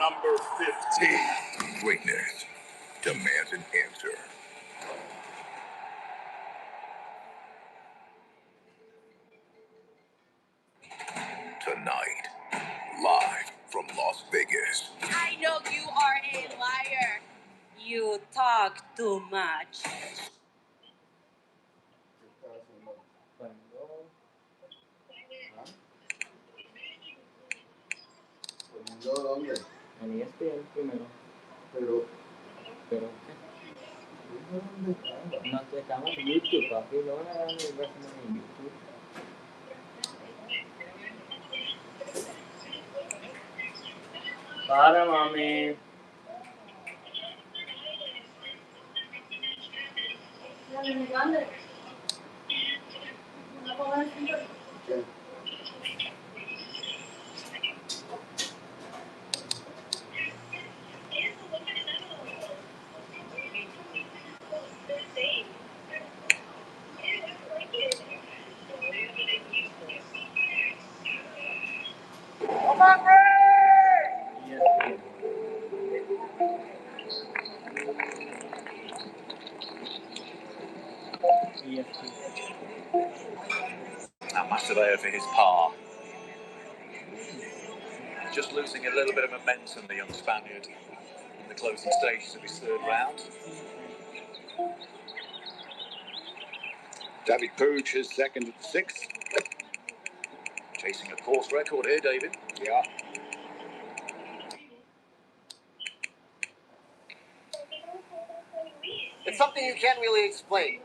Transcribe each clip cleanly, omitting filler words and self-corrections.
number 15. Greatness demands an answer. Tonight, live from Las Vegas. I know you are a liar. You talk too much. ¿Dónde? En ESPN primero. Pero ¿qué? No, estamos en YouTube, papi. No van a dar el Wrestlemania en YouTube. Para, mami. ¿Qué? Come on, Ray! How much do they owe for his par? Just losing a little bit of momentum, the young Spaniard, in the closing stages of his third round. David Pooch, his second at the sixth. Chasing a course record here, David. Yeah. It's something you can't really explain.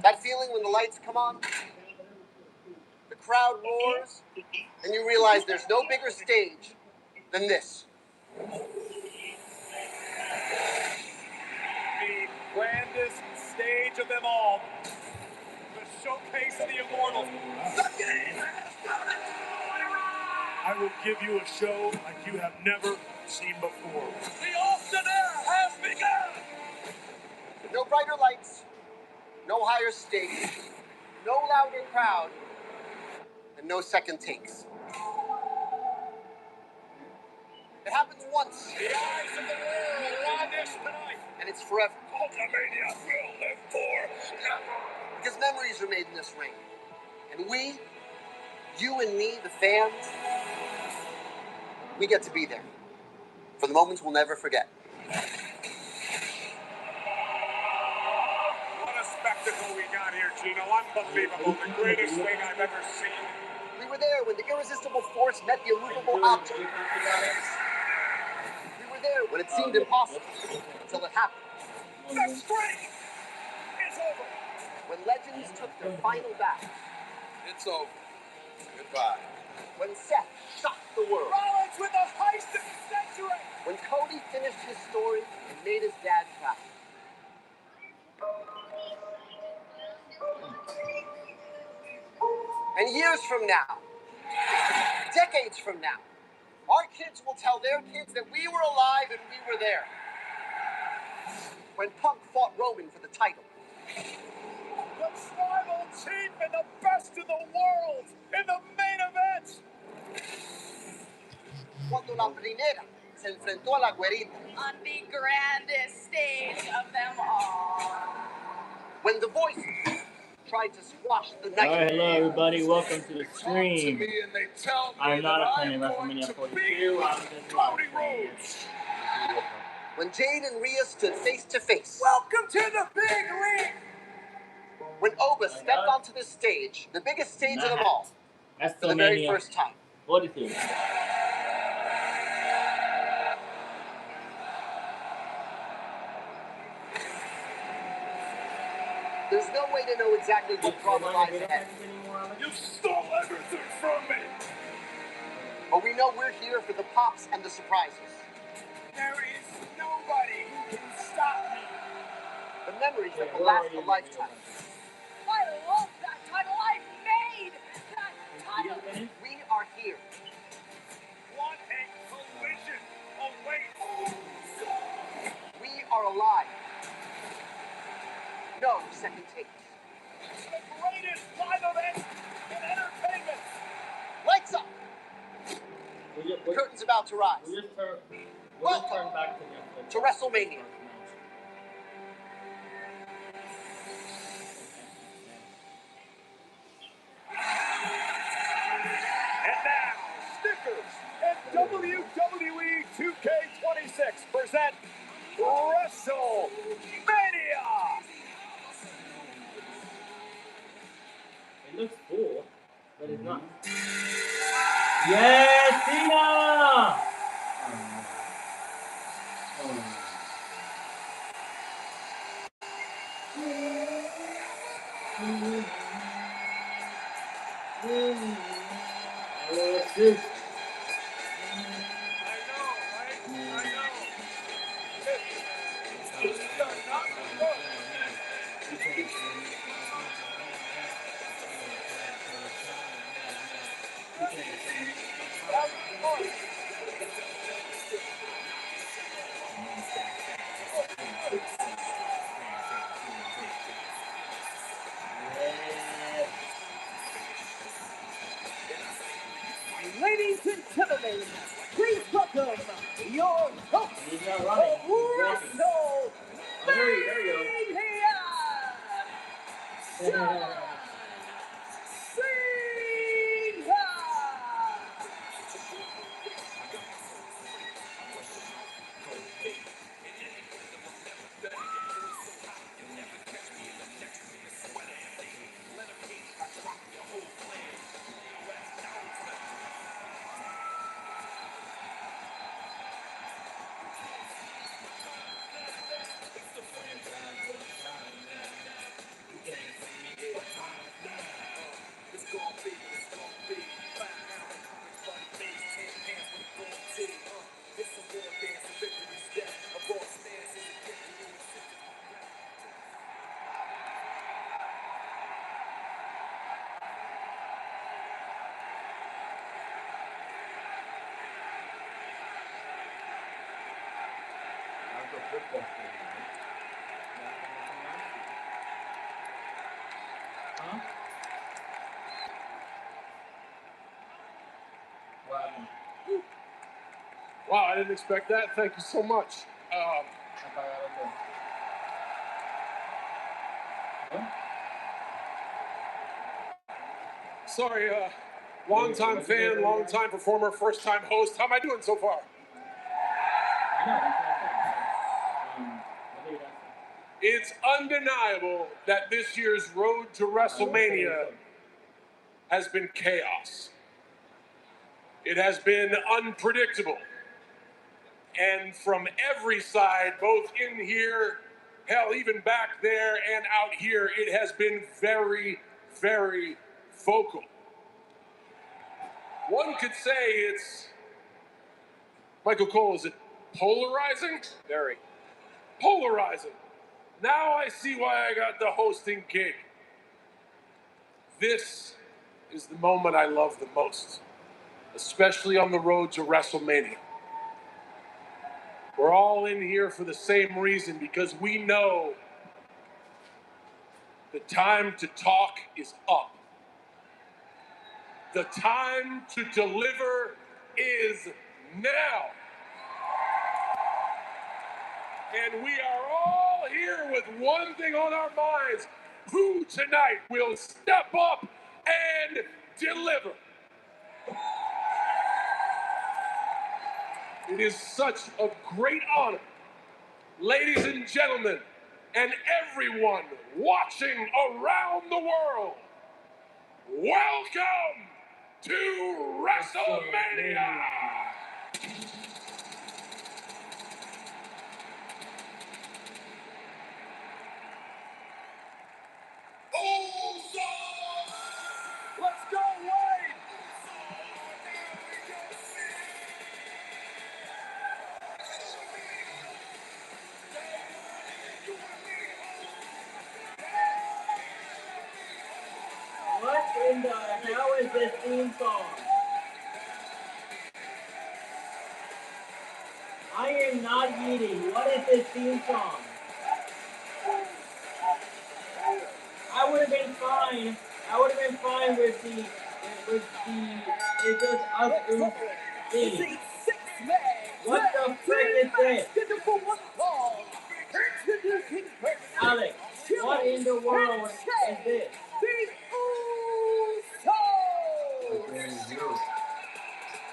That feeling when the lights come on, the crowd roars, and you realize there's no bigger stage than this. The grandest stage of them all. The showcase of the immortals. I will give you a show like you have never seen before. The Austin Era has begun! No brighter lights, no higher stakes, no louder crowd, and no second takes. It happens once. The eyes of the world are on this tonight. And it's forever. Wrestlemania will live forever. Because memories are made in this ring. And we, you and me, the fans, we get to be there. For the moments we'll never forget. What a spectacle we got here, Gino. Unbelievable. The greatest thing I've ever seen. We were there when the irresistible force met the immovable object. We were there when it seemed impossible, until it happened. The streak is over. When legends took their final bow. It's over. Goodbye. When Seth shocked the world. Rollins with the heist of the century. When Cody finished his story and made his dad proud. And years from now, decades from now, our kids will tell their kids that we were alive and we were there. When Punk fought Roman for the title. The tribal chief and the best in the world in the main event. Cuando la primera se enfrentó a la güerita. On the grandest stage of them all. When the voices tried to squash the night. Alright, hello everybody, welcome to the stream. I'm not attending Wrestlemania 42, I'm just watching. When Jade and Rhea stood face to face. Welcome to the big league. When Oba stepped onto the stage, the biggest stage of them all, for the very first time. What is it? There's no way to know exactly what drama lies ahead. You stole everything from me. But we know we're here for the pops and the surprises. There is nobody who can stop me. The memories that will last a lifetime. I love that title. I made that title. We are here. What a collision awaits. We are alive. No second takes. The greatest live event in entertainment. Lights up. The curtain's about to rise. We'll just turn back to WrestleMania. And now, Snickers and WWE 2K26 present Wrestlemania. It looks cool, but it's not. Yes, Cena! Dude. Ladies and gentlemen, please welcome your host He's not running. of WrestleMania, There you go. John Cena! Huh? What happened? Wow, I didn't expect that. Thank you so much. Huh? Sorry, long-time fan, long-time performer, first-time host. How am I doing so far? I know, that's what I said. What did you guys say? It's undeniable that this year's road to WrestleMania has been chaos. It has been unpredictable. And from every side, both in here, hell, even back there and out here, it has been very, very vocal. One could say it's, Michael Cole, is it polarizing? Very. Polarizing. Now I see why I got the hosting gig. This is the moment I love the most, especially on the road to WrestleMania. We're all in here for the same reason, because we know the time to talk is up. The time to deliver is now. And we are all here with one thing on our minds: who tonight will step up and deliver? It is such a great honor, ladies and gentlemen, and everyone watching around the world. Welcome to WrestleMania! Let's go, Wade! What in the hell is this theme song? I am not eating. What is this theme song? I would have been fine. I would have been fine with the it's just us It's a six-man. What the frick is this? Scheduled for one fall. Introducing first. Alex, what in the world is this? The Usos.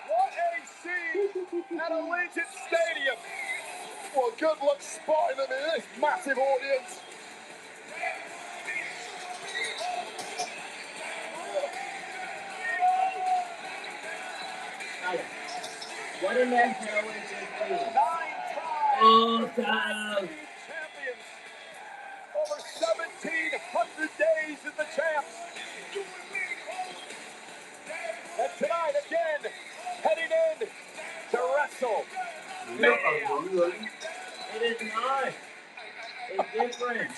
What a scene at Allegiant Stadium. Well, good luck spotting them in this massive audience. Alex, what in the hell is this thing? 9 times. Oh, God. Champions. Over 1,700 days as the champs. And tonight again, heading in to WrestleMania. It is not. It's different.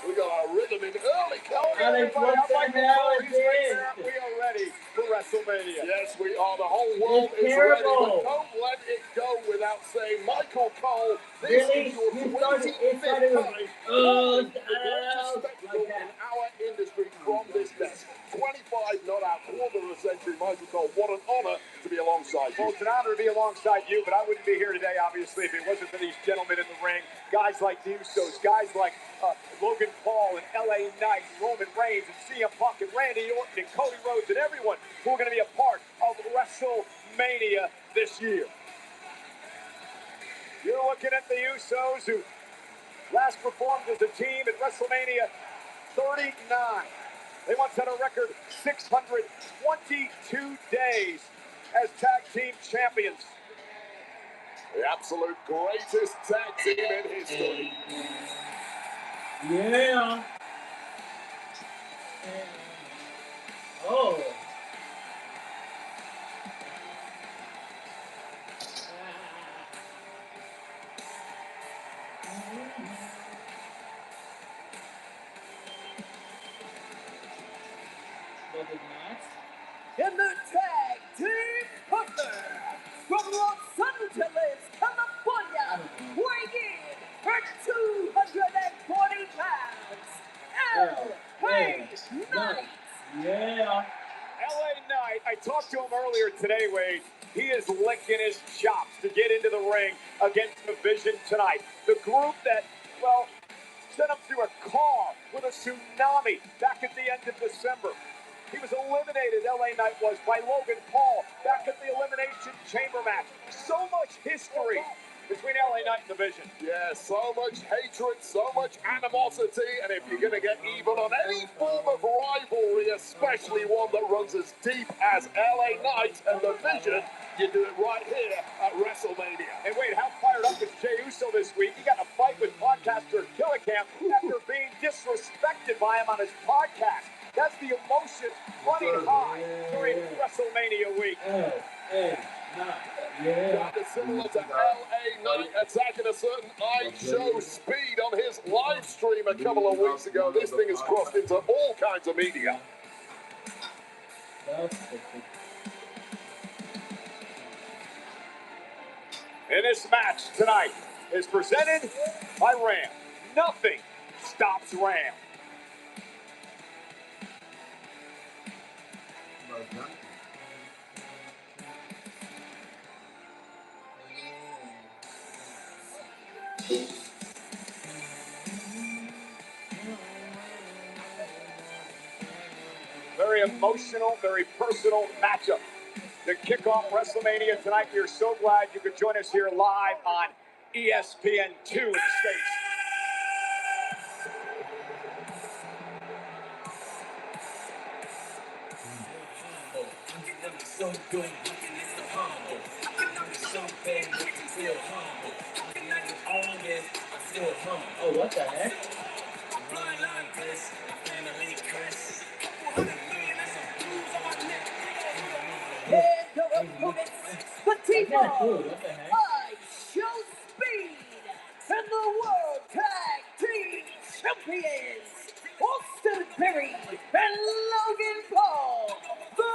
We got our rhythm in early. Alex, what the hell is this? We are ready for WrestleMania. Yes, we are. The whole world It's is terrible. ready. But don't let it go without saying, Michael Cole, this Really? is your You 25th started time. with, calling the greatest spectacle like that. in our industry from this desk. 25, not our quarter of a century, Michael Cole. What an honor to be alongside you. Well, it's an honor to be alongside you, but I wouldn't be here today, obviously, if it wasn't for these gentlemen in the ring. Guys like the Usos, guys like Logan Paul and LA Knight, and Roman Reigns, and CM Punk, and Randy Orton, and Cody Rhodes, and everyone who are going to be a part of WrestleMania this year. You're looking at the Usos, who last performed as a team at WrestleMania 39. They once had a record 622 days as tag team champions. The absolute greatest tag team in history. Yeah. Oh. Was it not? In the tag team partner from Los Angeles, California, weighing in at 240 pounds, LA Knight. Yeah. LA Knight, I talked to him earlier today, Wade. He is licking his chops to get into the ring against the Vision tonight. The group that, well, sent him through a car with a tsunami back at the end of December. He was eliminated, LA Knight was, by Logan Paul back at the Elimination Chamber match. So much history between LA Knight and the Vision. Yeah, so much hatred, so much animosity, and if you're going to get even on any form of rivalry, especially one that runs as deep as LA Knight and the Vision, you do it right here at WrestleMania. And wait, how fired up is Jey Uso this week? He got in a fight with podcaster Killicam after being disrespected by him on his podcast. That's the emotions running high during WrestleMania week. Yeah. Similar to LA Knight attacking a certain iShow Speed on his live stream a couple of weeks ago. This thing has crossed into all kinds of media. And this match tonight is presented by Ram. Nothing stops Ram. Very emotional, very personal matchup to kick off WrestleMania tonight. We are so glad you could join us here live on ESPN2 in the States. So good, looking at the humble. I'm so bad, looking still humble. I'm not the oldest, I'm still humble. Oh, what the heck? Blind like this, family curse. Couple $100 million and some blues on my neck. And your opponents, the Cool, T-Bone, what the heck? iShow Speed, and the World Tag Team Champions, Austin Perry and Logan Paul, the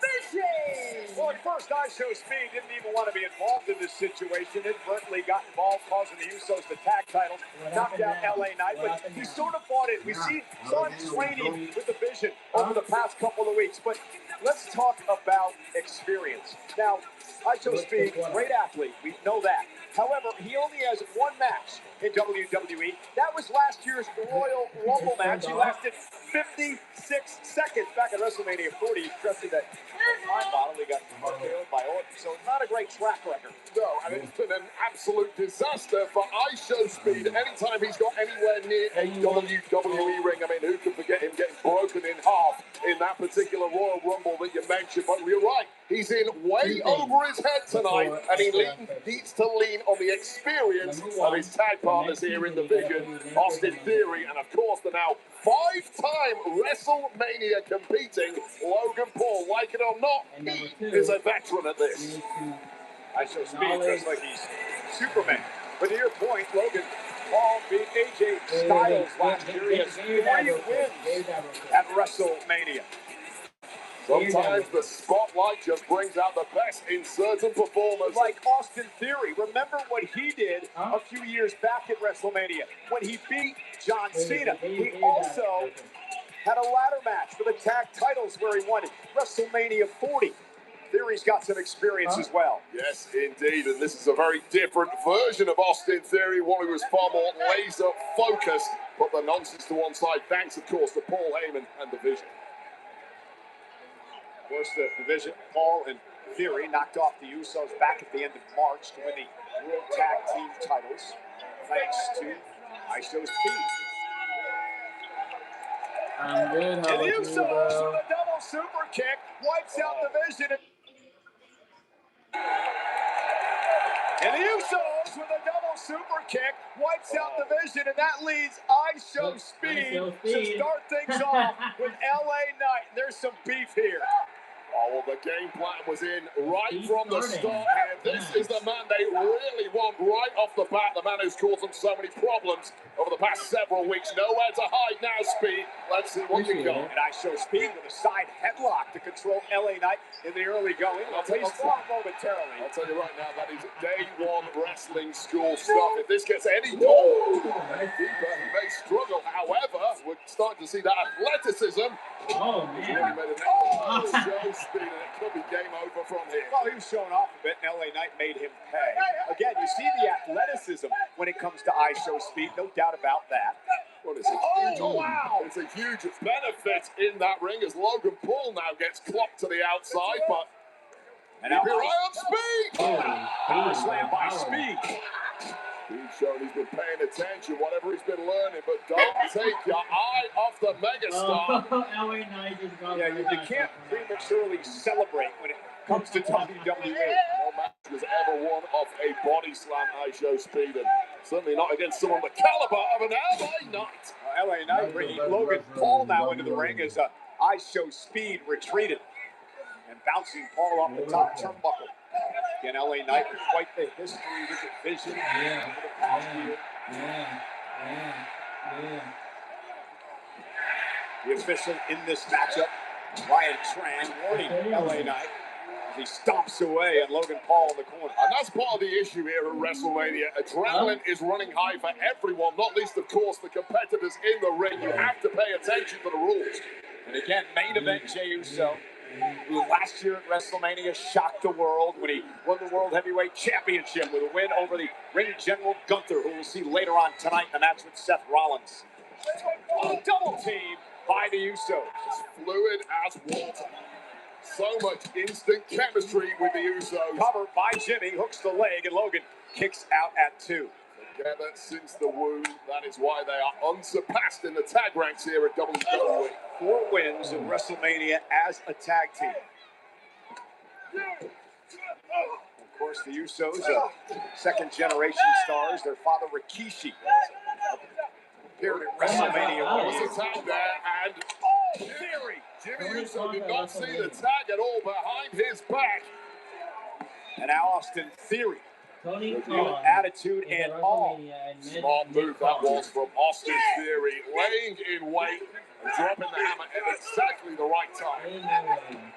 Vision. Well, at first, iShow Speed didn't even want to be involved in this situation. Inadvertently got involved, causing the Usos to tag titles, knocked out LA Knight, but he sort of bought it. We saw him training with the Vision over the past couple of weeks, but let's talk about experience. Now, ISO Speed, great athlete, we know that. However, he only has one match in WWE. That was last year's Royal Rumble match. He lasted 56 seconds back at WrestleMania 40. He trusted that time bottle. He got killed by Orton, so not a great track record. No, and it's been an absolute disaster for ISO Speed anytime he's got anywhere near a WWE ring. I mean, who can forget him getting broken in half in that particular Royal Rumble that you mentioned? But you're right, he's in way over his head tonight, and he needs to lean on the experience of his tag partners here in the Vision, Austin Theory, and of course the now five-time WrestleMania competing Logan Paul. Like it or not, he is a veteran at this. ISO Speed just like he's Superman. But to your point, Logan Paul beat AJ Styles last year. He has 3 wins at WrestleMania. Sometimes the spotlight just brings out the best in certain performers. Like Austin Theory. Remember what he did a few years back at WrestleMania when he beat John Cena. He also had a ladder match for the tag titles where he won WrestleMania 40. Theory's got some experience as well. Yes, indeed, and this is a very different version of Austin Theory, one who was far more laser focused. Put the nonsense to one side, thanks of course to Paul Heyman and the Vision. Of course, the Division, Paul and Theory knocked off the Usos back at the end of March to win the World Tag Team titles, thanks to ISO Speed. I'm good. How And about the you, Usos bro? with a double super kick wipes out the Vision. And the Usos with a double super kick wipes out the Vision, and that leads ISO Speed to start things off with LA Knight. There's some beef here. Oh, well, the game plan was in right from the start here. This is the man they really want right off the bat. The man who's caused them so many problems over the past several weeks. Nowhere to hide now, Speed. Let's see what you got. And ISO Speed with a side headlock to control LA Knight in the early going. He's fought momentarily. I'll tell you right now, that is day one wrestling school stuff. If this gets any deeper, he may struggle. However, we're starting to see that athleticism. Oh, He's man. really made an show Speed, and it could be game over from here. Well, he was showing off a bit, and LA Knight made him pay. Again, you see the athleticism when it comes to ISO Speed, no doubt about that. Well, it's a huge benefit in that ring as Logan Paul now gets clocked to the outside, but And now keep your eye on Speed! power slam by Speed. He's shown he's been paying attention, whatever he's been learning, but don't take your eye off the megastar. LA Knight just got Yeah, you can't prematurely celebrate when it comes to WWE. No match was ever won off a body slam, ISO Speed, and certainly not against someone the caliber of an LA Knight. LA Knight bringing Logan Paul now into the ring as ISO Speed retreated and bouncing Paul off the top turnbuckle. Again, LA Knight with quite the history with the Vision over the past year. The official in this matchup, Ryan Tran, warning LA Knight as he stomps away and Logan Paul in the corner. And that's part of the issue here at WrestleMania. Adrenaline is running high for everyone, not least, of course, the competitors in the ring. You have to pay attention to the rules. And again, main event Jey Uso, who last year at WrestleMania shocked the world when he won the World Heavyweight Championship with a win over the Ring General Gunther, who we'll see later on tonight in the match with Seth Rollins. Double team by the Usos. It's fluid as water. So much instant chemistry with the Usos. Covered by Jimmy, hooks the leg, and Logan kicks out at 2. Together since the womb, that is why they are unsurpassed in the tag ranks here at WWE. 4 wins in WrestleMania as a tag team. Of course, the Usos are second-generation stars. Their father, Rikishi, appeared at WrestleMania. Was a tag there, and Theory. Jimmy Uso did not see the tag at all behind his back. And now Austin Theory. Tony With Khan attitude and all. Smart move that was from Austin Theory, laying in wait and dropping the hammer at exactly the right time.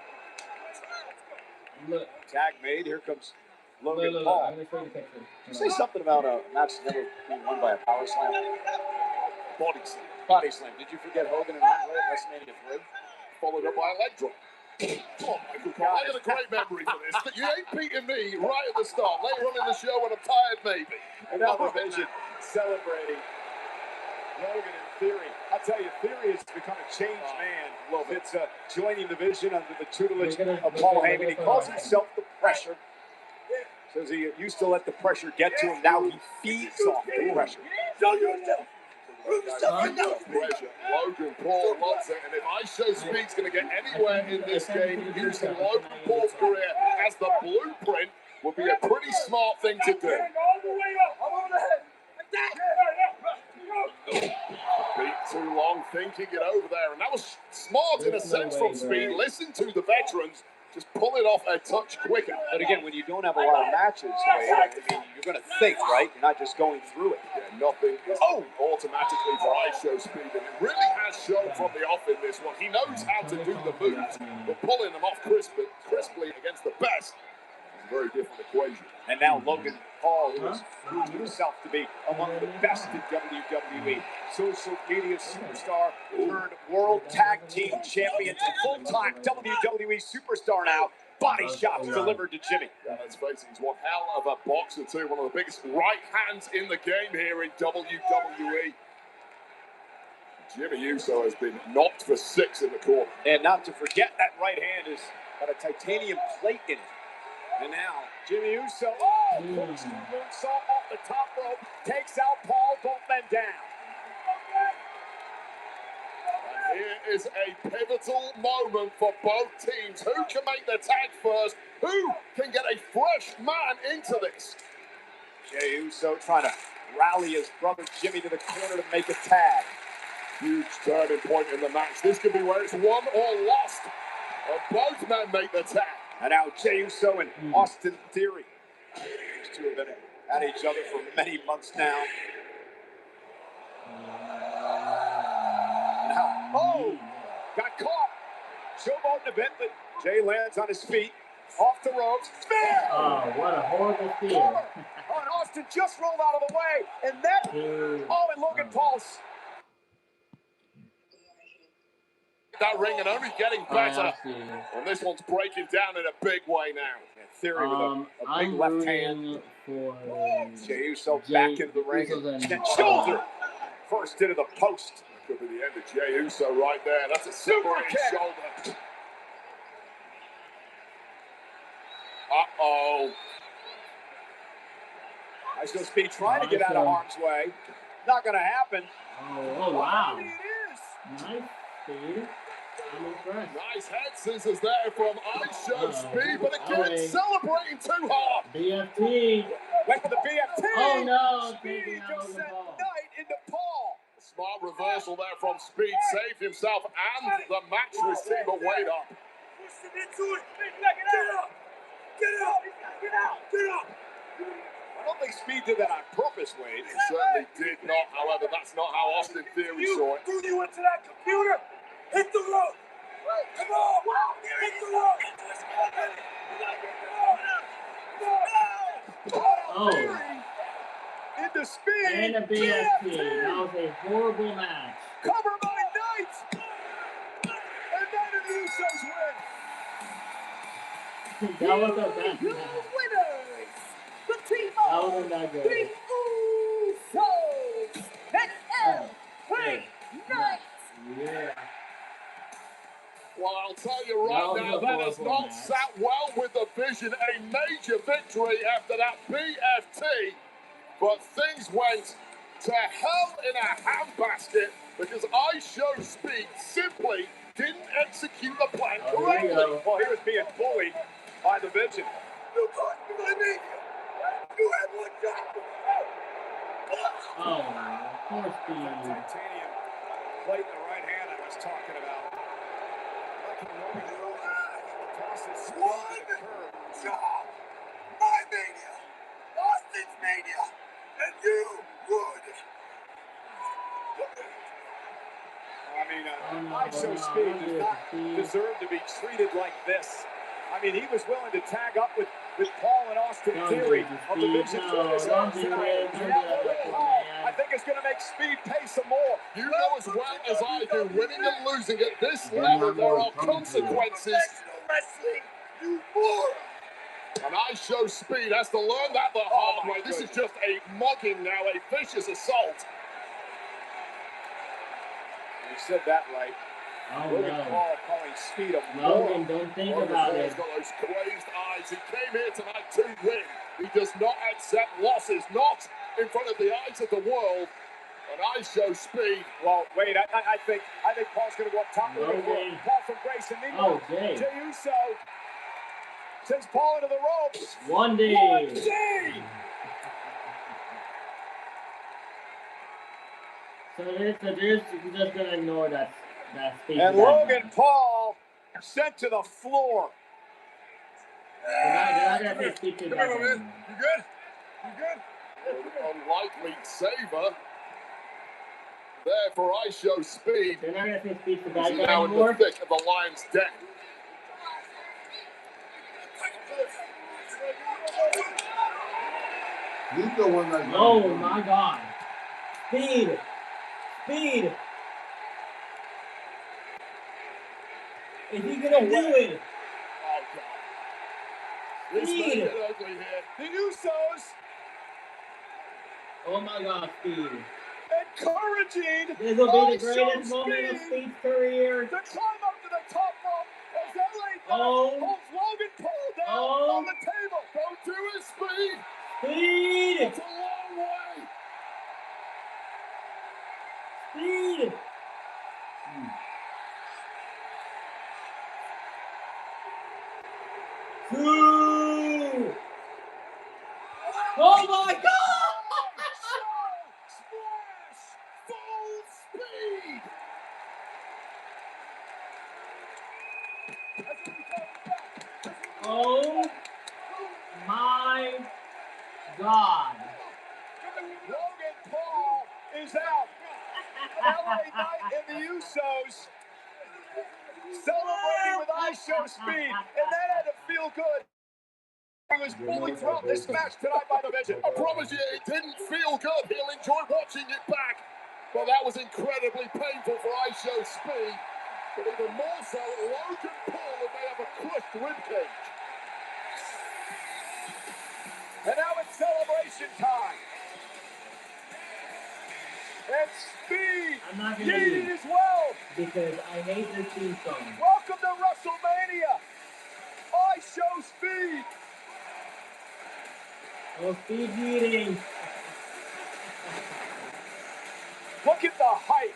Look. Tag made. Here comes Logan Look, Paul. I'm going to show you the picture. Did you say something about a match never being won by a power slam? Body slam, Body slam. Did you forget Hogan and Andre at WrestleMania 3? followed up by a leg drop. Oh, Michael Cole, I got a great memory for this. But you ain't beating me right at the start. Later on in the show when I'm tired, maybe. Another Vision celebrating Logan and Theory. I tell you, Theory has become a changed man. It's joining the Vision under the tutelage of Paul Heyman. He calls himself the Pressure. Says he used to let the pressure get to him. Now he feeds off the pressure. Pressure. Logan Paul loves it, and if I Show Speed's going to get anywhere in this game, using Logan Paul's career as the blueprint would be a pretty smart thing to do. Beat too long, thinking it over there, and that was smart in a sense from Speed. Listen to the veterans. Just pull it off a touch quicker. But again, when you don't have a lot of matches, I mean, you're going to think, right? You're not just going through it. Yeah, nothing is automatically for Show Speed, and it really has shown from the off in this one. He knows how to do the moves, but pulling them off crisply against the best is a very different equation. And now Logan Paul, who has proved himself to be among the best in WWE, social media superstar, turned World Tag Team Champion, full-time WWE superstar now. Body shots delivered to Jimmy. Yeah, let's face it, he's one hell of a boxer too. One of the biggest right hands in the game here in WWE. Jimmy Uso has been knocked for 6 in the corner. And not to forget, that right hand has got a titanium plate in it. And now, Jimmy Uso, moonsault off the top rope, takes out Paul, both men down. And here is a pivotal moment for both teams. Who can make the tag first? Who can get a fresh man into this? Jey Uso trying to rally his brother Jimmy to the corner to make a tag. Huge turning point in the match. This could be where it's won or lost. And both men make the tag. And now Jey Uso and Austin Theory. These two have been at each other for many months now. Now, got caught. Showboating a bit, but Jey lands on his feet. Off the ropes. Spear! Oh, what a horrible spear. Oh, and Austin just rolled out of the way. And then, and Logan Paul's. That ring and only getting better. And this one's breaking down in a big way now. And Theory with a big I'm left hand. For Jey Uso back into the ring. And shoulder first into the post. Could be the end of Jey Uso right there. That's a separating shoulder. Uh-oh. I Show Speed trying to get out of harm's way. Not going to happen. Oh, wow. It is. Nice speed. Nice head scissors there from Show Speed, but again, celebrating too hard. BFT. Went for the BFT. Oh, no. Speed just sent Knight into Paul. Smart reversal there from Speed. Saved himself and the mattress team, but wait up. Get out. I don't think Speed did that on purpose, Wade. He certainly did not. However, that's not how Austin Theory saw it. Threw you into that computer. Hit the rope. Come on. Hit the rope. Oh. Into Speed. And a BFT. That was a horrible match. Cover by Knight. And then the Usos win. That was a bad match. Winners. The team That wasn't that good. The Usos. And LA Knight. Yeah. Well, I'll tell you right now, that has not sat well with the Vision. A major victory after that BFT. But things went to hell in a handbasket because Show Speed simply didn't execute the plan correctly. Well, he was being bullied by the Vision. You caught me by me. You had one job. Oh, poor Speed. Titanium plate in the right hand I was talking about. One job. My mania. Austin's mania. And you would. Show Speed does not deserve to be treated like this. I mean, he was willing to tag up with Paul and Austin Theory of the Vision. I think it's going to make Speed pay some more. You know as well as I do, winning and losing at this level, there are consequences And I show speed has to learn that the hard way. This is just a mugging now, a vicious assault. You said that right. Oh, Logan no. Paul calling speed a Logan, don't think about it. He's got those crazed eyes. He came here tonight to win. He does not accept losses, not in front of the eyes of the world. And I show speed. Well, wait, I think Paul's going to go up top of the ring. Paul from Grayson. Oh, Jay. Jey Uso sends Paul into the ropes. One day. So this is just gonna ignore that speech. And Logan Paul sent to the floor. They're not gonna say speech to that. You good? You good? Unlikely saver. There for I show speed. They're not gonna say speech to that He's guy now in anymore. the thick of the lion's den. He's the one that. Oh my God! Speed. Is he gonna do it? Oh God! This may get ugly here. The Usos Oh my God! Speed. encouraging. This will be the I greatest show moment of speed. Speed's career. To climb up to the top rope as LA Knight Oh. holds Logan Paul down Oh. on the table. Don't do it, speed. Speed. It's a long way. Speed. Ooh. Oh my God! Splash! Full speed! Oh my God! Logan Paul is out. LA Knight and the Usos celebrating with I Show Speed, and that had to feel good. He was bullied throughout this match tonight by the Vision. I promise you, it didn't feel good. He'll enjoy watching it back. But that was incredibly painful for I Show Speed. But even more so, Logan Paul may have a crushed ribcage. And now it's celebration time. And Speed I'm not gonna yeeted eat as well. because I hate this theme song. Welcome to Wrestlemania. I Show Speed. Oh, Speed eating. Look at the height.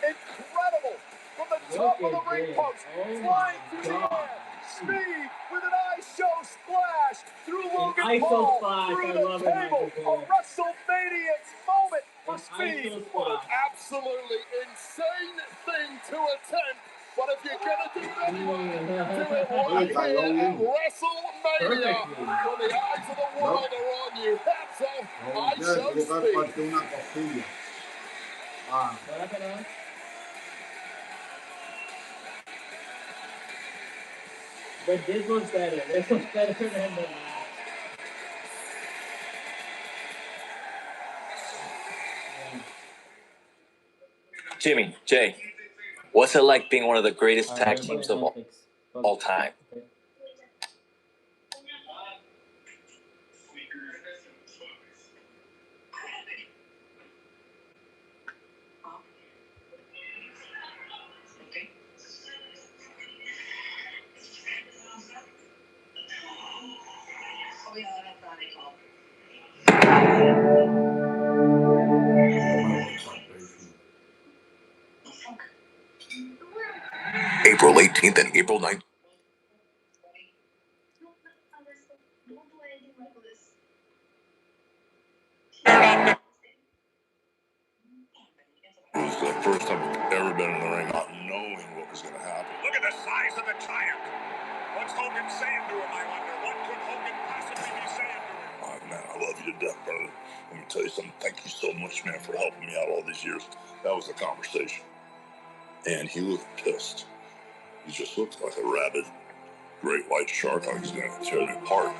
Incredible. From the top of the ring post. Flying through the air. Speed with an I Show splash through Logan ISO Paul. splash, Through I the love it, table. Michael A WrestleMania moment for An Speed. ISO What an splash. absolutely insane thing to attempt. But if you're going to do it anyway, do it right here at WrestleMania. Perfectly. When the eyes of the world are on you. Hats off. I Show Speed. Una costilla. Ah. But this was better. This was better than the last. Jimmy, Jay, what's it like being one of the greatest tag teams of all time? April 18th and April 9th. It was the first time I've ever been in the ring not knowing what was going to happen. Look at the size of the giant. What's Hogan saying to him, I wonder? What could Hogan possibly be saying to him? Oh, man, I love you to death, brother. Let me tell you something. Thank you so much, man, for helping me out all these years. That was the conversation. And he looked pissed. He just looked like a rabid great white shark. Like he's going to tear me apart.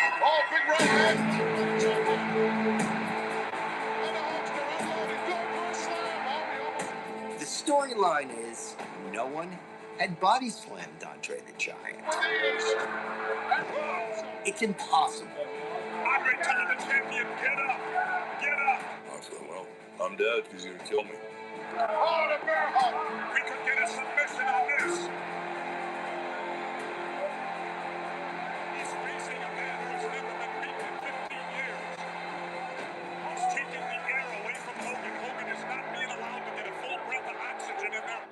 Oh, big right hand. The storyline is no one had body slammed Andre the Giant. It's impossible. I've been telling the champion, get up, get up. I said, well, I'm dead. He's going to kill me. Oh, the bear hug. We could get a submission on this. He's facing a man who's never been beaten in 15 years. He's taking the air away from Hogan. Hogan is not being allowed to get a full breath of oxygen in there.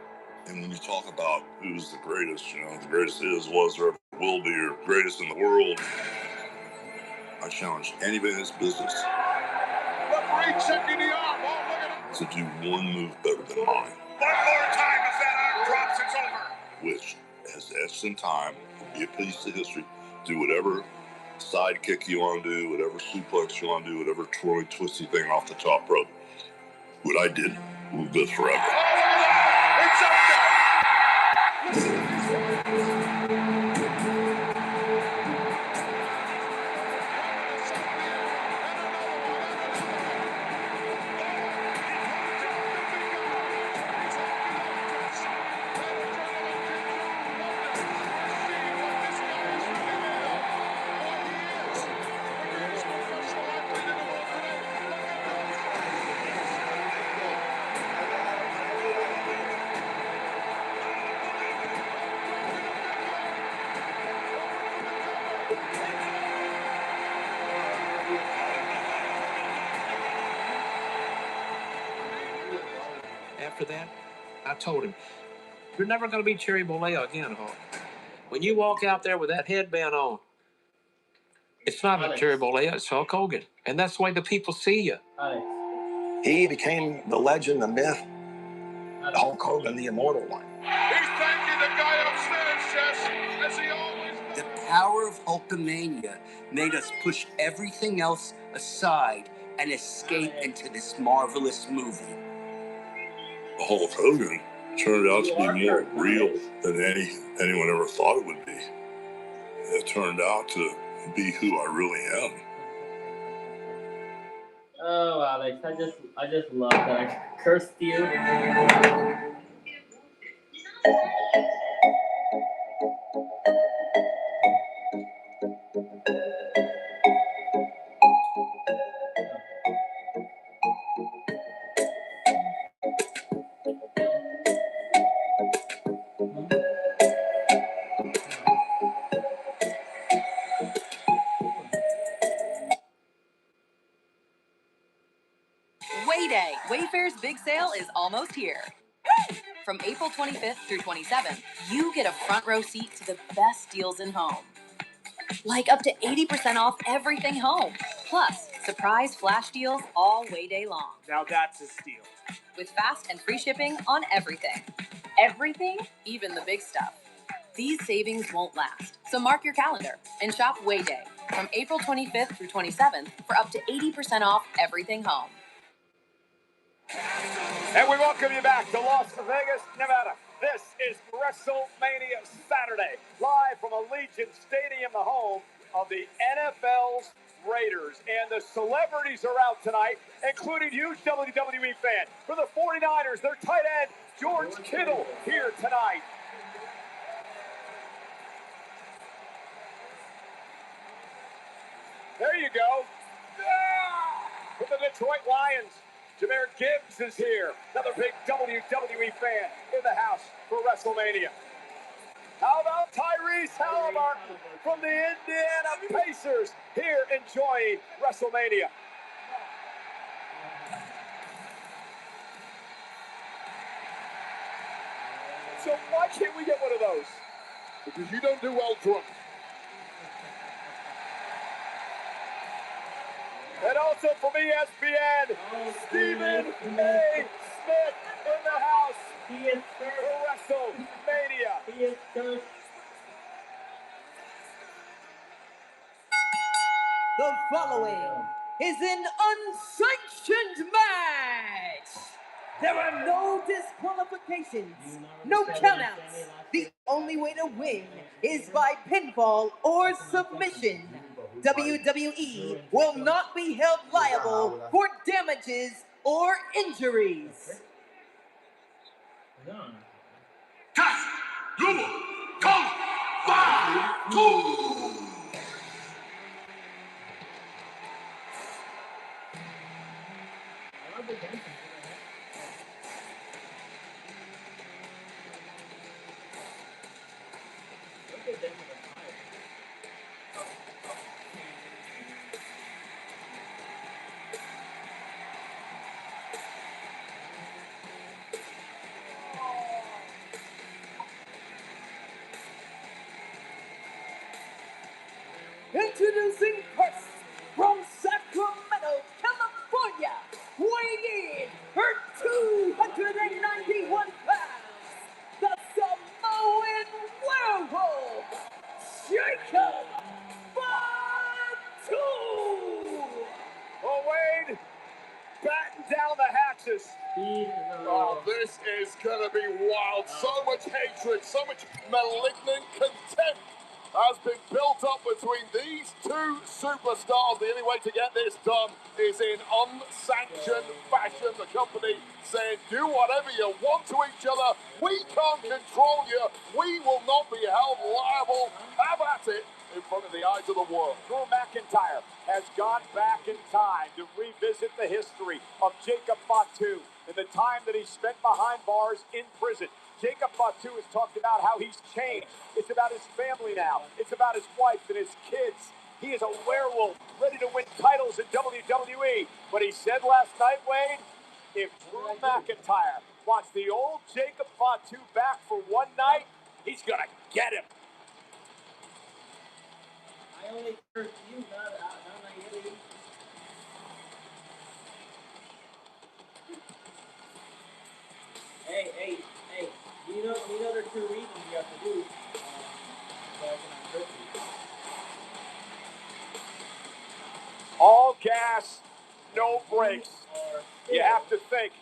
And when you talk about who's the greatest, the greatest is, was, or will be, or greatest in the world, I challenge anybody in this business to do one move better than mine. One more time, if that arm drops, it's over. Which has etched in time, will be a piece of history. Do whatever side kick you want to do, whatever suplex you want to do, whatever twirly, twisty thing off the top rope. What I did will live forever. It's up there. After that, I told him, you're never going to be Cherry Bollea again, Hulk. When you walk out there with that headband on, it's not a Cherry Bollea, it's Hulk Hogan. And that's the way the people see you. He became the legend, the myth, Hulk Hogan, the immortal one. He's thanking the guy upstairs, Jess, as he always does. The power of Hulkamania made us push everything else aside and escape into this marvelous movie. Hulk Hogan turned out to be more real than anyone ever thought it would be. It turned out to be who I really am. Oh, Alex, I just love that. I cursed you. Wayday! Wayfair's big sale is almost here. From April 25th through 27th, you get a front row seat to the best deals in home. Like up to 80% off everything home. Plus, surprise flash deals all Wayday long. Now that's a steal. With fast and free shipping on everything. Everything? Even the big stuff. These savings won't last, so mark your calendar and shop Wayday from April 25th through 27th for up to 80% off everything home. And we welcome you back to Las Vegas, Nevada. This is Wrestlemania Saturday, live from Allegiant Stadium, the home of the NFL's Raiders. And the celebrities are out tonight, including huge WWE fan. For the 49ers, their tight end, George Kittle, here tonight. There you go. For the Detroit Lions, Jameer Gibbs is here. Another big WWE fan in the house for WrestleMania. How about Tyrese Halliburton from the Indiana Pacers here enjoying WrestleMania? So why can't we get one of those? Because you don't do well drunk. And also from ESPN, Stephen A. Smith in the house for WrestleMania. He is cursed. The following is an unsanctioned match. There are no disqualifications, no countouts. The only way to win is by pinfall or submission. WWE will not be held liable for damages or injuries. Cut! Duel Kung Fu. Introducing first, from Sacramento, California, weighing in her 291 pounds, the Samoan werewolf, Jacob Fatu! Oh, Wade, batten down the hatches. Oh, this is gonna be wild. So much hatred, so much malignant contempt has been built up between these two superstars. The only way to get this done is in unsanctioned fashion. The company saying, do whatever you want to each other. We can't control you. We will not be held liable. Have at it in front of the eyes of the world. Drew McIntyre has gone back in time to revisit the history of Jacob Fatu and the time that he spent behind bars in prison. Jacob Fatu has talked about how he's changed. It's about his family now. It's about his wife and his kids. He is a werewolf ready to win titles in WWE. But he said last night, Wade, if Drew McIntyre wants the old Jacob Fatu back for one night, he's going to get him. I only cursed you, not you. Hey. You know there are two reasons you have to do. So I cannot curse you. All gas, no brakes. You have to think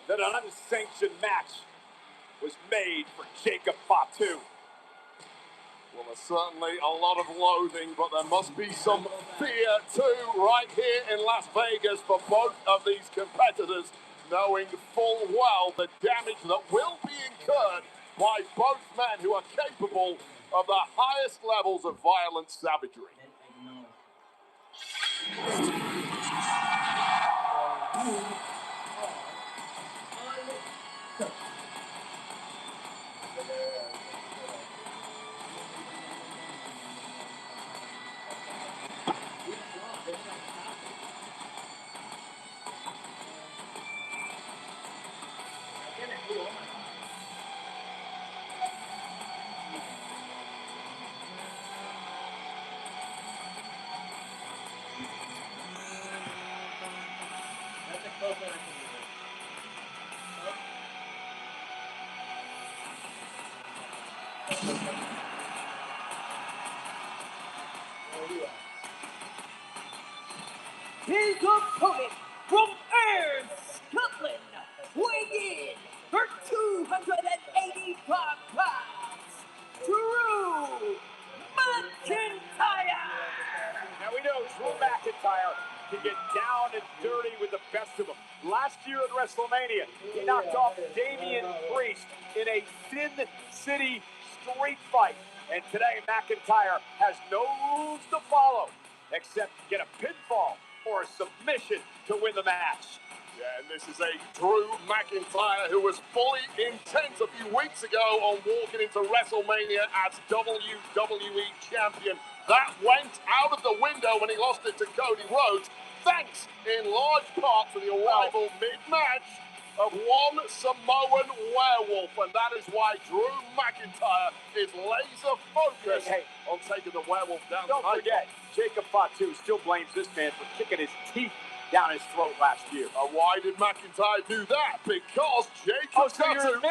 that an unsanctioned match was made for Jacob Fatu. Well, there's certainly a lot of loathing, but there must be some fear too right here in Las Vegas for both of these competitors, knowing full well the damage that will be incurred by both men who are capable of the highest levels of violent savagery. That's a close one I can do. His opponent from Ayr, Scotland, weighing in for 285 pounds, Drew McIntyre! Now we know Drew McIntyre can get down and dirty with the best of them. Last year at Wrestlemania, he knocked off Damian Priest in a Sin City street fight. And today, McIntyre has no rules to follow except get a pinfall or a submission to win the match. Yeah, and this is a Drew McIntyre who was fully intent a few weeks ago on walking into WrestleMania as WWE Champion. That went out of the window when he lost it to Cody Rhodes, thanks in large part to the arrival mid-match of one Samoan werewolf, and that is why Drew McIntyre is laser focused on taking the werewolf down. Don't forget, Jacob Fatu still blames this man for kicking his teeth down his throat last year. Why did McIntyre do that? Because Jacob Fatu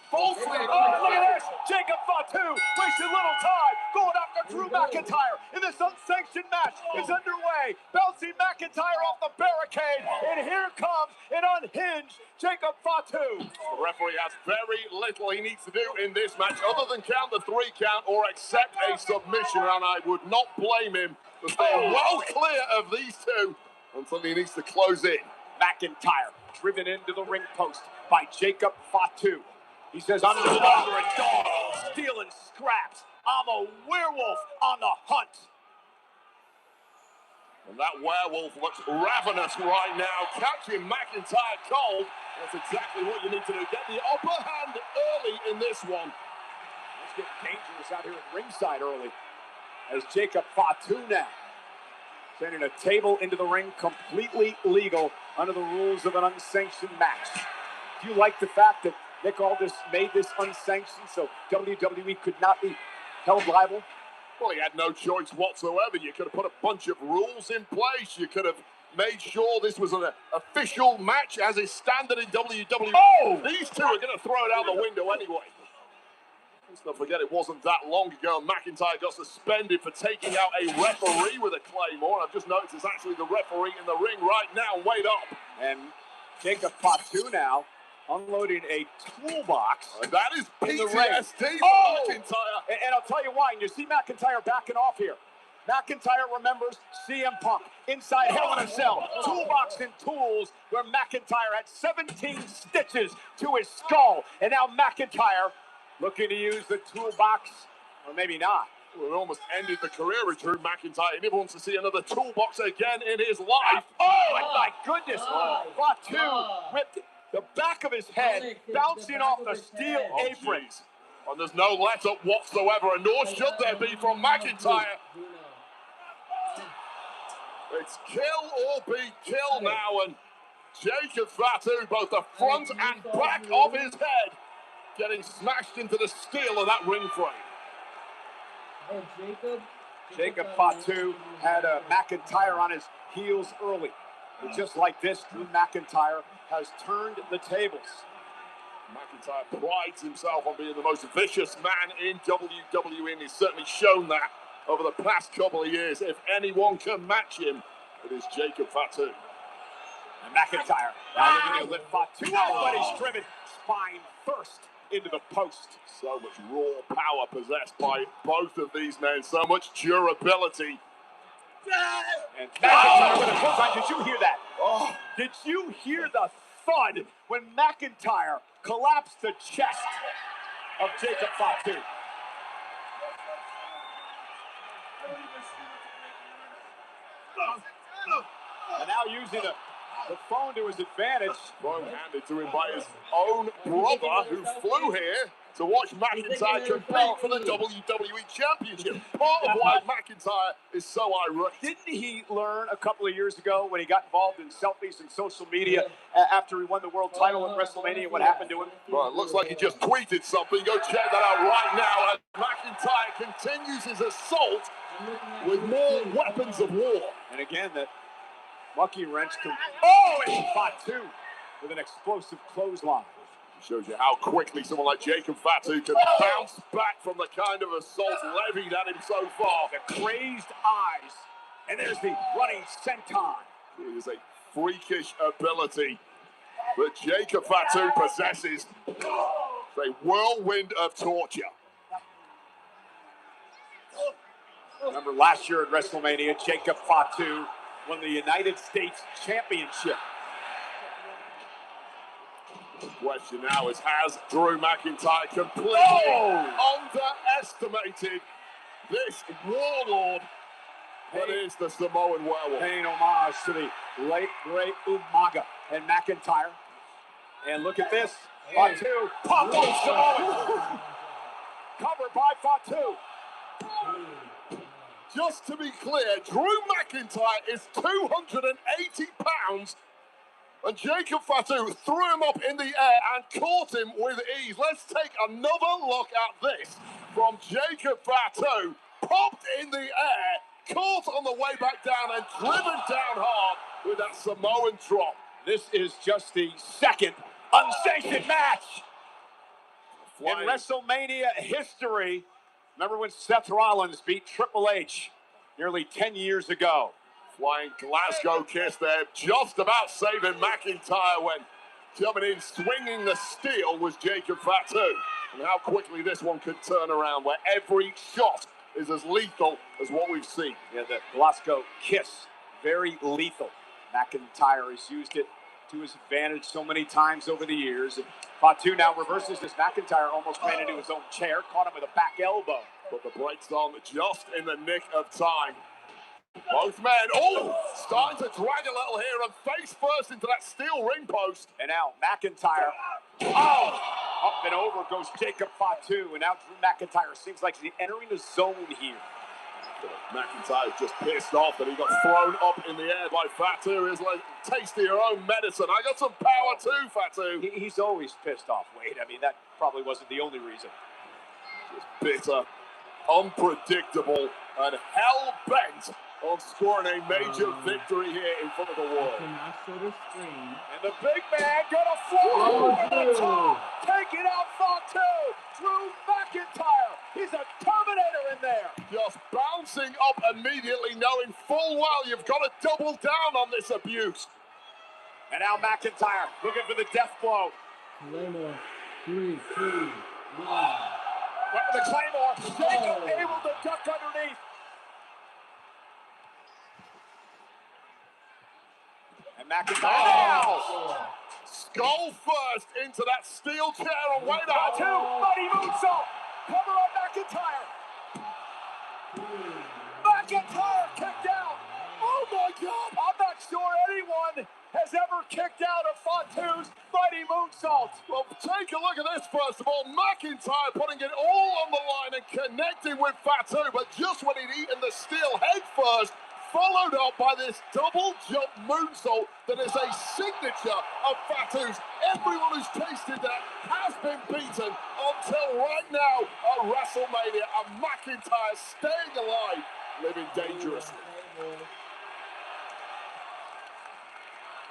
falsely. Oh, look at this! Jacob Fatu wasting little time going after Drew McIntyre in this unsanctioned match is underway. Bouncing McIntyre off the barricade, and here comes an unhinged Jacob Fatu. The referee has very little he needs to do in this match other than count the 3 count or accept a submission, and I would not blame him for staying well clear of these two until he needs to close in. McIntyre driven into the ring post by Jacob Fatu. He says, I'm no longer a dog stealing scraps. I'm a werewolf on the hunt. And that werewolf looks ravenous right now, catching McIntyre cold. That's exactly what you need to do. Get the upper hand early in this one. Let's get dangerous out here at ringside early. As Jacob Fatu now sending a table into the ring, completely legal under the rules of an unsanctioned match. Do you like the fact that Nick Aldis made this unsanctioned so WWE could not be held liable? Well, he had no choice whatsoever. You could have put a bunch of rules in place. You could have made sure this was an official match as is standard in WWE. Oh! These two are going to throw it out the window anyway. Let's not forget it wasn't that long ago McIntyre got suspended for taking out a referee with a claymore. I've just noticed it's actually the referee in the ring right now. Wait up. And Jacob Fatu now unloading a toolbox. That is PTSD Oh! for McIntyre. And I'll tell you why. And you see McIntyre backing off here. McIntyre remembers CM Punk inside Hell in a Cell. Toolbox and tools where McIntyre had 17 stitches to his skull. And now McIntyre looking to use the toolbox, or maybe not. Well, it almost ended the career of Drew McIntyre. He never wants to see another toolbox again in his life. Oh, and my goodness. Fatu whipped the back of his head, bouncing off the steel apron. Geez. And there's no let-up whatsoever, and nor should there be from McIntyre. It's kill or be kill now, and Jacob Fatu, both the front and back of his head, getting smashed into the steel of that ring frame. Jacob Fatu had McIntyre on his heels early. But just like this, Drew McIntyre has turned the tables. McIntyre prides himself on being the most vicious man in WWE, and he's certainly shown that over the past couple of years. If anyone can match him, it is Jacob Fatu. And McIntyre now looking to lift Fatu out, but he's driven spine first into the post. So much raw power possessed by both of these men, so much durability. And McIntyre with a clothesline. Did you hear that? Oh, did you hear the thud when McIntyre collapsed the chest of Jacob Fatu? And now using the phone to his advantage. Phone handed to him by his own brother, who flew here to watch McIntyre compete for the WWE Championship. Part of why McIntyre is so irate. Didn't he learn a couple of years ago when he got involved in selfies and social media after he won the world title at Wrestlemania, what happened to him? Well, it looks like he just tweeted something. Go check that out right now. As McIntyre continues his assault with more weapons of war. And again, that monkey wrench. Oh, it's Fatu with an explosive clothesline. Shows you how quickly someone like Jacob Fatu can bounce back from the kind of assault levied at him so far. The crazed eyes. And there's the running senton. It is a freakish ability that Jacob Fatu possesses. It's a whirlwind of torture. Remember last year at WrestleMania, Jacob Fatu won the United States Championship. The question now is, has Drew McIntyre completely underestimated this warlord that is the Samoan werewolf? Paying homage to the late, great Umaga and McIntyre. And look at this. Fatu, Pabon Samoan. Covered by Fatu. Just to be clear, Drew McIntyre is 280 pounds, and Jacob Fatu threw him up in the air and caught him with ease. Let's take another look at this from Jacob Fatu. Popped in the air, caught on the way back down, and driven down hard with that Samoan drop. This is just the second unsanctioned match in WrestleMania history. Remember when Seth Rollins beat Triple H nearly 10 years ago? Flying Glasgow kiss there, just about saving McIntyre when coming in swinging the steel was Jacob Fatu. And how quickly this one could turn around, where every shot is as lethal as what we've seen. Yeah, the Glasgow kiss, very lethal. McIntyre has used it to his advantage so many times over the years. And Fatu now reverses this. McIntyre almost ran into his own chair, caught him with a back elbow. But the break's on just in the nick of time. Both men, starting to drag a little here and face first into that steel ring post. And now McIntyre, up and over goes Jacob Fatu. And now Drew McIntyre seems like he's entering the zone here. McIntyre's just pissed off that he got thrown up in the air by Fatu. He's like, taste of your own medicine. I got some power too, Fatu. He's always pissed off, Wade. I mean, that probably wasn't the only reason. Just bitter, unpredictable, and hell-bent on scoring a major victory here in front of the world. And the big man gonna float over the top, taking out Fatu. Drew McIntyre, he's a Terminator in there. Just bouncing up immediately, knowing full well you've got to double down on this abuse. And now McIntyre looking for the death blow. Claymore, 3, 2, 1. But the Claymore, Jacob able to duck underneath. And McIntyre now. Skull first into that steel chair and wait out. Fatu, mighty moonsault. Cover on McIntyre. McIntyre kicked out. Oh my God. I'm not sure anyone has ever kicked out of Fatu's mighty moonsault. Well, take a look at this first of all. McIntyre putting it all on the line and connecting with Fatu, but just when he'd eaten the steel head first, followed up by this double jump moonsault that is a signature of Fatu's. Everyone who's tasted that has been beaten until right now at WrestleMania. And McIntyre staying alive, living dangerously.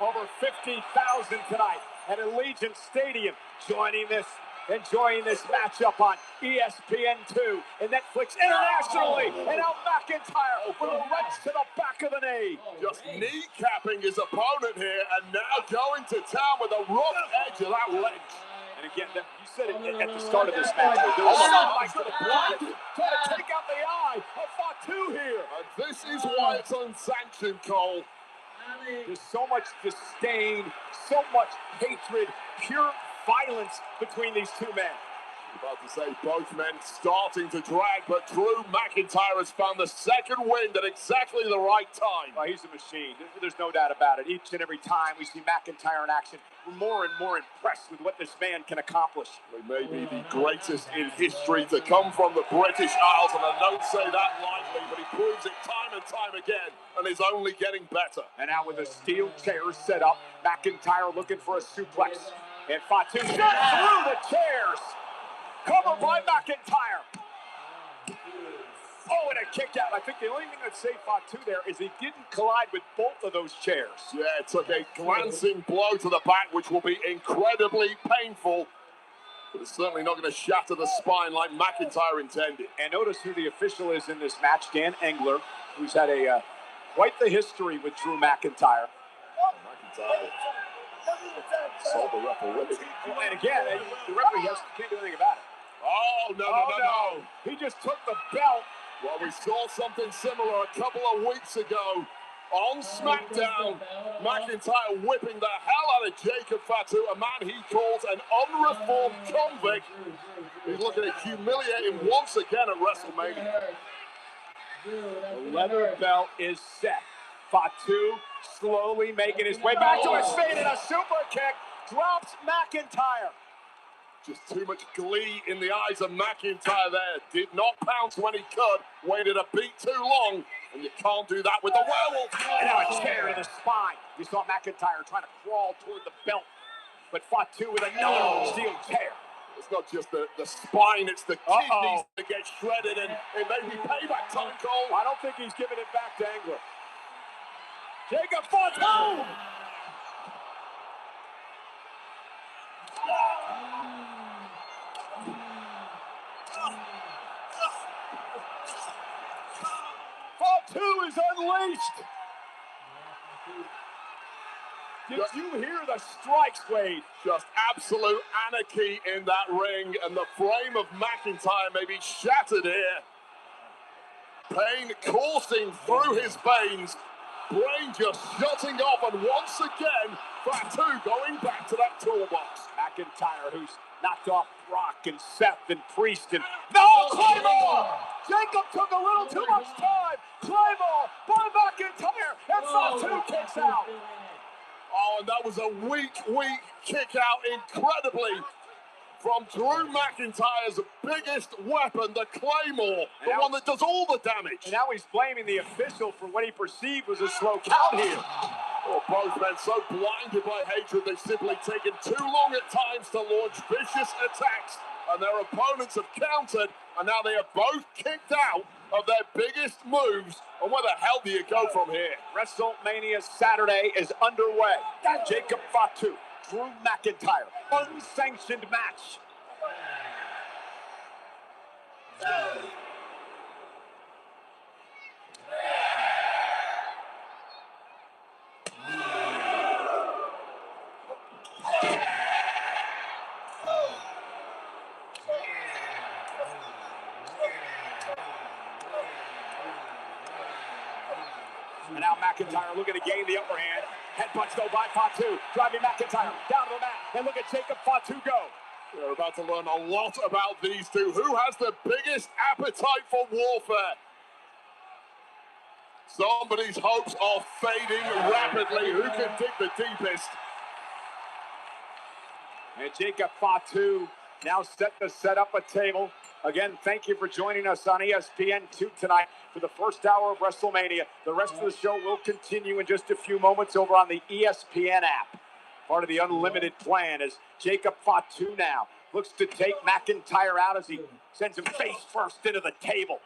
Over 50,000 tonight at Allegiant Stadium, enjoying this matchup on ESPN2 and Netflix internationally. And now McIntyre with a wrench to the back of the knee. Just kneecapping his opponent here and now going to town with a rough edge of that wrench. And again, you said it at the start of this match. There was something to the blood trying to take out the eye of Fatu here. And this is why it's unsanctioned, Cole. There's so much disdain, so much hatred, pure violence between these two men. About to say both men starting to drag, but Drew McIntyre has found the second wind at exactly the right time. Well, he's a machine. There's no doubt about it. Each and every time we see McIntyre in action, we're more and more impressed with what this man can accomplish. He may be the greatest in history to come from the British Isles, and I don't say that lightly, but he proves it time and time again, and is only getting better. And now with a steel chair set up, McIntyre looking for a suplex. And Fatu through the chairs. Covered by McIntyre. Oh, and a kick out. I think the only thing that saved Fatu there is he didn't collide with both of those chairs. Yeah, it took a glancing blow to the back, which will be incredibly painful. But it's certainly not going to shatter the spine like McIntyre intended. And notice who the official is in this match, Dan Engler, who's had a quite the history with Drew McIntyre. McIntyre saw the referee. And again, the referee can't do anything about it. Oh, no. He just took the belt. Well, we saw something similar a couple of weeks ago on SmackDown. McIntyre whipping the hell out of Jacob Fatu, a man he calls an unreformed convict. He's looking to humiliate him once again at WrestleMania. The leather belt is set. Fatu slowly making his way back to his feet, and a super kick drops McIntyre. Just too much glee in the eyes of McIntyre there. Did not pounce when he could. Waited a beat too long, and you can't do that with the werewolf. And now a chair to the spine. You saw McIntyre trying to crawl toward the belt, but Fatu with another steel chair. It's not just the spine, it's the kidneys that get shredded, and it may be payback time, Cole. I don't think he's giving it back to Engler. Jacob Fatu! Fatu is unleashed. Did you hear the strikes, Wade? Just absolute anarchy in that ring, and the frame of McIntyre may be shattered here. Pain coursing through his veins. brain just shutting off, and once again, Fatu going back to that toolbox. McIntyre, who's knocked off Brock and Seth and Priest and... No, Claymore! Jacob took a little too much time. Claymore by McIntyre, and Fatu kicks out. Oh, and that was a weak kick out, incredibly, from Drew McIntyre's biggest weapon, the Claymore, the one that does all the damage. And now he's blaming the official for what he perceived was a slow count here. Oh, both men so blinded by hatred, they've simply taken too long at times to launch vicious attacks, and their opponents have countered, and now they are both kicked out of their biggest moves. And where the hell do you go from here? WrestleMania Saturday is underway. Jacob Fatu, Drew McIntyre, unsanctioned match. And now McIntyre looking to gain the upper hand. Headbutts though by Fatu, driving McIntyre down to the mat. And look at Jacob Fatu go. We're about to learn a lot about these two. Who has the biggest appetite for warfare? Somebody's hopes are fading rapidly. Who can dig the deepest? And Jacob Fatu now set up a table. Again, thank you for joining us on ESPN2 tonight for the first hour of WrestleMania. The rest of the show will continue in just a few moments over on the ESPN app. Part of the unlimited plan as Jacob Fatu now looks to take McIntyre out as he sends him face first into the table.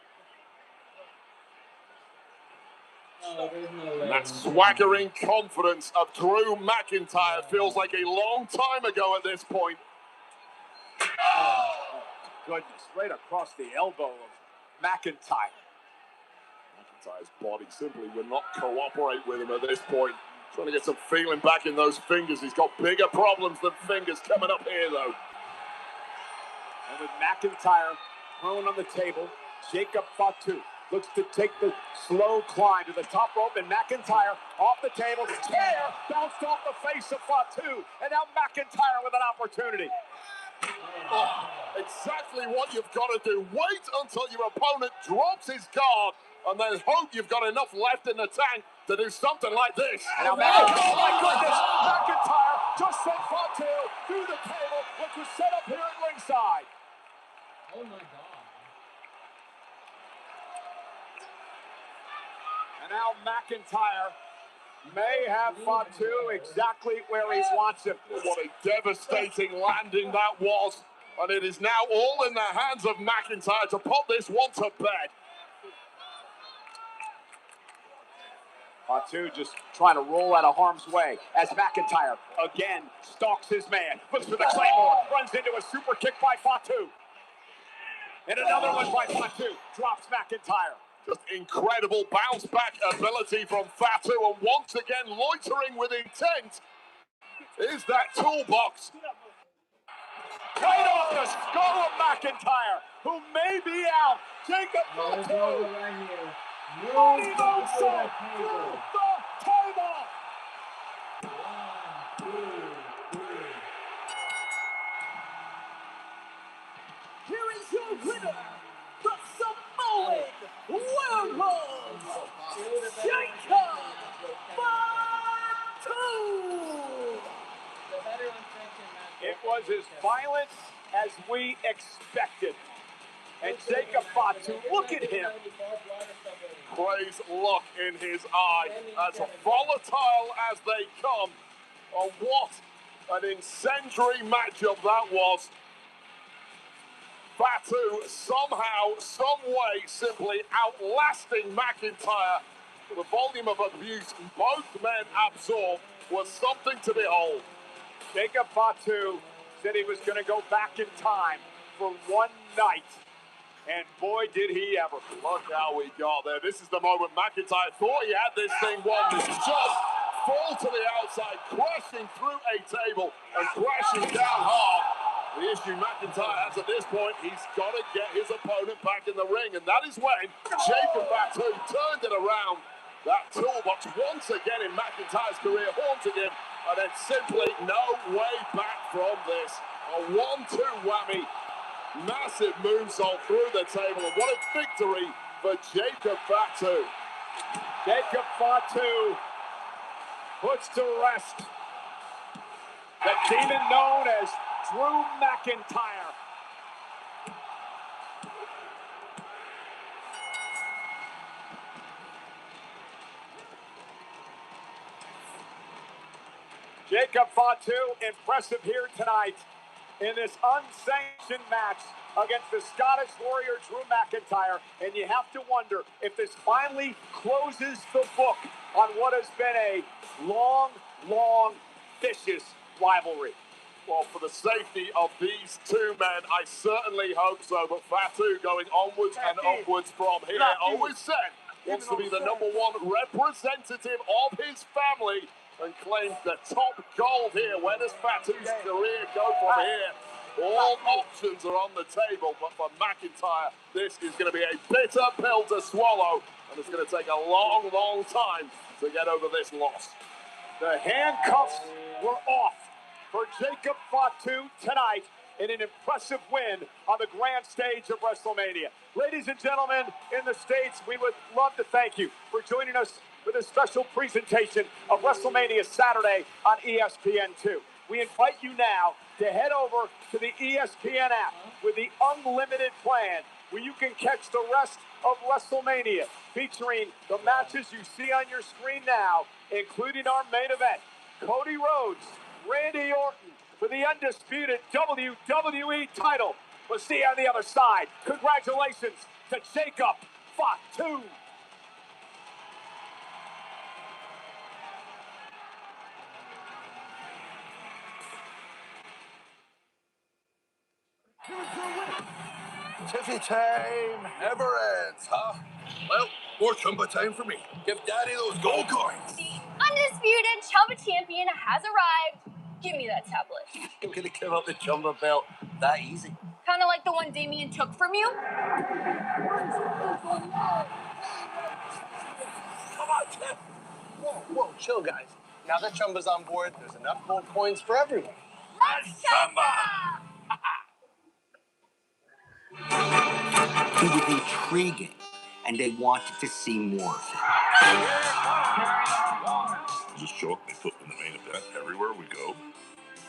That swaggering confidence of Drew McIntyre feels like a long time ago at this point. Goodness, right across the elbow of McIntyre. McIntyre's body simply will not cooperate with him at this point. Trying to get some feeling back in those fingers. He's got bigger problems than fingers coming up here, though. And with McIntyre prone on the table, Jacob Fatu looks to take the slow climb to the top rope, and McIntyre off the table. Chair bounced off the face of Fatu, and now McIntyre with an opportunity. Oh, exactly what you've got to do. Wait until your opponent drops his guard, and then hope you've got enough left in the tank to do something like this. Now McIntyre, oh my goodness, McIntyre just sent Fatu through the table, which was set up here at ringside. Oh my God. And now McIntyre may have Fatu exactly where he wants him. What a devastating landing that was. And it is now all in the hands of McIntyre to put this one to bed. Fatu just trying to roll out of harm's way as McIntyre again stalks his man. Looks for the Claymore, runs into a super kick by Fatu. And another one by Fatu, drops McIntyre. Just incredible bounce back ability from Fatu, and once again loitering with intent is that toolbox. Right off the skull of McIntyre, who may be out. Jacob Fatu. Right here. Body motion through the table. 1, 2, 3. Here is your winner, the Samoan Werewolf, Jacob Fatu. It was as violent as we expected. And Jacob Fatu, look at him. Praise luck in his eye. As volatile as they come. Oh, what an incendiary matchup that was. Fatu somehow, some way, simply outlasting McIntyre. The volume of abuse both men absorbed was something to behold. Jacob Fatu said he was going to go back in time for one night. And boy, did he ever. Look how we got there. This is the moment McIntyre thought he had this thing won. This is just fall to the outside, crashing through a table and crashing down hard. The issue McIntyre has at this point, he's got to get his opponent back in the ring. And that is when Jacob Fatu turned it around That toolbox once again in McIntyre's career haunted him, and then simply no way back from this. A 1-2 whammy. Massive moonsault through the table, and what a victory for Jacob Fatu. Jacob Fatu puts to rest the demon known as Drew McIntyre. Jacob Fatu, impressive here tonight in this unsanctioned match against the Scottish Warrior Drew McIntyre. And you have to wonder if this finally closes the book on what has been a long, vicious rivalry. Well, for the safety of these two men, I certainly hope so. But Fatu going onwards and upwards from here, always said, wants to be the #1 representative of his family and claims the top gold here. Where does Fatu's career go from here? All options are on the table, but for McIntyre, this is going to be a bitter pill to swallow, and it's going to take a long, long time to get over this loss. The handcuffs were off for Jacob Fatu tonight in an impressive win on the grand stage of WrestleMania. Ladies and gentlemen in the States, we would love to thank you for joining us for this special presentation of WrestleMania Saturday on ESPN2. We invite you now to head over to the ESPN app with the Unlimited plan, where you can catch the rest of WrestleMania, featuring the matches you see on your screen now, including our main event, Cody Rhodes, Randy Orton, for the undisputed WWE title. We'll see you on the other side. Congratulations to Jacob Fatu. Tiffy time never ends, huh? Well, more Chumba time for me. Give Daddy those gold coins. The undisputed Chumba champion has arrived. Give me that tablet. I'm gonna give up the Chumba belt that easy. Kind of like the one Damien took from you. Come on, Tiff. Whoa, chill, guys. Now that Chumba's on board, there's enough gold coins for everyone. Let's Chumba! It was intriguing, and they wanted to see more of it. Just show up, they put in the main event everywhere we go.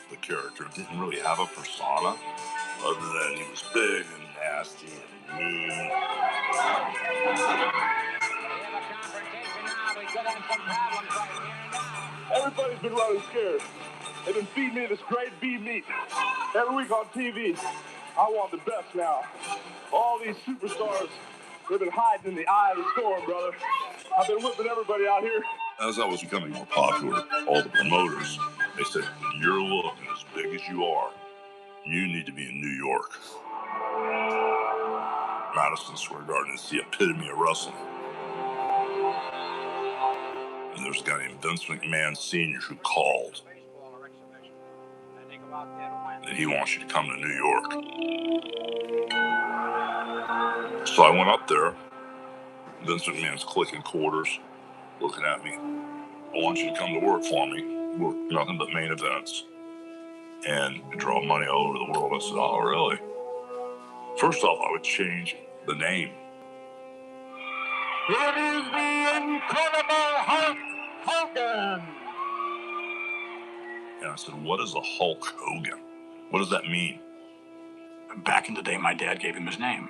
The character didn't really have a persona, other than he was big and nasty and mean. Everybody's been running scared. They've been feeding me this great beef meat every week on TV. I want the best now. All these superstars, they've been hiding in the eye of the storm, brother. I've been whipping everybody out here. As I was becoming more popular, all the promoters, they said, when you're looking as big as you are, you need to be in New York. Madison Square Garden is the epitome of wrestling. And there's a guy named Vince McMahon Sr. who called. And he wants you to come to New York. So I went up there. Vince McMahon's clicking quarters, looking at me. I want you to come to work for me. Work nothing but main events. And draw money all over the world. I said, oh, really? First off, I would change the name. It is the incredible Hulk Hogan. And I said, what is a Hulk Hogan? What does that mean? Back in the day, my dad gave him his name.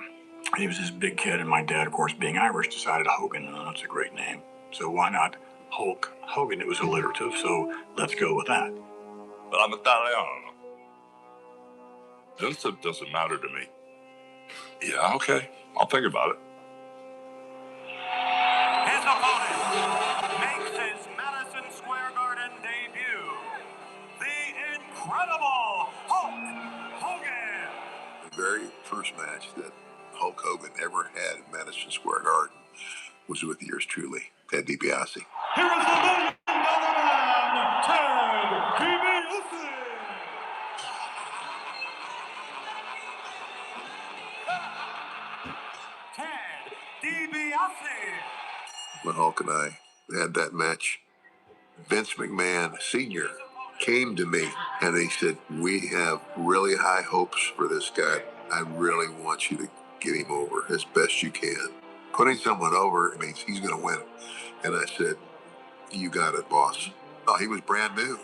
He was this big kid, and my dad, of course, being Irish, decided Hogan, that's a great name. So why not Hulk Hogan? It was alliterative, so let's go with that. But I'm Italiano. This doesn't matter to me. Yeah, okay. I'll think about it. His opponent makes his Madison Square Garden debut, the incredible Hulk Hogan. The very first match that Hulk Hogan ever had at Madison Square Garden was with yours truly, Ted DiBiase. Here is the $1 million man, Ted DiBiase. Ted DiBiase. When Hulk and I We had that match. Vince McMahon Sr. came to me and he said, "We have really high hopes for this guy. I really want you to get him over as best you can. Putting someone over means he's going to win." And I said, "You got it, boss." Oh, he was brand new.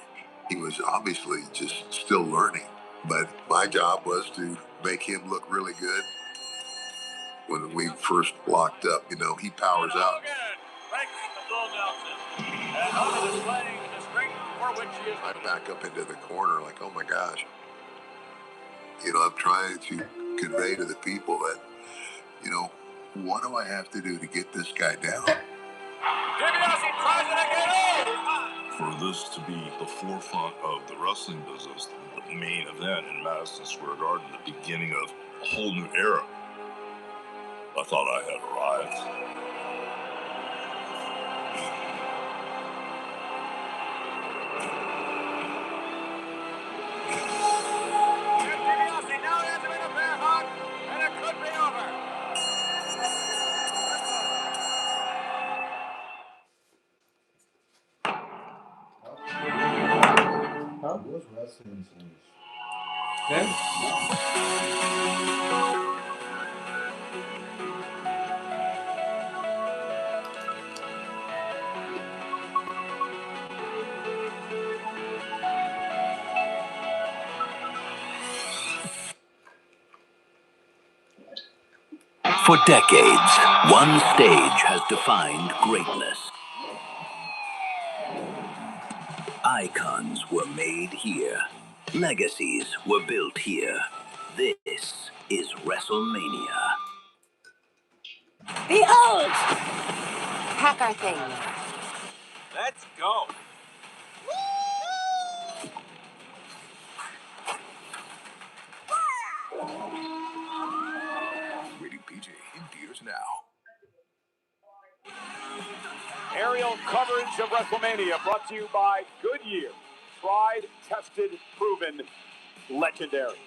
He was obviously just still learning. But my job was to make him look really good. When we first locked up, he powers out. I back up into the corner like, oh my gosh. I'm trying to convey to the people that, what do I have to do to get this guy down? For this to be the forefront of the wrestling business, the main event in Madison Square Garden, the beginning of a whole new era, I thought I had arrived. Now he has him in a bear hug, and it could be over. Huh? What's wrestling songs? For decades, one stage has defined greatness. Icons were made here. Legacies were built here. This is WrestleMania. Behold! Pack our things. Let's go. Rated PG in theaters now. Aerial coverage of WrestleMania brought to you by Goodyear. Tried, tested, proven, legendary.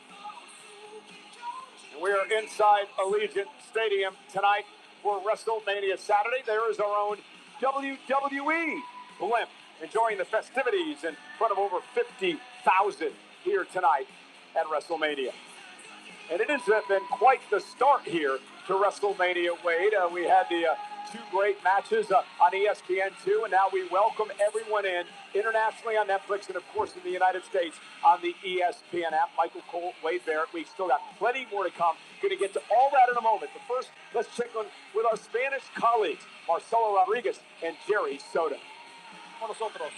And we are inside Allegiant Stadium tonight for WrestleMania Saturday. There is our own WWE blimp enjoying the festivities in front of over 50,000 here tonight at WrestleMania. And it has been quite the start here to WrestleMania, Wade. We had the two great matches on ESPN2, and now we welcome everyone in internationally on Netflix and, of course, in the United States on the ESPN app. Michael Cole, Wade Barrett, we still got plenty more to come. Going to get to all that in a moment. But first, let's check on with our Spanish colleagues, Marcelo Rodriguez and Jerry Soto. Con nosotros.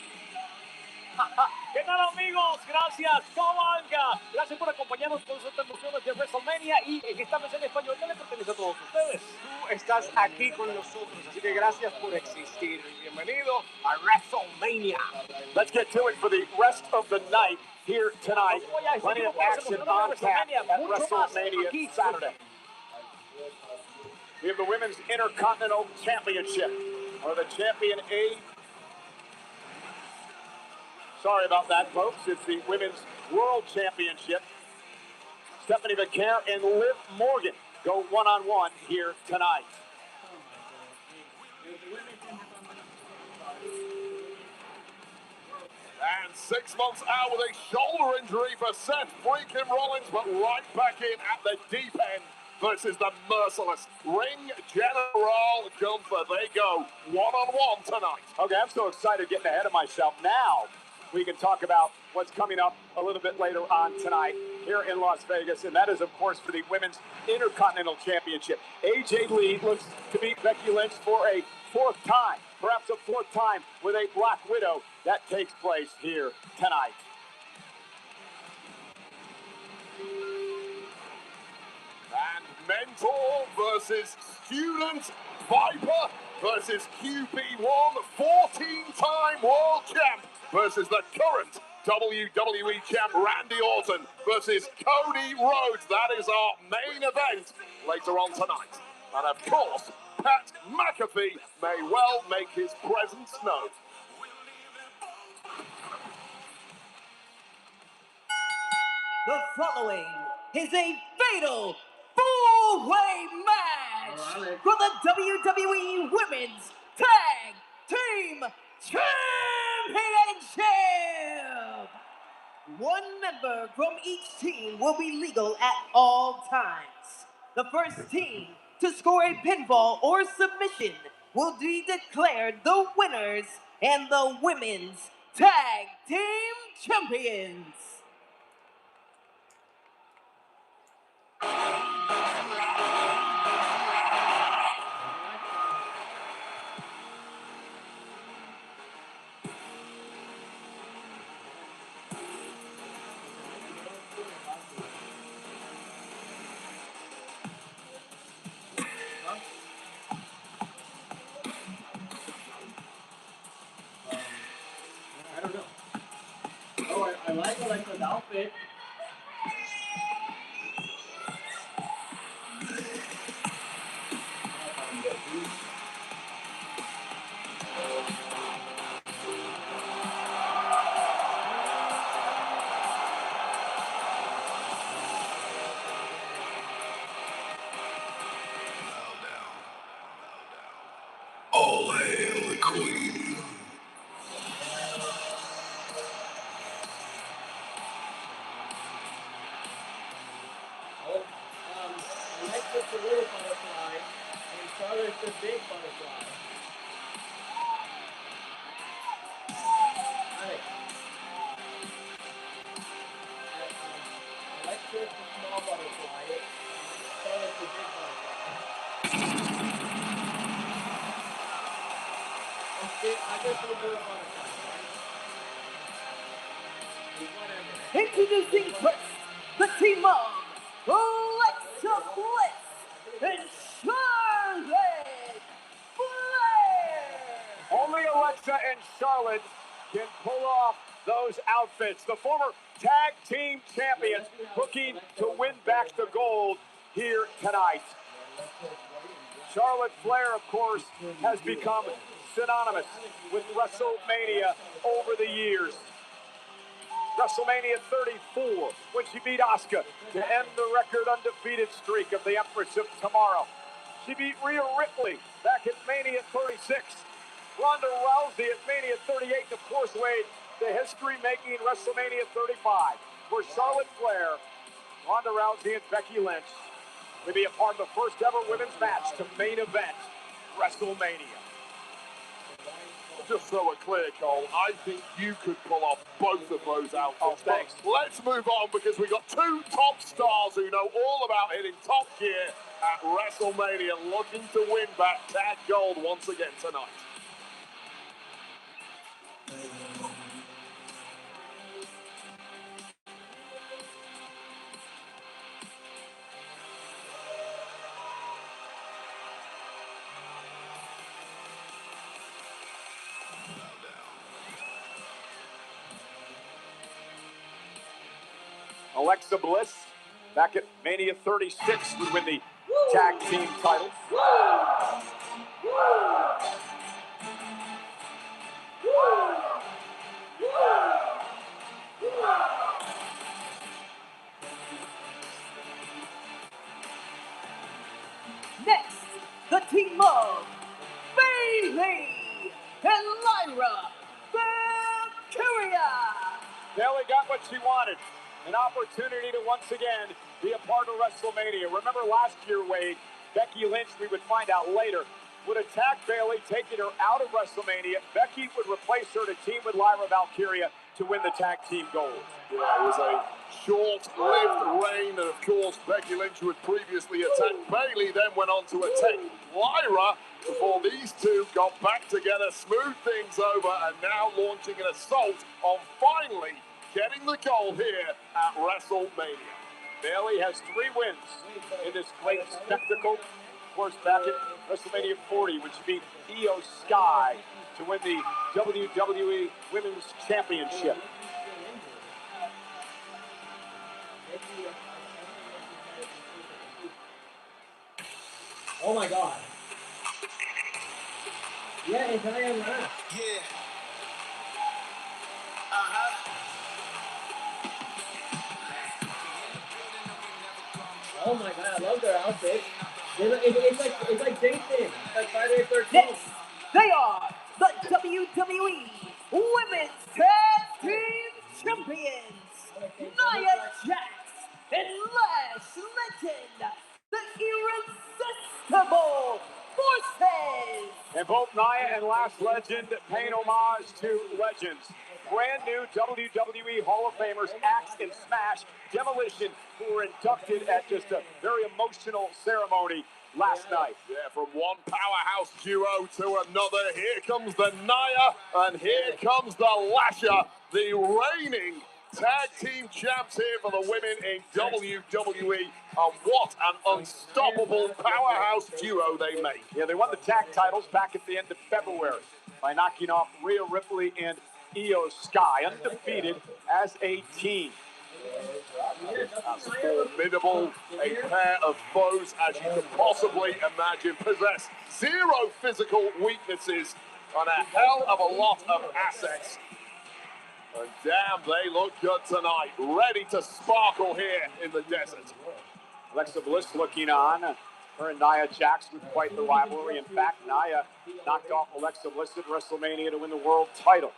¿Qué tal, amigos? Gracias, Cabalga. Gracias por acompañarnos con sus emociones de WrestleMania y en esta mesa en español que le pertenece a todos ustedes. Tú estás aquí con nosotros, así que gracias por existir. Bienvenido a WrestleMania. Let's get to it for the rest of the night here tonight. Plenty of action on tap at WrestleMania Saturday. We have the Women's Intercontinental Championship, or the Champion A. Sorry about that, folks. It's the Women's World Championship. Stephanie McCare and Liv Morgan go one-on-one here tonight. And 6 months out with a shoulder injury for Seth freaking Rollins, but right back in at the deep end versus the merciless Ring General Gunther. They go one-on-one tonight. Okay, I'm so excited getting ahead of myself. Now we can talk about what's coming up a little bit later on tonight here in Las Vegas, and that is, of course, for the Women's Intercontinental Championship. AJ Lee looks to beat Becky Lynch for a fourth time, perhaps a fourth time with a Black Widow. That takes place here tonight. And Mentor versus Student, Viper versus QP1, 14-time world champ versus the current WWE champ Randy Orton versus Cody Rhodes. That is our main event later on tonight. And of course, Pat McAfee may well make his presence known. The following is a fatal four-way match for the WWE Women's Tag Team Team Championship! One member from each team will be legal at all times. The first team to score a pinfall or submission will be declared the winners and the Women's Tag Team Champions. I don't know. Oh, I like Alexa's outfit. All hail the queen. Alexa's the little butterfly, and Charlotte's the big butterfly. Alex. Alexa's the small butterfly, Charlotte's the big butterfly. I guess we'll do a butterfly, right? Introducing first, the team of Alexa Bliss and Charlotte Flair! Only Alexa and Charlotte can pull off those outfits. The former tag team champions looking to win back the gold here tonight. Charlotte Flair, of course, has become synonymous with WrestleMania over the years. WrestleMania 34, when she beat Asuka to end the record undefeated streak of the Empress of Tomorrow. She beat Rhea Ripley back at Mania 36. Ronda Rousey at Mania 38, of course, Wade, the history-making WrestleMania 35, where Charlotte Flair, Ronda Rousey, and Becky Lynch will be a part of the first ever women's match to main event WrestleMania. Just so we're clear, Cole, I think you could pull off both of those outfits. Oh, thanks. But let's move on because we've got two top stars who know all about hitting top gear at WrestleMania, looking to win back tag gold once again tonight. Alexa Bliss, back at Mania 36, would win the tag team title. Next, the team of Bayley and Lyra Valkyria. Bayley got what she wanted, an opportunity to once again be a part of WrestleMania. Remember last year, Wade, Becky Lynch, we would find out later, would attack Bayley, taking her out of WrestleMania. Becky would replace her to team with Lyra Valkyria to win the tag team gold. Yeah, it was a short-lived reign, and of course, Becky Lynch, who had previously attacked Bayley, then went on to attack Lyra before these two got back together, smoothed things over, and now launching an assault on finally getting the gold here at WrestleMania. Bayley has 3 wins in this great spectacle. Of course, back at WrestleMania 40, when she beat Io Sky to win the WWE Women's Championship. Oh my god. Yeah, it's I am not. Yeah. Oh my god, I love their outfit. It's like Jason. It's like Friday the 13th. Next, they are the And both Nia and Last Legend paying homage to legends. Brand new WWE Hall of Famers, Axe and Smash Demolition, who were inducted at just a very emotional ceremony last night. Yeah, from one powerhouse duo to another. Here comes the Nia, and here comes the Lasher, the reigning tag team champs here for the women in WWE. And what an unstoppable powerhouse duo they make. Yeah, they won the tag titles back at the end of February by knocking off Rhea Ripley and Io Sky, undefeated as a team. As formidable a pair of foes as you could possibly imagine, possess zero physical weaknesses and a hell of a lot of assets. And damn, they look good tonight, ready to sparkle here in the desert. Alexa Bliss looking on. Her and Nia Jax with quite the rivalry. In fact, Nia knocked off Alexa Bliss at WrestleMania to win the world title.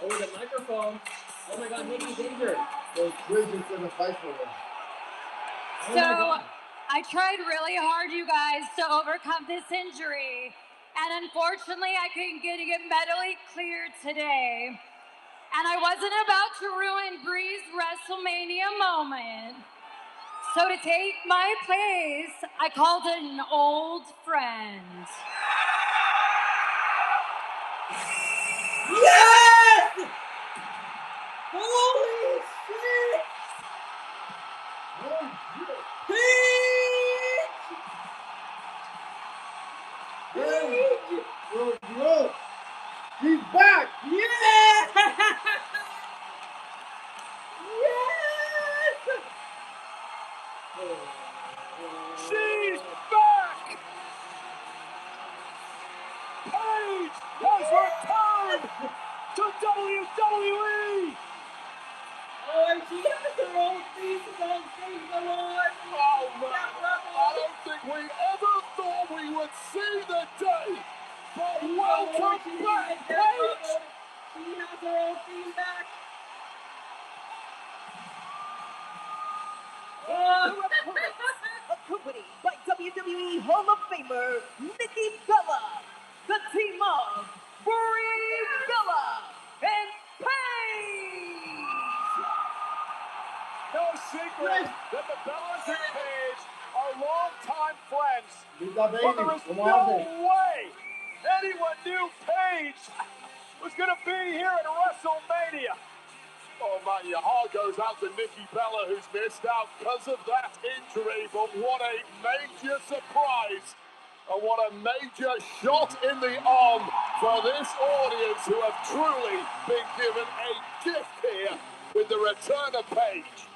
Oh, the microphone. Oh my God, Nikki's injured. Those Bridget's gonna fight for them. So, I tried really hard, you guys, to overcome this injury. And unfortunately, I couldn't get medically cleared today. And I wasn't about to ruin Bree's WrestleMania moment. So to take my place, I called in an old friend. Yes! Holy shit! Paige! Bro, he's back! Yeah! Yes! She's back! Paige has returned to WWE! Oh, and she has her own theme song, praise the Lord! Oh man, I don't think we ever thought we would see the day, but welcome back, Paige! She has her own theme back! Accompanied by WWE Hall of Famer Nikki Bella, the team of Brie Bella and Paige! No secret that the Bellas and Paige are longtime friends. But there is no way anyone knew Paige was going to be here at WrestleMania. Oh man, your heart goes out to Nikki Bella, who's missed out because of that injury, but what a major surprise and what a major shot in the arm for this audience who have truly been given a gift here with the return of Paige.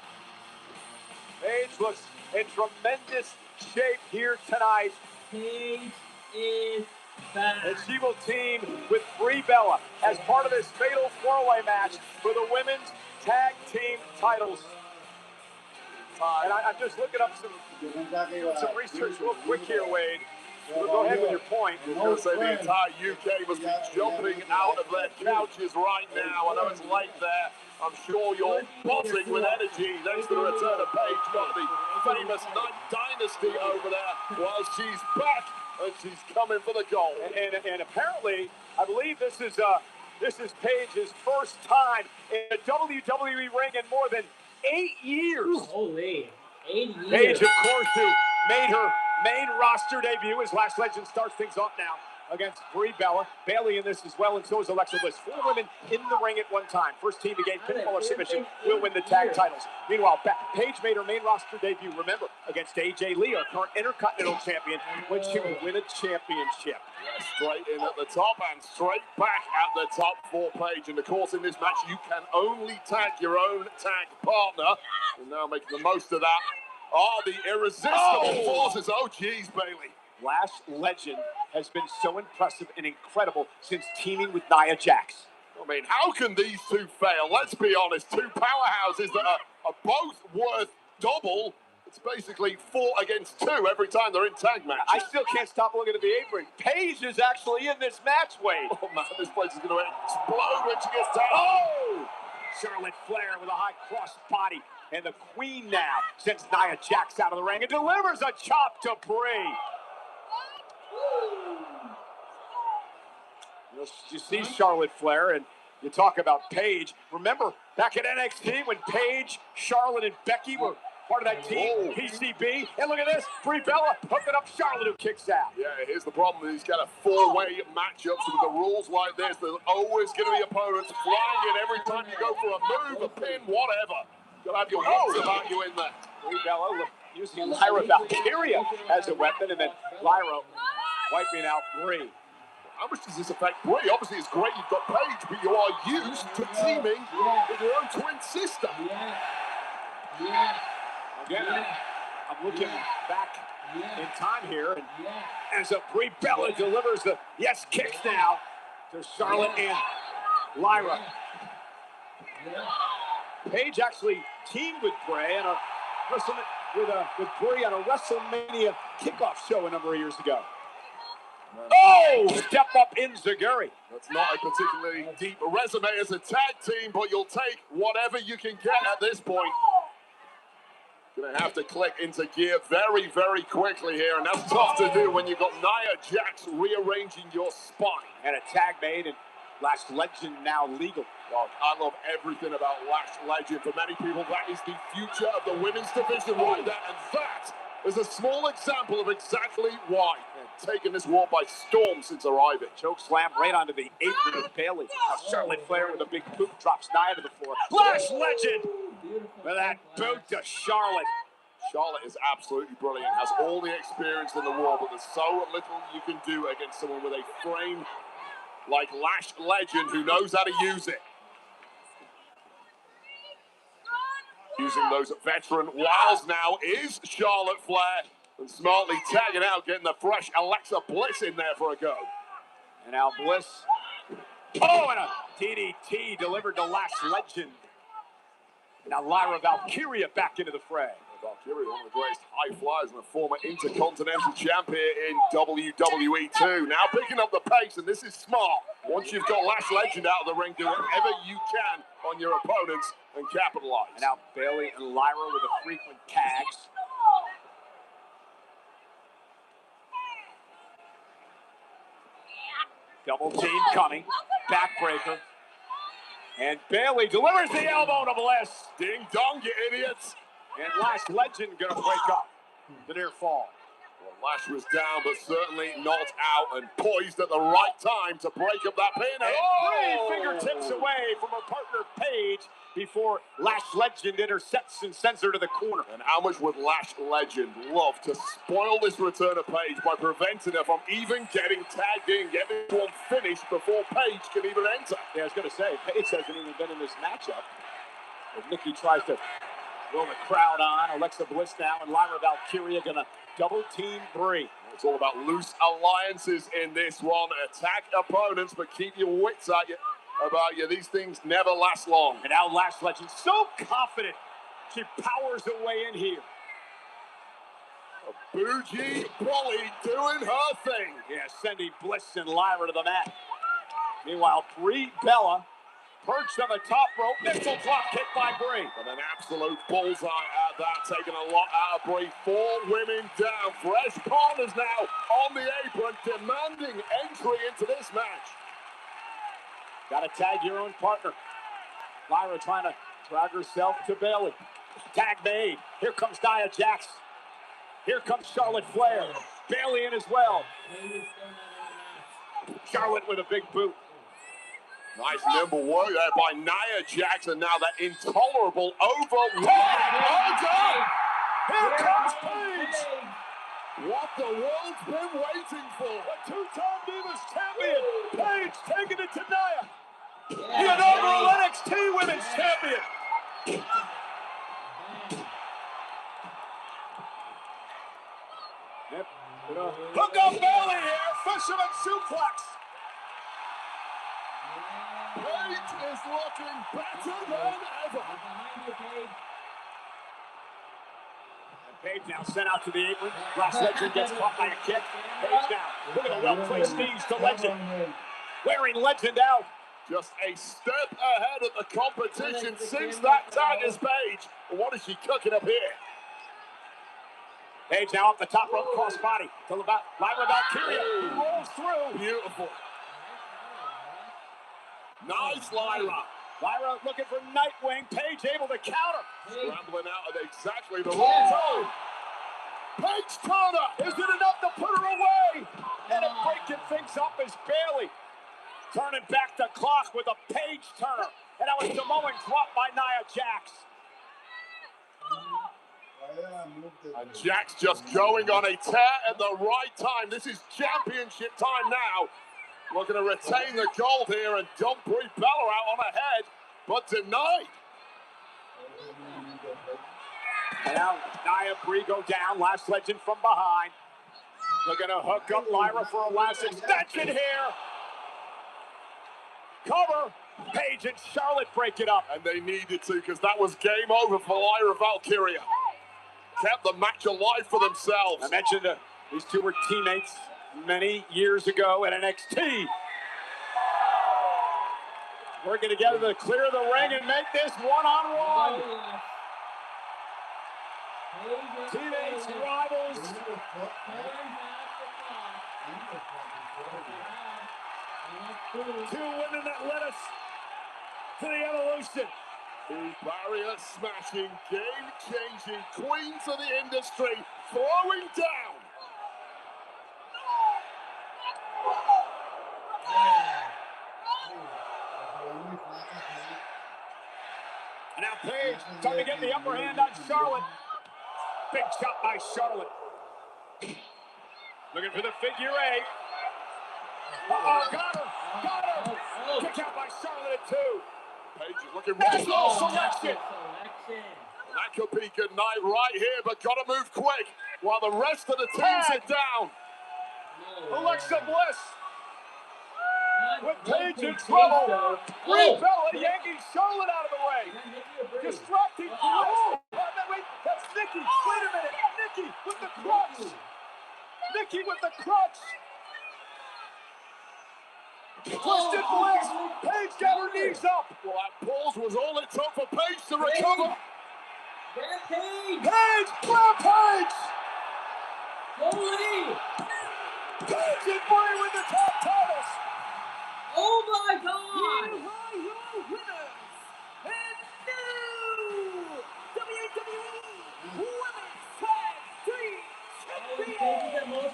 Paige looks in tremendous shape here tonight. Paige is back. And she will team with Brie Bella as part of this fatal four-way match for the women's tag team titles. And I'm just looking up some research real quick here, Wade. So go ahead with your point. I was going to say the entire UK must be jumping out of their couches right now. I know it's late there. I'm sure you're buzzing with energy thanks to the return of Paige. Got the famous Night Dynasty over there. Well, she's back and she's coming for the gold. And apparently, I believe this is Paige's first time in a WWE ring in more than 8 years. Holy, 8 years. Paige, of course, who made her main roster debut as Last Legend starts things off now against Brie Bella. Bayley in this as well, and so is Alexa Bliss. 4 women in the ring at one time. First team to gain pinfall or submission will win the tag titles. Meanwhile, Paige made her main roster debut, remember, against AJ Lee, our current Intercontinental Champion, when she would win a championship. Yeah, straight in at the top and straight back at the top for Paige. And of course, in this match, you can only tag your own tag partner. And now making the most of that are the irresistible forces. Oh, geez, Bayley. Last Legend has been so impressive and incredible since teaming with Nia Jax. I mean, how can these two fail? Let's be honest, two powerhouses that are both worth double It's basically 4 against 2 every time they're in tag match. I still can't stop looking at the apron. Paige is actually in this match, Wade. Oh man, this place is going to explode when she gets tagged. Oh! Charlotte Flair with a high cross body. And the Queen now sends Nia Jax out of the ring and delivers a chop to Brie. You see Charlotte Flair, and you talk about Paige. Remember, back at NXT when Paige, Charlotte, and Becky were part of that team, PCB. And look at this, Brie Bella hooking up Charlotte, who kicks out. Yeah, here's the problem. He's got a 4-way matchup. So with the rules like this, there's always going to be opponents flying in every time you go for a move, a pin, whatever. You'll have your wits about you in there. Brie Bella using Lyra Valkyria as a weapon, and then Lyra wiping out Brie. How much does this affect Brie? Obviously, it's great you've got Paige, but you are used to teaming with your own twin sister. Again, I'm looking back in time here, and as a Brie Bella delivers the yes kicks now to Charlotte and Lyra. Paige actually teamed with Brie and with Brie on a WrestleMania kickoff show a number of years ago. Oh! Step up Enziguri. That's not a particularly deep resume as a tag team, but you'll take whatever you can get at this point. Gonna have to click into gear very, very quickly here, and that's tough to do when you've got Nia Jax rearranging your spine. And a tag made, and Lash Legend now legal. God, I love everything about Lash Legend. For many people, that is the future of the women's division right there, and that is a small example of exactly why they've taken this war by storm since arriving. Choke slam right onto the apron of Bayley. Now Charlotte Flair with a big boot drops Nia to the floor. Lash Legend with that boot to Charlotte. Charlotte is absolutely brilliant, has all the experience in the world, but there's so little you can do against someone with a frame like Lash Legend who knows how to use it. Using those veteran wiles now is Charlotte Flair, and smartly tagging out, getting the fresh Alexa Bliss in there for a go. And now Bliss. Oh, and a DDT delivered to Lash Legend. Now Lyra Valkyria back into the fray. Valkyria, one of the greatest high flyers and a former Intercontinental champion in WWE too. Now picking up the pace, and this is smart. Once you've got Lash Legend out of the ring, do whatever you can on your opponents and capitalize. And now Bayley and Lyra with the frequent tags. Double team coming. Backbreaker. And Bayley delivers the elbow to Bliss. Ding dong, you idiots. And Lash Legend gonna break up the near fall. Well, Lash was down, but certainly not out, and poised at the right time to break up that pin. Oh! 3 fingertips away from her partner Paige before Lash Legend intercepts and sends her to the corner. And how much would Lash Legend love to spoil this return of Paige by preventing her from even getting tagged in, getting one finished before Paige can even enter? Yeah, I was going to say, Paige hasn't even been in this matchup. As Nikki tries to roll the crowd on, Alexa Bliss now, and Lyra Valkyria going to double team Brie. It's all about loose alliances in this one. Attack opponents, but keep your wits about you. These things never last long. And now Lash Legend, so confident, she powers her way in here. A bougie bully doing her thing. Yeah, sending Bliss and Lyra to the mat. Meanwhile, Brie Bella perched on the top rope, missile drop kick by Brie. And an absolute bullseye at that, taking a lot out of Brie. 4 women down. Fresh Pabon is now on the apron, demanding entry into this match. Got to tag your own partner. Lyra trying to drag herself to Bayley. Tag made. Here comes Nia Jax. Here comes Charlotte Flair. Bayley in as well. Charlotte with a big boot. Nice nimble work there by Nia Jax, and now that intolerable overwhelming order. Here comes Paige. What the world's been waiting for. A 2-time Divas champion. Paige taking it to Nia. The inaugural NXT Women's Champion. Hook up Bayley here. Fisherman suplex. Paige is looking better than ever. Page now sent out to the apron. Last Legend gets caught by a kick. Page now. Look at the well-placed knees to Legend. Wearing Legend out. Just a step ahead of the competition since that tag is Page. What is she cooking up here? Page now up the top rope, crossbody to Lyra Valkyria, who rolls through. Beautiful. Nice, Lyra. Lyra looking for Nightwing. Page able to counter. Scrambling out at exactly the wrong time. Page Turner. Is it enough to put her away? And a breaking things up is Bailey. Turning back the clock with a Page Turner. And that was Samoan drop by Nia Jax. And Jax just going on a tear at the right time. This is championship time now. Looking to retain the gold here and dump Brie Bella out on ahead, but denied. And now Nia Brie go down. Last Legend from behind. Looking to hook up Lyra for a last extension here. Cover. Page and Charlotte break it up. And they needed to, because that was game over for Lyra Valkyria. Kept the match alive for themselves. I mentioned these two were teammates many years ago at NXT. Working together to clear the ring and make this one-on-one. Teammates, rivals. Two women that led us to the evolution. Two barrier smashing, game changing queens of the industry throwing down. And now Paige trying to get the upper hand on Charlotte. Big shot by Charlotte. Looking for the figure eight. Uh-oh, got her. Got her. Kick out by Charlotte at two. Page is looking That's right. selection. That could be good night right here, but got to move quick while the rest of the teams are down. Alexa Bliss with Paige in trouble. Brie Bella yanking Charlotte out of the way. Distracting Bliss. Wait, that's Nikki. Wait a minute. Nikki with the crutch. Nikki with the crutch. Twisted Bliss. Paige got her knees up. Well, that pause was all it took for Paige to recover. Paige! Rampage! Holy! Paige and Brie with the top titles. Oh my God! You are your winners and new WWE Women's Tag Team Champions,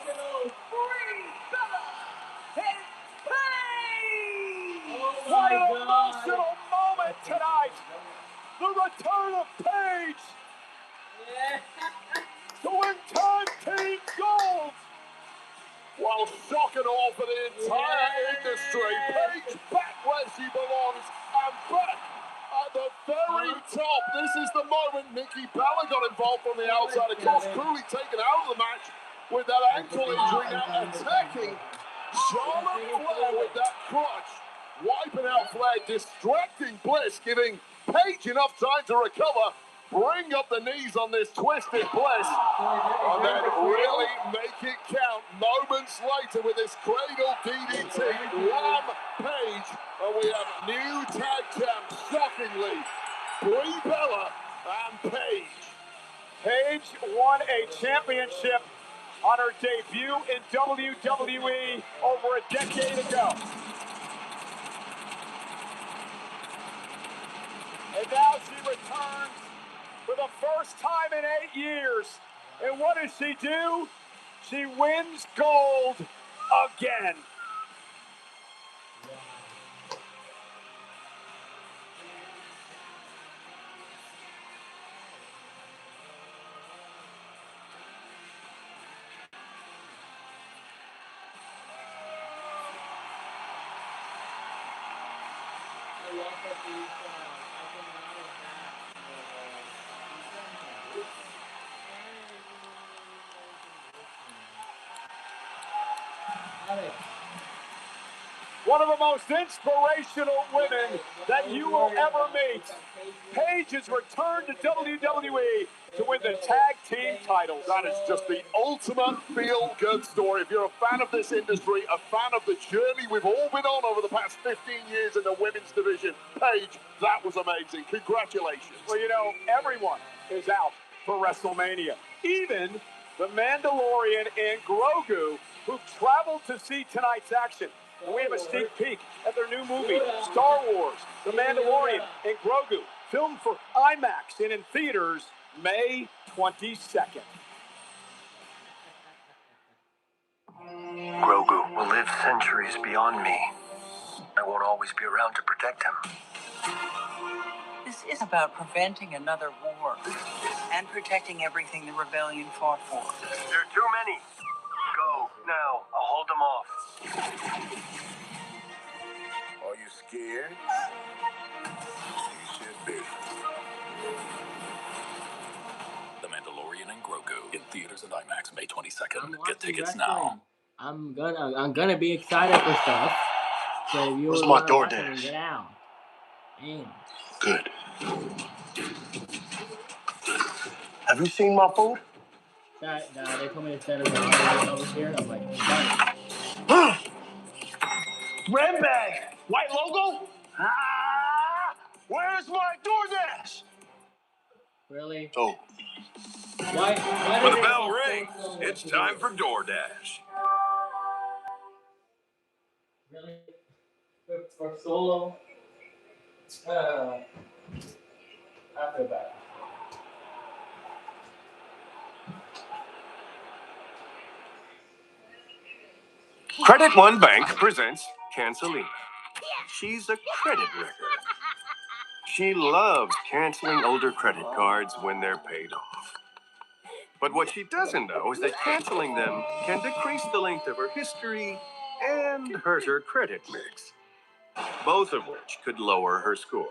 Brie Bella and Paige! What an emotional moment tonight! The return of Paige! To win tag team gold! While shock and awe for the entire industry, Paige back where she belongs and back at the very top. This is the moment Nikki Bella got involved from the outside. Of course, cruelly taken out of the match with that ankle injury. Now attacking Charlotte Flair with that crutch. Wiping out Flair, distracting Bliss, giving Paige enough time to recover. Bring up the knees on this Twisted Bliss. And then really make it count moments later with this cradle DDT. Rampage. And we have new tag champs, shockingly. Brie Bella and Paige. Paige won a championship on her debut in WWE over a decade ago. And now she returns for the first time in 8 years. And what does she do? She wins gold again. one of the most inspirational women that you will ever meet. Paige has returned to WWE to win the tag team titles. That is just the ultimate feel-good story. If you're a fan of this industry, a fan of the journey we've all been on over the past 15 years in the women's division, Paige, that was amazing. Congratulations. Well, you know, everyone is out for WrestleMania. Even the Mandalorian and Grogu, who traveled to see tonight's action. And we have a sneak peek at their new movie, Star Wars, The Mandalorian and Grogu, filmed for IMAX and in theaters May 22nd. Grogu will live centuries beyond me. I won't always be around to protect him. This is about preventing another war and protecting everything the rebellion fought for. There are too many. Go, now. I'll hold them off. Are you scared? You should be. The Mandalorian and Grogu in theaters and IMAX May 22nd. I'm Get watching tickets wrestling. now. I'm gonna be excited for stuff. So if you Where's my want to watch DoorDash? it, get out. Damn. Good. Have you seen my food? They told me to set it over here. I'm like, done. Red bag. White logo? Ah! Where's my DoorDash? Really? Oh. Why When the bell rings, it's time for DoorDash. Really? For Solo? I feel bad. Credit One Bank presents Cancelina. She's a credit wrecker. She loves canceling older credit cards when they're paid off. But what she doesn't know is that canceling them can decrease the length of her history and hurt her credit mix, both of which could lower her score.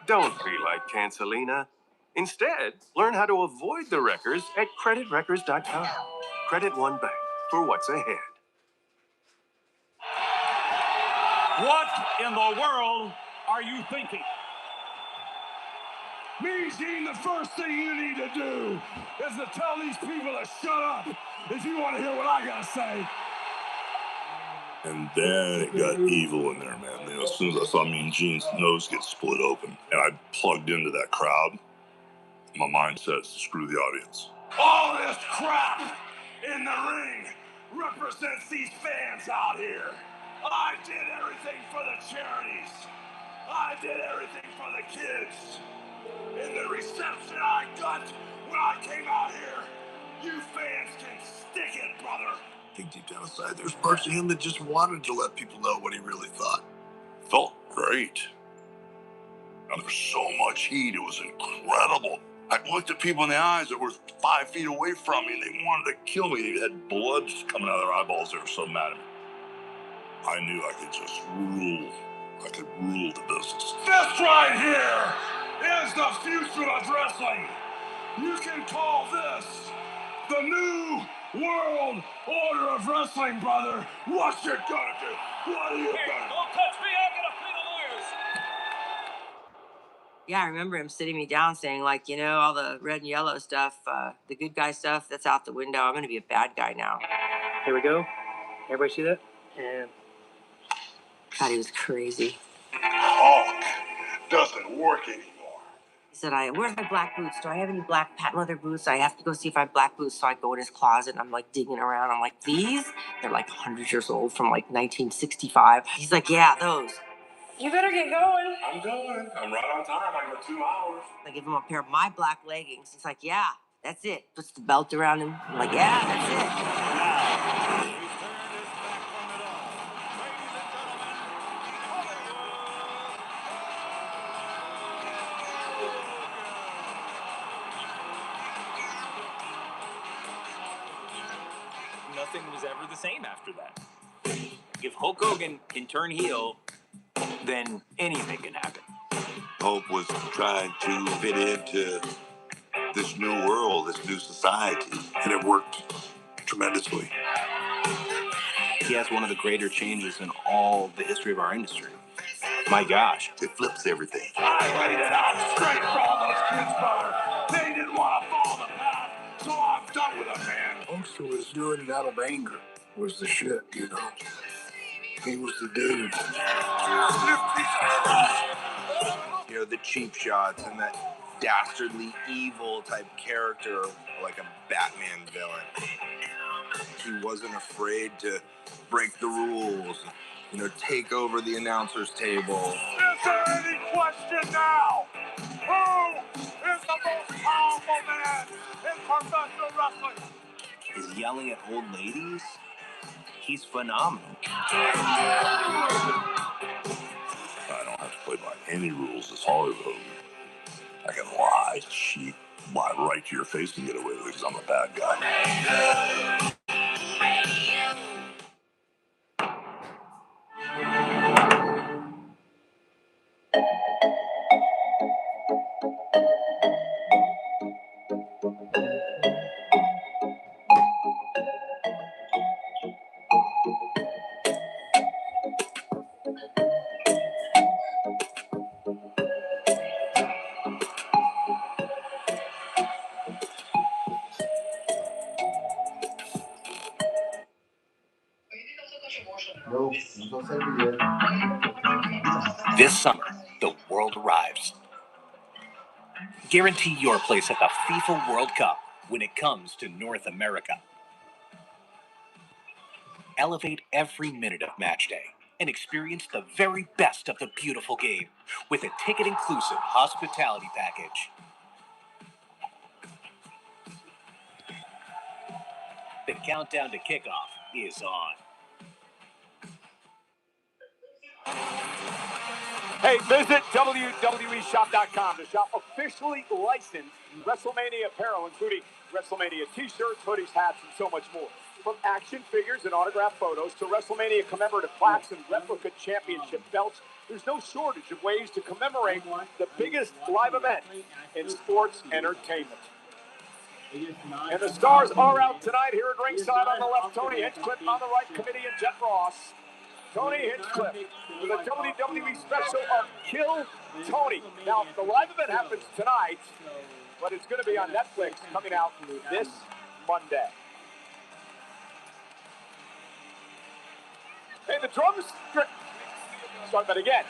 Don't be like Cancelina. Instead, learn how to avoid the wreckers at creditwreckers.com. Credit One Bank for what's ahead. What in the world are you thinking? Me, Gene, the first thing you need to do is to tell these people to shut up if you want to hear what I gotta say. And then it got evil in there, man. You know, as soon as I saw Mean Gene's nose get split open, and I plugged into that crowd, my mind says, screw the audience. All this crap in the ring represents these fans out here. I did everything for the charities. I did everything for the kids. And the reception I got when I came out here, you fans can stick it, brother. I think deep down inside, there's parts of him that just wanted to let people know what he really thought. Felt great. And there was so much heat, it was incredible. I looked at people in the eyes that were 5 feet away from me, and they wanted to kill me. They had blood coming out of their eyeballs. They were so mad at me. I knew I could just rule. I could rule the business. This right here is the future of wrestling. You can call this the new world order of wrestling, brother. What you gonna do? What are you gonna do? Don't touch me, I gotta pay the lawyers. Yeah, I remember him sitting me down saying, like, you know, all the red and yellow stuff, the good guy stuff, that's out the window. I'm going to be a bad guy now. Here we go. Everybody see that? And God, he was crazy. Talk doesn't work anymore. He said, where's my black boots? Do I have any black patent leather boots? I have to go see if I have black boots. So I go in his closet and I'm like digging around. I'm like, these? They're like 100 years old from like 1965. He's like, yeah, those. You better get going. I'm going. I'm right on time. I got 2 hours. I give him a pair of my black leggings. He's like, yeah, that's it. Puts the belt around him. I'm like, yeah, that's it. Nothing was ever the same after that. If Hulk Hogan can turn heel, then anything can happen. Hope was trying to fit into this new world, this new society, and it worked tremendously. He has one of the greater changes in all the history of our industry. My gosh. It flips everything. I laid it out straight for all those kids, brother. They didn't want to follow the path, so I'm done with them, man. Holster was doing it out of anger. Was the shit, you know? He was the dude. You know, the cheap shots and that dastardly evil type character, like a Batman villain. He wasn't afraid to break the rules, you know, take over the announcer's table. Is there any question now? Who is the most powerful man in professional wrestling? Is yelling at old ladies? He's phenomenal. I don't have to play by any rules as Hollywood Hogan. I can lie, cheat, lie right to your face and get away with it because I'm a bad guy. This summer, the world arrives. Guarantee your place at the FIFA World Cup when it comes to North America. Elevate every minute of match day and experience the very best of the beautiful game with a ticket-inclusive hospitality package. The countdown to kickoff is on. Hey, visit WWEshop.com to shop officially licensed WrestleMania apparel, including WrestleMania t-shirts, hoodies, hats, and so much more. From action figures and autographed photos to WrestleMania commemorative plaques and replica championship belts, there's no shortage of ways to commemorate the biggest live event in sports entertainment. And the stars are out tonight. Here at ringside on the left, Tony Hinchcliffe, on the right, Committee and Jeff Ross. Tony Hinchcliffe with a WWE special of Kill Tony. Now, the live event happens tonight, but it's going to be on Netflix coming out this Monday. Hey, the drums... Start that again.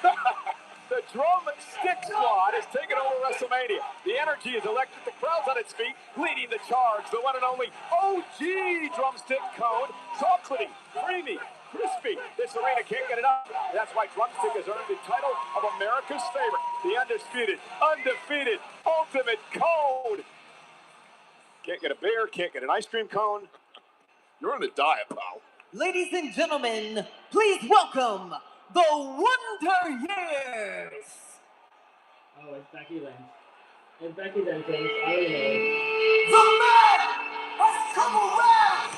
The drumstick squad has taken over WrestleMania. The energy is electric. The crowd's on its feet, leading the charge. The one and only OG drumstick cone. Chocolatey, creamy, crispy. This arena can't get enough. That's why Drumstick has earned the title of America's favorite. The undisputed, undefeated, ultimate cone. Can't get a beer, can't get an ice cream cone. You're on a diet, pal. Ladies and gentlemen, please welcome the Wonder Years. Oh, it's Becky Lynch. It's Becky Lynch. I already know. The man has come around.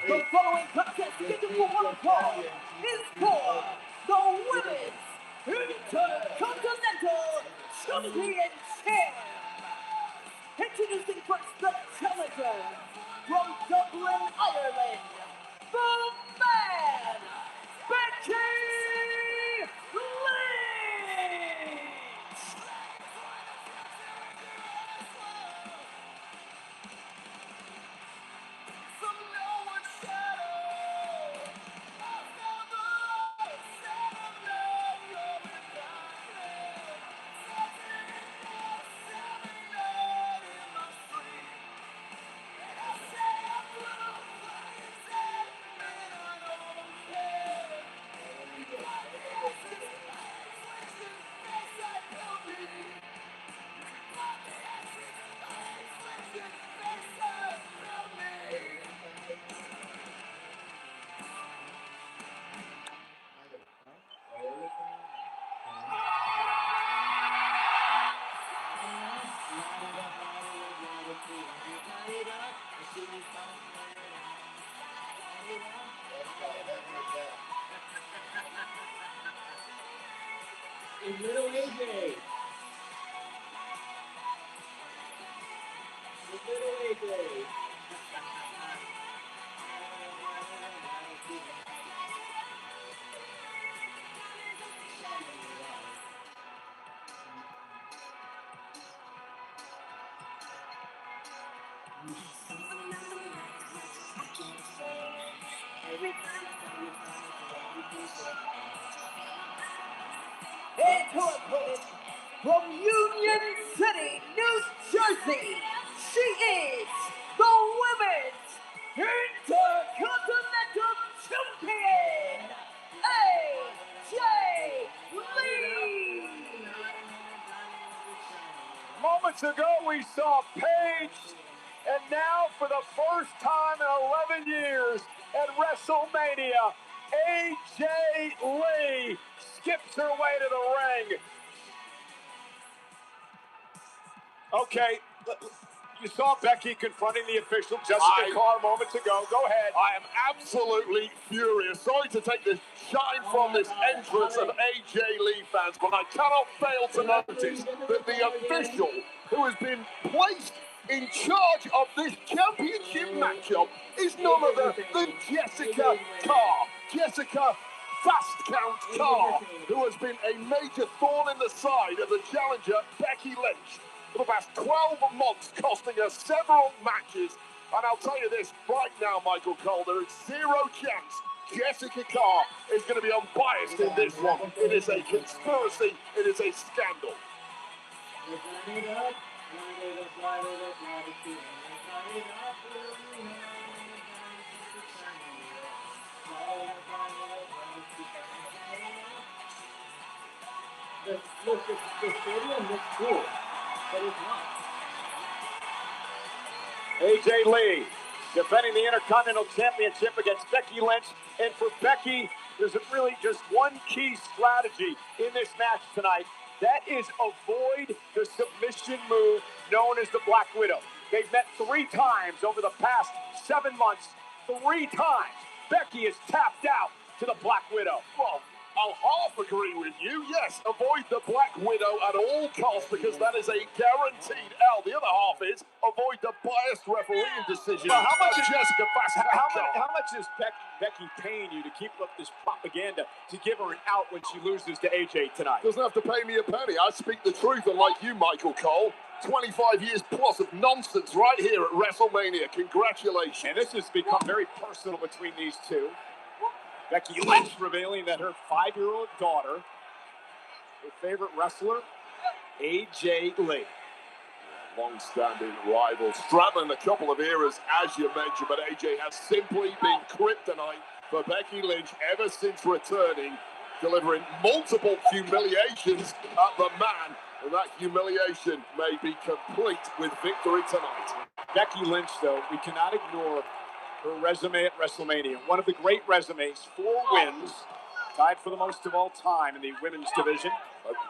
The following contest scheduled for one fall is for the Women's Intercontinental Championship. Introducing first the challenger from Dublin, Ireland, the man, Becky Lynch. It's little AJ. It's little AJ. And her opponent from Union City, New Jersey, she is the Women's Intercontinental Champion, AJ Lee. Moments ago, we saw Paige, and now for the first time in 11 years at WrestleMania, AJ Lee skips her way to the ring. Okay, you saw Becky confronting the official, Jessica Carr, moments ago. Go ahead. I am absolutely furious. Sorry to take the shine from this entrance of AJ Lee fans, but I cannot fail to notice that the official who has been placed in charge of this championship matchup is none other than Jessica Carr. Jessica Fast Count Carr, who has been a major thorn in the side of the challenger, Becky Lynch, for the past 12 months, costing her several matches. And I'll tell you this right now, Michael Cole, there is zero chance Jessica Carr is going to be unbiased in this one. It is a conspiracy. It is a scandal. Look, the stadium looks cool, but it's not. AJ Lee defending the Intercontinental Championship against Becky Lynch. And for Becky, there's really just one key strategy in this match tonight. That is avoid the submission move known as the Black Widow. They've met 3 times over the past 7 months. 3 times. Becky is tapped out to the Black Widow. Well, I'll half agree with you. Yes, avoid the Black Widow at all costs because that is a guaranteed L. The other half is avoid the biased refereeing decision. Well, how much is Jessica Fast? How much is Becky paying you to keep up this propaganda to give her an out when she loses to AJ tonight? Doesn't have to pay me a penny. I speak the truth, unlike you, Michael Cole. 25 years plus of nonsense right here at WrestleMania. Congratulations. And this has become very personal between these two. Becky Lynch revealing that her 5-year-old daughter, her favorite wrestler, AJ Lee. Long-standing rival, straddling a couple of eras, as you mentioned, but AJ has simply been kryptonite for Becky Lynch ever since returning, delivering multiple humiliations at the man, and that humiliation may be complete with victory tonight. Becky Lynch, though, we cannot ignore her resume at WrestleMania. One of the great resumes, 4 wins, tied for the most of all time in the women's division.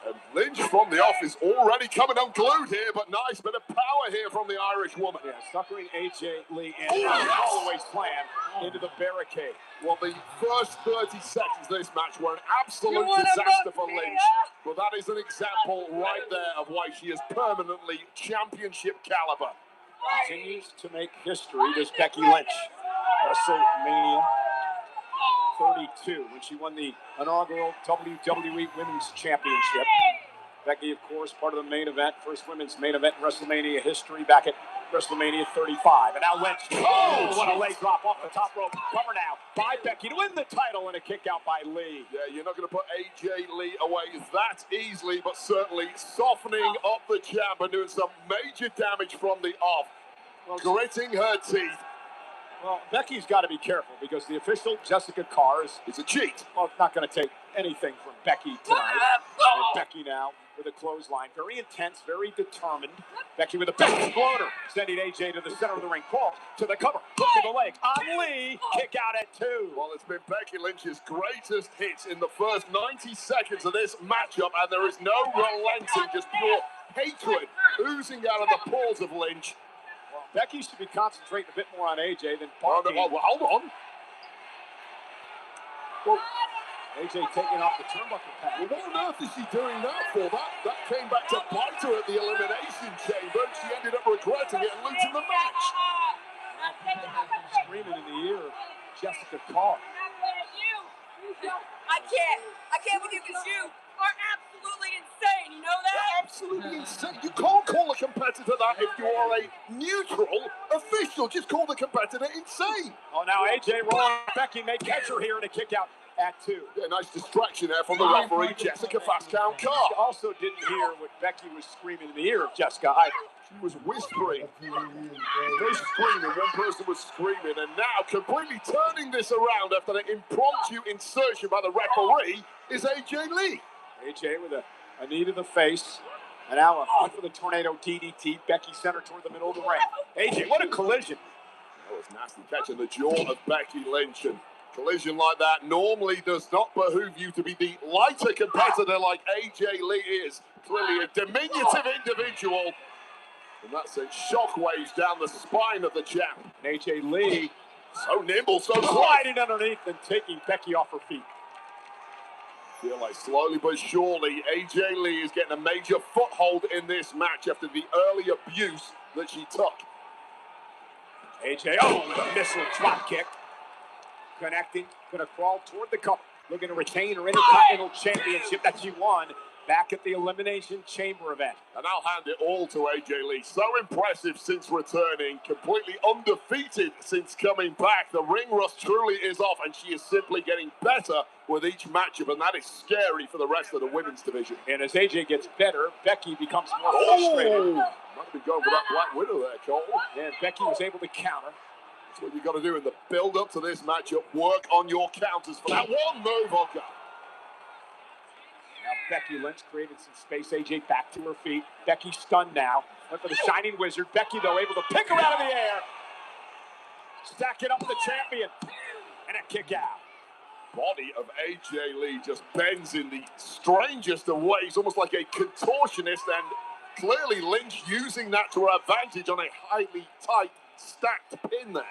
And Lynch from the off is already coming unglued here, but nice bit of power here from the Irish woman. Yeah, suckering AJ Lee in, all the way slam into the barricade. Well, the first 30 seconds of this match were an absolute disaster for Lynch. Well, that is an example right there of why she is permanently championship caliber. Continues to make history, this Becky Lynch. WrestleMania 32, when she won the inaugural WWE Women's Championship. Becky, of course, part of the main event, first women's main event in WrestleMania history back at WrestleMania 35. And now Lynch, what a leg drop off the top rope. Cover now by Becky to win the title, and a kick out by Lee. Yeah, you're not going to put AJ Lee away that easily, but certainly softening up the jab and doing some major damage from the off. Gritting her teeth. Well, Becky's got to be careful because the official, Jessica Carr, is a cheat. Well, not going to take anything from Becky tonight. And Becky now with a clothesline. Very intense, very determined. Becky with a big exploder, sending AJ to the center of the ring. Call to the cover. Hook to the leg. On Lee. Kick out at 2. Well, it's been Becky Lynch's greatest hits in the first 90 seconds of this matchup, and there is no relenting, just pure hatred oozing out of the pores of Lynch. Well, Becky should be concentrating a bit more on AJ than Pabon. Well, hold on. Well, AJ taking off the turnbuckle pad. Well, what on earth is she doing that for? That came back to bite her at the Elimination Chamber, and she ended up regretting it and losing the match. Screaming in the ear of Jessica Carr. I can't believe that you are absolutely insane. You know that? Absolutely insane. You can't call a competitor that if you are a neutral official. Just call the competitor insane. Oh, now AJ rolling. Becky may catch her here in a kick out at 2. Yeah, nice distraction there from the referee, Jessica Fast Count Carr. She also didn't hear what Becky was screaming in the ear of Jessica either. She was whispering. They screaming, one person was screaming, and now completely turning this around after an impromptu insertion by the referee is AJ Lee. AJ with a knee to the face. And now a hunt for the tornado DDT. Becky center toward the middle of the ring. AJ, what a collision. That was nasty, catching the jaw of Becky Lynch. And collision like that normally does not behoove you to be the lighter competitor like AJ Lee is. Clearly a diminutive individual. And that sent shockwaves down the spine of the champ. And AJ Lee, so nimble, so sliding underneath and taking Becky off her feet. Feel like slowly but surely, AJ Lee is getting a major foothold in this match after the early abuse that she took. AJ, the missile drop kick. Connecting, gonna crawl toward the cup. Looking to retain her Intercontinental Championship that she won back at the Elimination Chamber event. And I'll hand it all to AJ Lee. So impressive since returning, completely undefeated since coming back. The ring rust truly is off, and she is simply getting better with each matchup, and that is scary for the rest of the women's division. And as AJ gets better, Becky becomes more frustrated. Might have been going for that Black Widow there, Cole. And Becky was able to counter. That's what you got to do in the build-up to this matchup. Work on your counters for that one move, okay. Now Becky Lynch created some space. AJ back to her feet. Becky stunned now. Went for the Shining Wizard. Becky, though, able to pick her out of the air. Stacking up the champion. And a kick out. Body of AJ Lee just bends in the strangest of ways, almost like a contortionist, and clearly Lynch using that to her advantage on a highly tight, stacked pin there.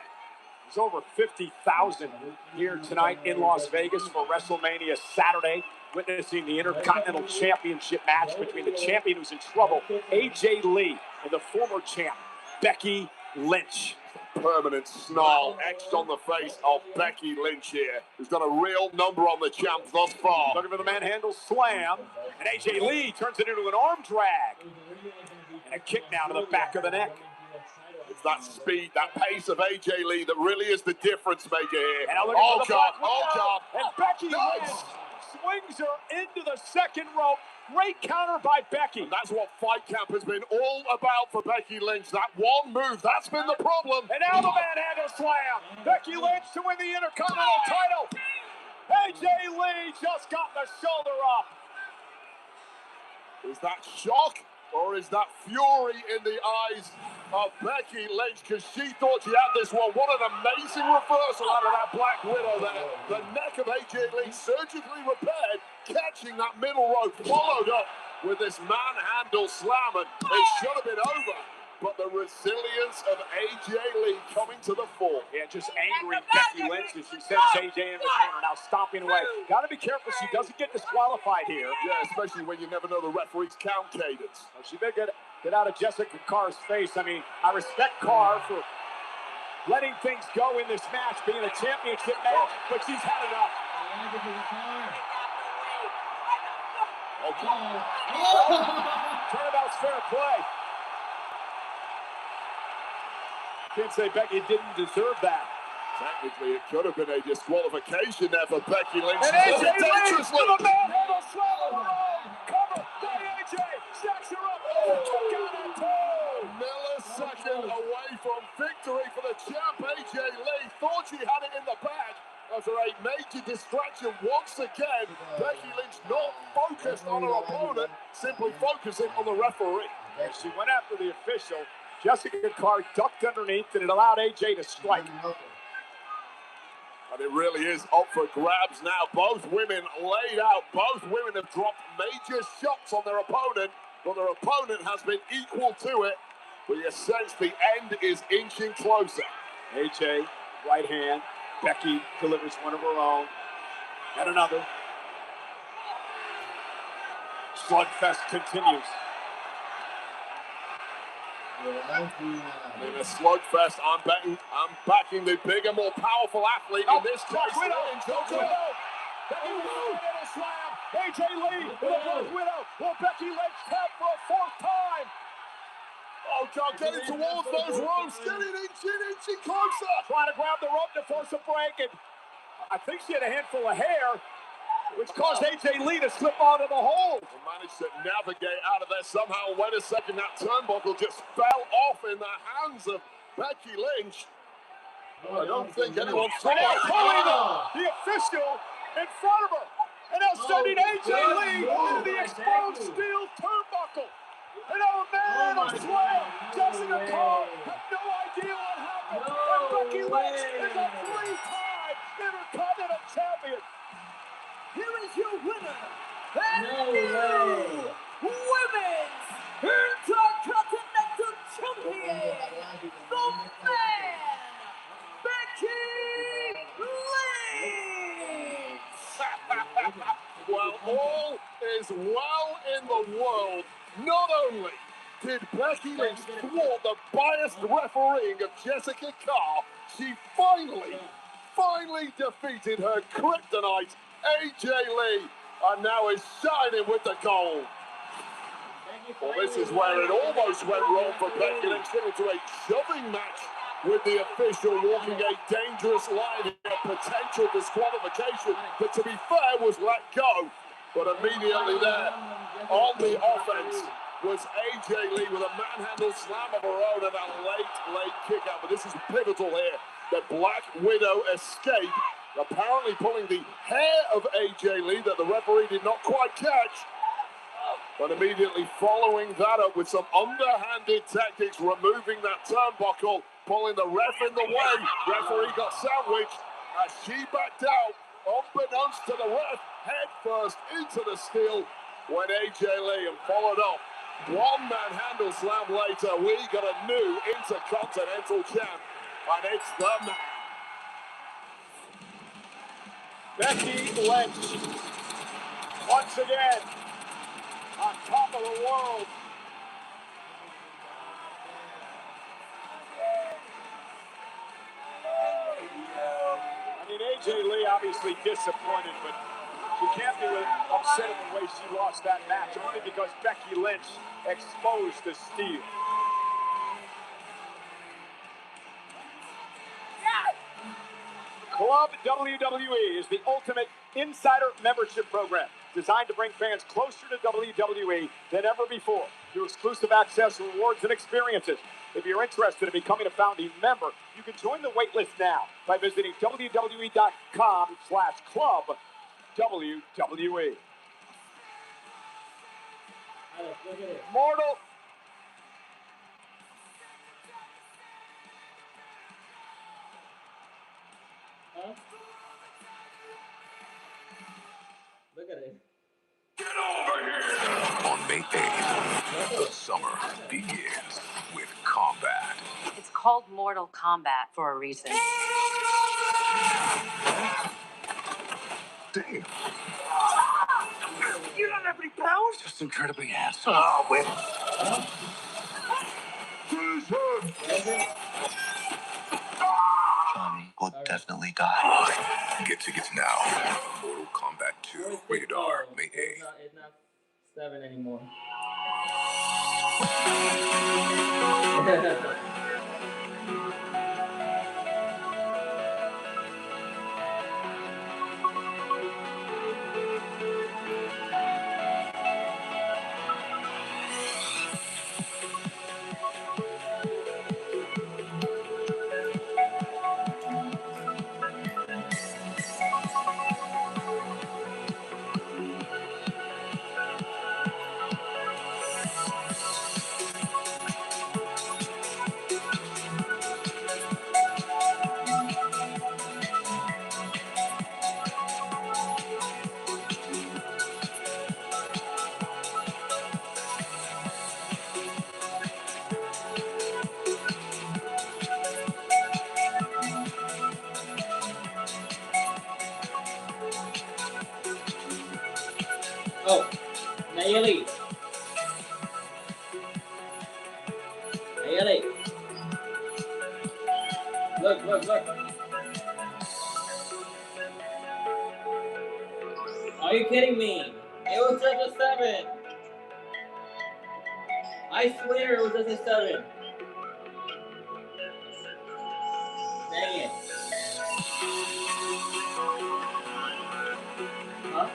There's over 50,000 here tonight in Las Vegas for WrestleMania Saturday, witnessing the Intercontinental Championship match between the champion who's in trouble, AJ Lee, and the former champ, Becky Lynch. Permanent snarl etched on the face of Becky Lynch here, who's done a real number on the champ thus far. Looking for the manhandle slam, and AJ Lee turns it into an arm drag. And a kick now to the back of the neck. It's that speed, that pace of AJ Lee that really is the difference maker here. And oh, God. And Becky Lynch swings her into the second rope. Great counter by Becky. And that's what Fight Camp has been all about for Becky Lynch. That one move, that's been the problem. And now the manhandle slam. Becky Lynch to win the Intercontinental title. AJ Lee just got the shoulder up. Is that shock or is that fury in the eyes of Becky Lynch? Because she thought she had this one. What an amazing reversal out of that Black Widow there. The neck of AJ Lee surgically repaired, catching that middle rope, followed up with this manhandle slam, and it should have been over. But the resilience of AJ Lee coming to the fore. Yeah, just angry Becky Lynch as she sends AJ in the corner, now stomping away. Got to be careful she doesn't get disqualified here. Yeah, especially when you never know the referee's count cadence. Well, she did get out of Jessica Carr's face. I mean, I respect Carr for letting things go in this match, being a championship match, but she's had enough. Turnabout's fair play. Can't say Becky didn't deserve that. Technically, it could have been a disqualification there for Becky Lynch. And AJ Lynch to the manhandle slam. Cover by AJ. Stacks her up. Took out at two. A millisecond away from victory for the champ. AJ Lee thought she had it in the bag after a major distraction once again. Becky Lynch not focused on her opponent, simply focusing on the referee. And she went after the official. Jessica Carr ducked underneath, and it allowed AJ to strike. And it really is up for grabs now. Both women laid out. Both women have dropped major shots on their opponent, but their opponent has been equal to it. But you sense the end is inching closer. AJ, right hand. Becky delivers one of her own. And another. slugfest continues. In a slugfest, I'm backing the bigger, more powerful athlete in this case. Black Widow. Becky Lynch slam. AJ Lee with a Black Widow. Will Becky Lynch tap for a fourth time? Oh, God, getting towards those ropes, getting inching closer. Trying to grab the rope to force a break, and I think she had a handful of hair, which caused AJ Lee to slip out of the hole. Managed to navigate out of there somehow. Wait a second, that turnbuckle just fell off in the hands of Becky Lynch. I don't think anyone saw it. The official in front of her, and now sending AJ Lee into the exposed steel turnbuckle. And oh man, a slam. Jessica Carr had no idea what happened. And Becky Lynch is a three-time Intercontinental Champion. Here is your winner, and new Women's Intercontinental Champion, the man, Becky Lynch! Well, all is well in the world. Not only did Becky Lynch thwart the biased refereeing of Jessica Carr, she finally defeated her kryptonite, AJ Lee, and now is shining with the gold. Well, this is where it almost went wrong for Becky Lynch, into a shoving match with the official, walking a dangerous line here, potential disqualification, that to be fair was let go. But immediately there, on the offense, was AJ Lee with a manhandle slam of her own and a late kick out. But this is pivotal here, that Black Widow escape, apparently pulling the hair of AJ Lee that the referee did not quite catch. But immediately following that up with some underhanded tactics, removing that turnbuckle, pulling the ref in the way. Referee got sandwiched as she backed out, unbeknownst to the ref, head first into the steel when AJ Lee, and followed up. One manhandle slam later, we got a new Intercontinental champ, and it's the man. Becky Lynch, once again, on top of the world. I mean, AJ Lee obviously disappointed, but she can't be upset at the way she lost that match, only because Becky Lynch exposed the steel. Club WWE is the ultimate insider membership program designed to bring fans closer to WWE than ever before through exclusive access, rewards, and experiences. If you're interested in becoming a founding member, you can join the waitlist now by visiting WWE.com/club WWE. Mortal. Look at it. Get over here! On May 8th, the summer begins with combat. It's called Mortal Kombat for a reason. Damn. You don't have any powers? Just incredibly handsome. Oh, wait. Johnny will definitely die. Get tickets now. Mortal Kombat 2, rated R, May 8th. It's not 7 anymore. Oh, May Hey, Ellie. Hey, Ellie. Look, look, look. Are you kidding me? It was just a 7. I swear it was just a 7. Dang it. Huh?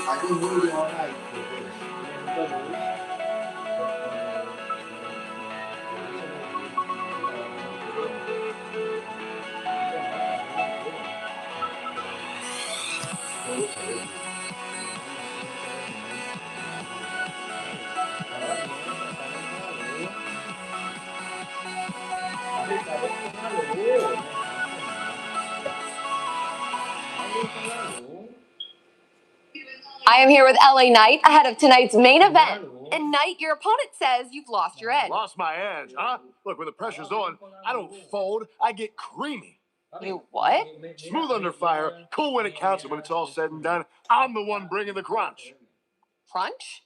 I can wait all night for I am here with LA Knight ahead of tonight's main event. And Knight, your opponent says you've lost your edge. Lost my edge, huh? Look, when the pressure's on, I don't fold, I get creamy. You what? Smooth under fire, cool when it counts, and when it's all said and done, I'm the one bringing the crunch. Crunch?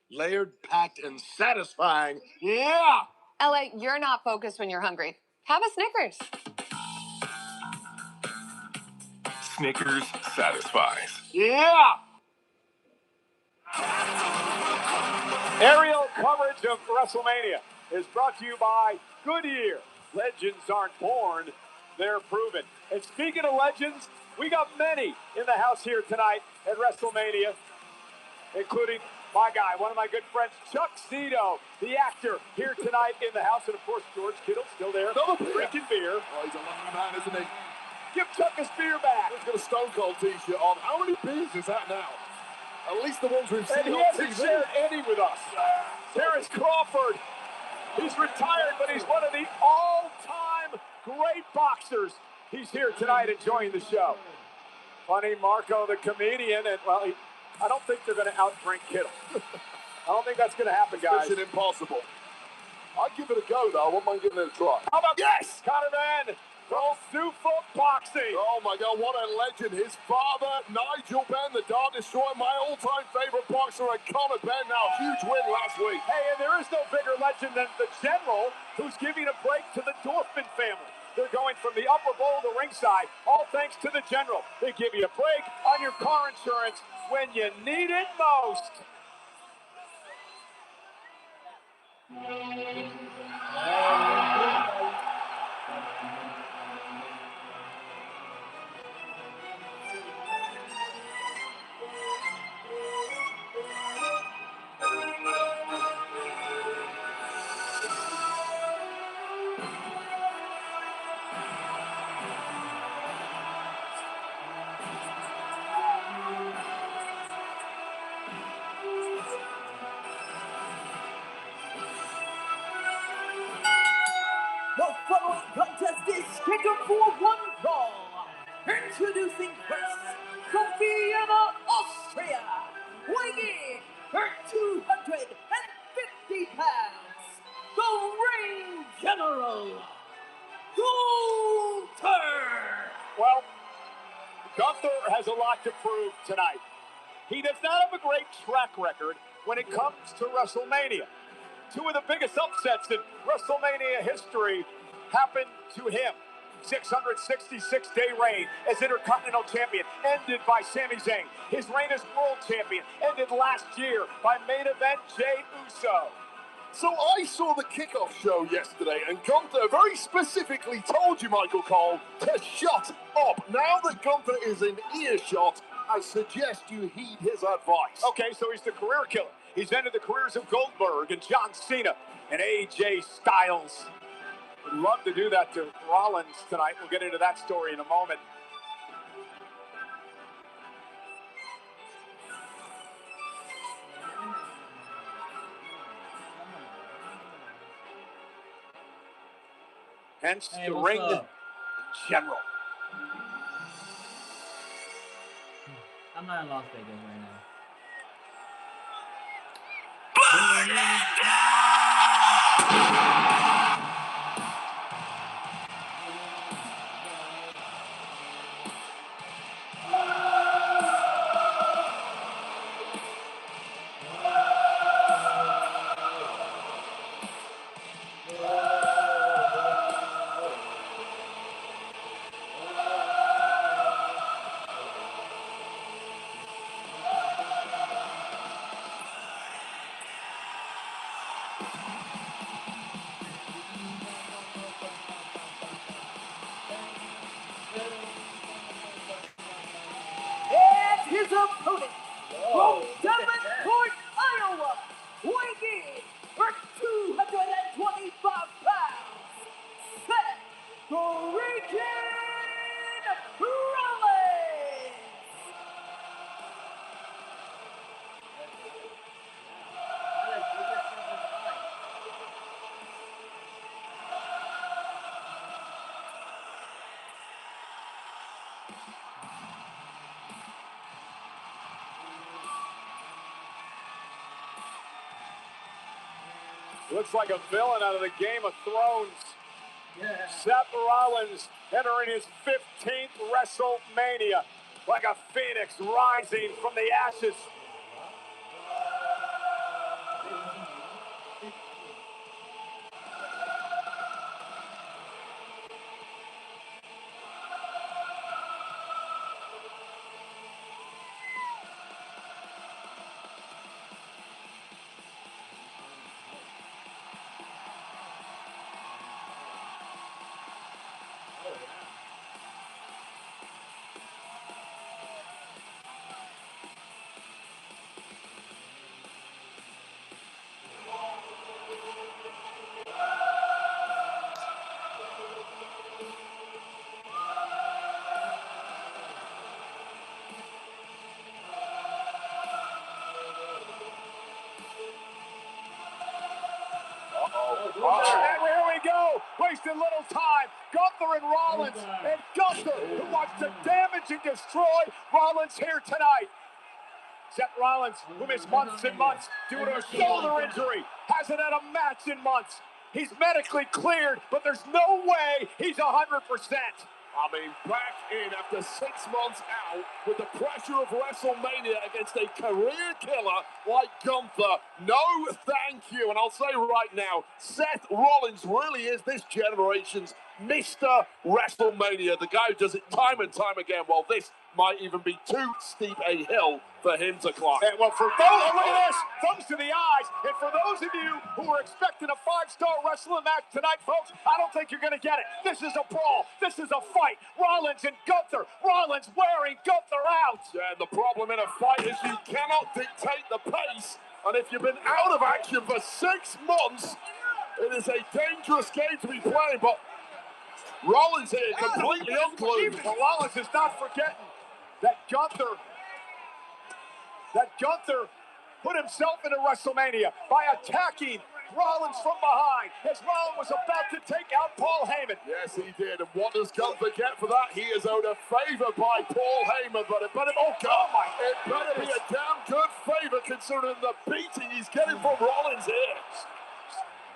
Layered, packed, and satisfying. Yeah! LA, you're not focused when you're hungry. Have a Snickers. Snickers satisfies. Yeah! Aerial coverage of WrestleMania is brought to you by Goodyear. Legends aren't born, they're proven. And speaking of legends, we got many in the house here tonight at WrestleMania, including my guy, one of my good friends, Chuck Zito, the actor, here tonight in the house. And of course, George Kittle still there, drinking beer. Oh, he's a lucky man, isn't he? Give Chuck his beer back. He's got a Stone Cold t-shirt on. How many beers is that now? At least the ones we've seen And he on hasn't TV. shared any with us. Terrence Crawford. He's retired, but he's one of the all-time great boxers. He's here tonight enjoying the show. Funny Marco, the comedian, and, well, I don't think they're going to outdrink Kittle. I don't think that's going to happen, guys. Mission impossible. I'd give it a go, though. I wouldn't mind giving it a try. How about yes, Conor Van from Zuffa Boxing. Oh, my God, what a legend. His father, Nigel Benn, the Dart Destroyer, my all-time favorite boxer, and Conor Benn now. Huge win last week. Hey, and there is no bigger legend than the General, who's giving a break to the Dorfman family. They're going from the upper bowl to ringside, all thanks to the General. They give you a break on your car insurance when you need it most. The following contest is scheduled for one fall. Introducing first, from Vienna, Austria, weighing her 250 pounds, the ring general, Gunther. Well, Gunther has a lot to prove tonight. He does not have a great track record when it comes to WrestleMania. Two of the biggest upsets in WrestleMania history happened to him. 666-day reign as Intercontinental Champion ended by Sami Zayn. His reign as World Champion ended last year by main event Jey Uso. So I saw the kickoff show yesterday, and Gunther very specifically told you, Michael Cole, to shut up. Now that Gunther is in earshot, I suggest you heed his advice. Okay, so he's the career killer. He's ended the careers of Goldberg and John Cena and AJ Styles. Would love to do that to Rollins tonight. We'll get into that story in a moment. Hence the ring in general. I'm not in Las Vegas right now. And his opponent from Davenport, Iowa, weighing for 225 pounds, Seth Freakin' Rollins. Looks like a villain out of the Game of Thrones. Yeah. Seth Rollins entering his 15th WrestleMania like a phoenix rising from the ashes. And here we go, wasting little time. Gunther and Rollins, and Gunther, who wants to damage and destroy Rollins here tonight. Seth Rollins, who missed months and months due to a shoulder injury, hasn't had a match in months. He's medically cleared, but there's no way he's 100%. I mean, back in after 6 months out with the pressure of WrestleMania against a career killer like Gunther. No, thank you. And I'll say right now, Seth Rollins really is this generation's Mr. WrestleMania. The guy who does it time and time again, while this might even be too steep a hill for him to climb. And well, for those, look at this, thumbs to the eyes. And for those of you who are expecting a 5-star wrestling match tonight, folks, I don't think you're going to get it. This is a brawl. This is a fight. Rollins and Gunther. Rollins wearing Gunther out. Yeah, the problem in a fight is you cannot dictate the pace. And if you've been out of action for 6 months, it is a dangerous game to be playing. But Rollins here completely unglued. But Rollins is not forgetting that Gunther put himself into WrestleMania by attacking Rollins from behind as Rollins was about to take out Paul Heyman. Yes, he did. And what does Gunther get for that? He is owed a favor by Paul Heyman, but it better, oh God, it better be a damn good favor considering the beating he's getting from Rollins here.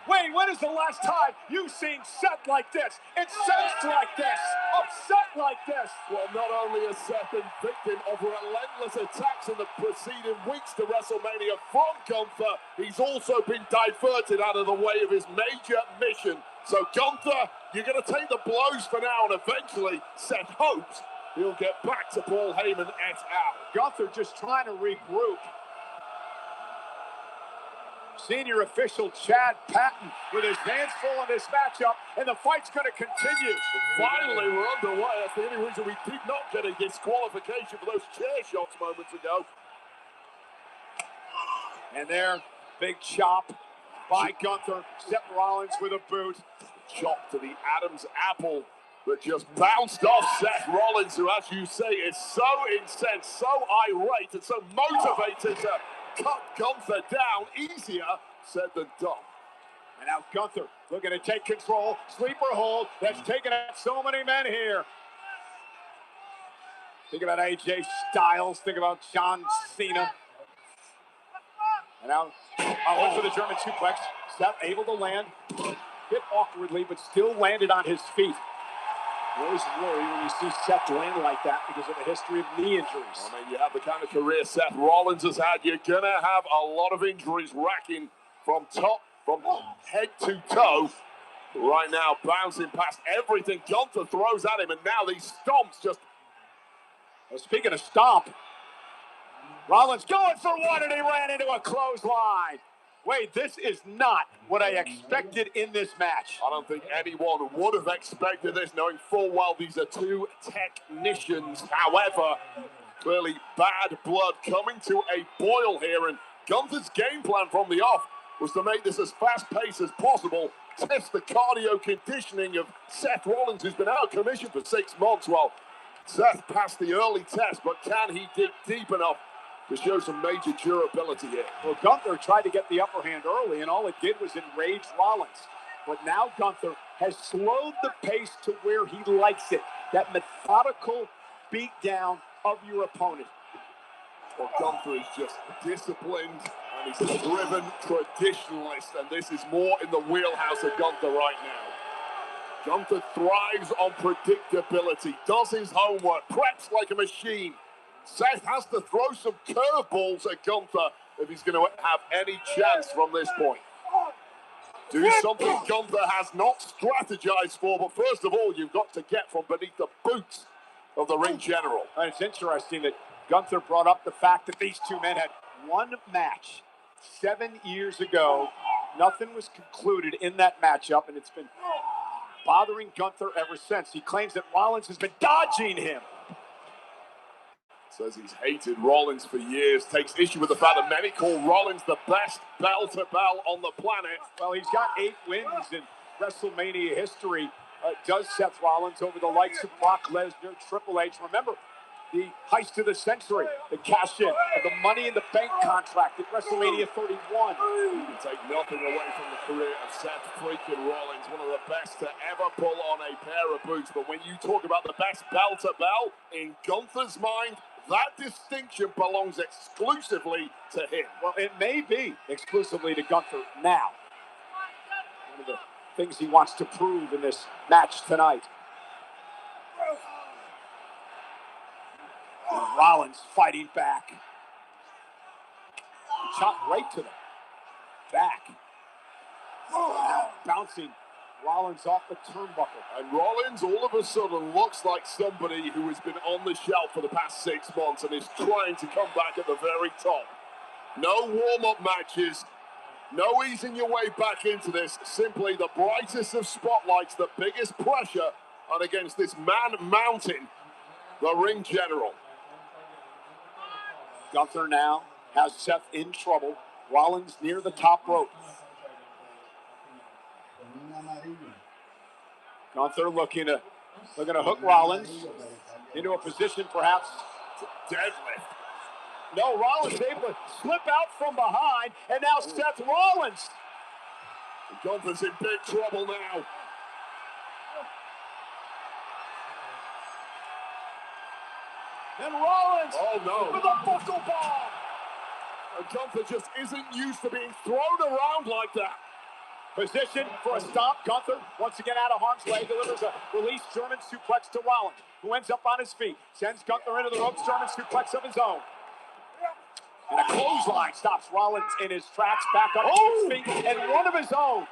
Wait, when is the last time you've seen Seth like this? Incensed like this? Upset like this? Well, not only has Seth been victim of relentless attacks in the preceding weeks to WrestleMania from Gunther, he's also been diverted out of the way of his major mission. So Gunther, you're going to take the blows for now, and eventually Seth hopes he'll get back to Paul Heyman et al. Gunther just trying to regroup. Senior official Chad Patton with his hands full in this matchup, and the fight's going to continue. Finally, we're underway. That's the only reason we did not get a disqualification for those chair shots moments ago. And there, big chop by Gunther. Seth Rollins with a boot. Chop to the Adam's apple that just bounced off Seth Rollins, who, as you say, is so incensed, so irate, and so motivated to cut Gunther down. Easier said than done. And now Gunther looking to take control. Sleeper hold that's taken out so many men here. Think about AJ Styles. Think about John Cena. And now, went for the German suplex. Seth able to land. Bit awkwardly, but still landed on his feet. You always worry when you see Seth land like that because of the history of knee injuries. I mean, you have the kind of career Seth Rollins has had. You're going to have a lot of injuries racking from head to toe. Right now, bouncing past everything Gunther throws at him, and now these stomps just... Well, speaking of stomp, Rollins going for one, and he ran into a clothesline. Wait, this is not what I expected in this match. I don't think anyone would have expected this, knowing full well these are two technicians. However, clearly bad blood coming to a boil here, and Gunther's game plan from the off was to make this as fast-paced as possible, test the cardio conditioning of Seth Rollins, who's been out of commission for 6 months. Well, Seth passed the early test, but can he dig deep enough to show some major durability here? Well, Gunther tried to get the upper hand early, and all it did was enrage Rollins. But now Gunther has slowed the pace to where he likes it. That methodical beatdown of your opponent. Well, Gunther is just disciplined, and he's a driven traditionalist, and this is more in the wheelhouse of Gunther right now. Gunther thrives on predictability, does his homework, preps like a machine. Seth has to throw some curveballs at Gunther if he's going to have any chance from this point. Do something Gunther has not strategized for, but first of all, you've got to get from beneath the boots of the ring general. And it's interesting that Gunther brought up the fact that these two men had one match 7 years ago. Nothing was concluded in that matchup, and it's been bothering Gunther ever since. He claims that Rollins has been dodging him. Says he's hated Rollins for years, takes issue with the fact that many call Rollins the best bell-to-bell on the planet. Well, he's got 8 wins in WrestleMania history. Does Seth Rollins over the likes of Brock Lesnar, Triple H. Remember, the heist of the century, the cash-in of the Money in the Bank contract at WrestleMania 31. You can take nothing away from the career of Seth freaking Rollins, one of the best to ever pull on a pair of boots. But when you talk about the best bell-to-bell, in Gunther's mind, that distinction belongs exclusively to him. Well, it may be exclusively to Gunther now. One of the things he wants to prove in this match tonight. And Rollins fighting back. Chopped right to the back. Now bouncing Rollins off the turnbuckle. And Rollins all of a sudden looks like somebody who has been on the shelf for the past 6 months and is trying to come back at the very top. No warm-up matches, no easing your way back into this. Simply the brightest of spotlights, the biggest pressure, and against this man mountain, the ring general. Gunther now has Seth in trouble. Rollins near the top rope. Gunther looking to hook Rollins into a position perhaps deadlift. No, Rollins able to slip out from behind, and now Seth Rollins Gunther's in big trouble now. And Rollins with a buckle bomb. And Gunther just isn't used to being thrown around like that. Position for a stomp. Gunther, once again out of harm's way, delivers a release German suplex to Rollins, who ends up on his feet. Sends Gunther into the ropes, German suplex of his own. And a clothesline stops Rollins in his tracks, back up to his feet, and one of his own.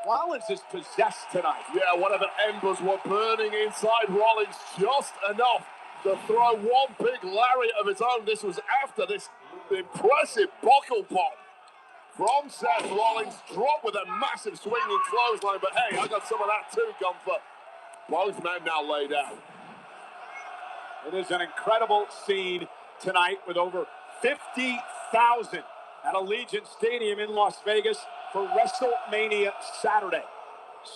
Rollins is possessed tonight. Yeah, whatever embers were burning inside Rollins, just enough to throw one big lariat of his own. This was after this impressive buckle bomb from Seth Rollins, dropped with a massive swinging clothesline. But hey, I got some of that too, Gunther. Both men now laid out. It is an incredible scene tonight with over 50,000 at Allegiant Stadium in Las Vegas for WrestleMania Saturday.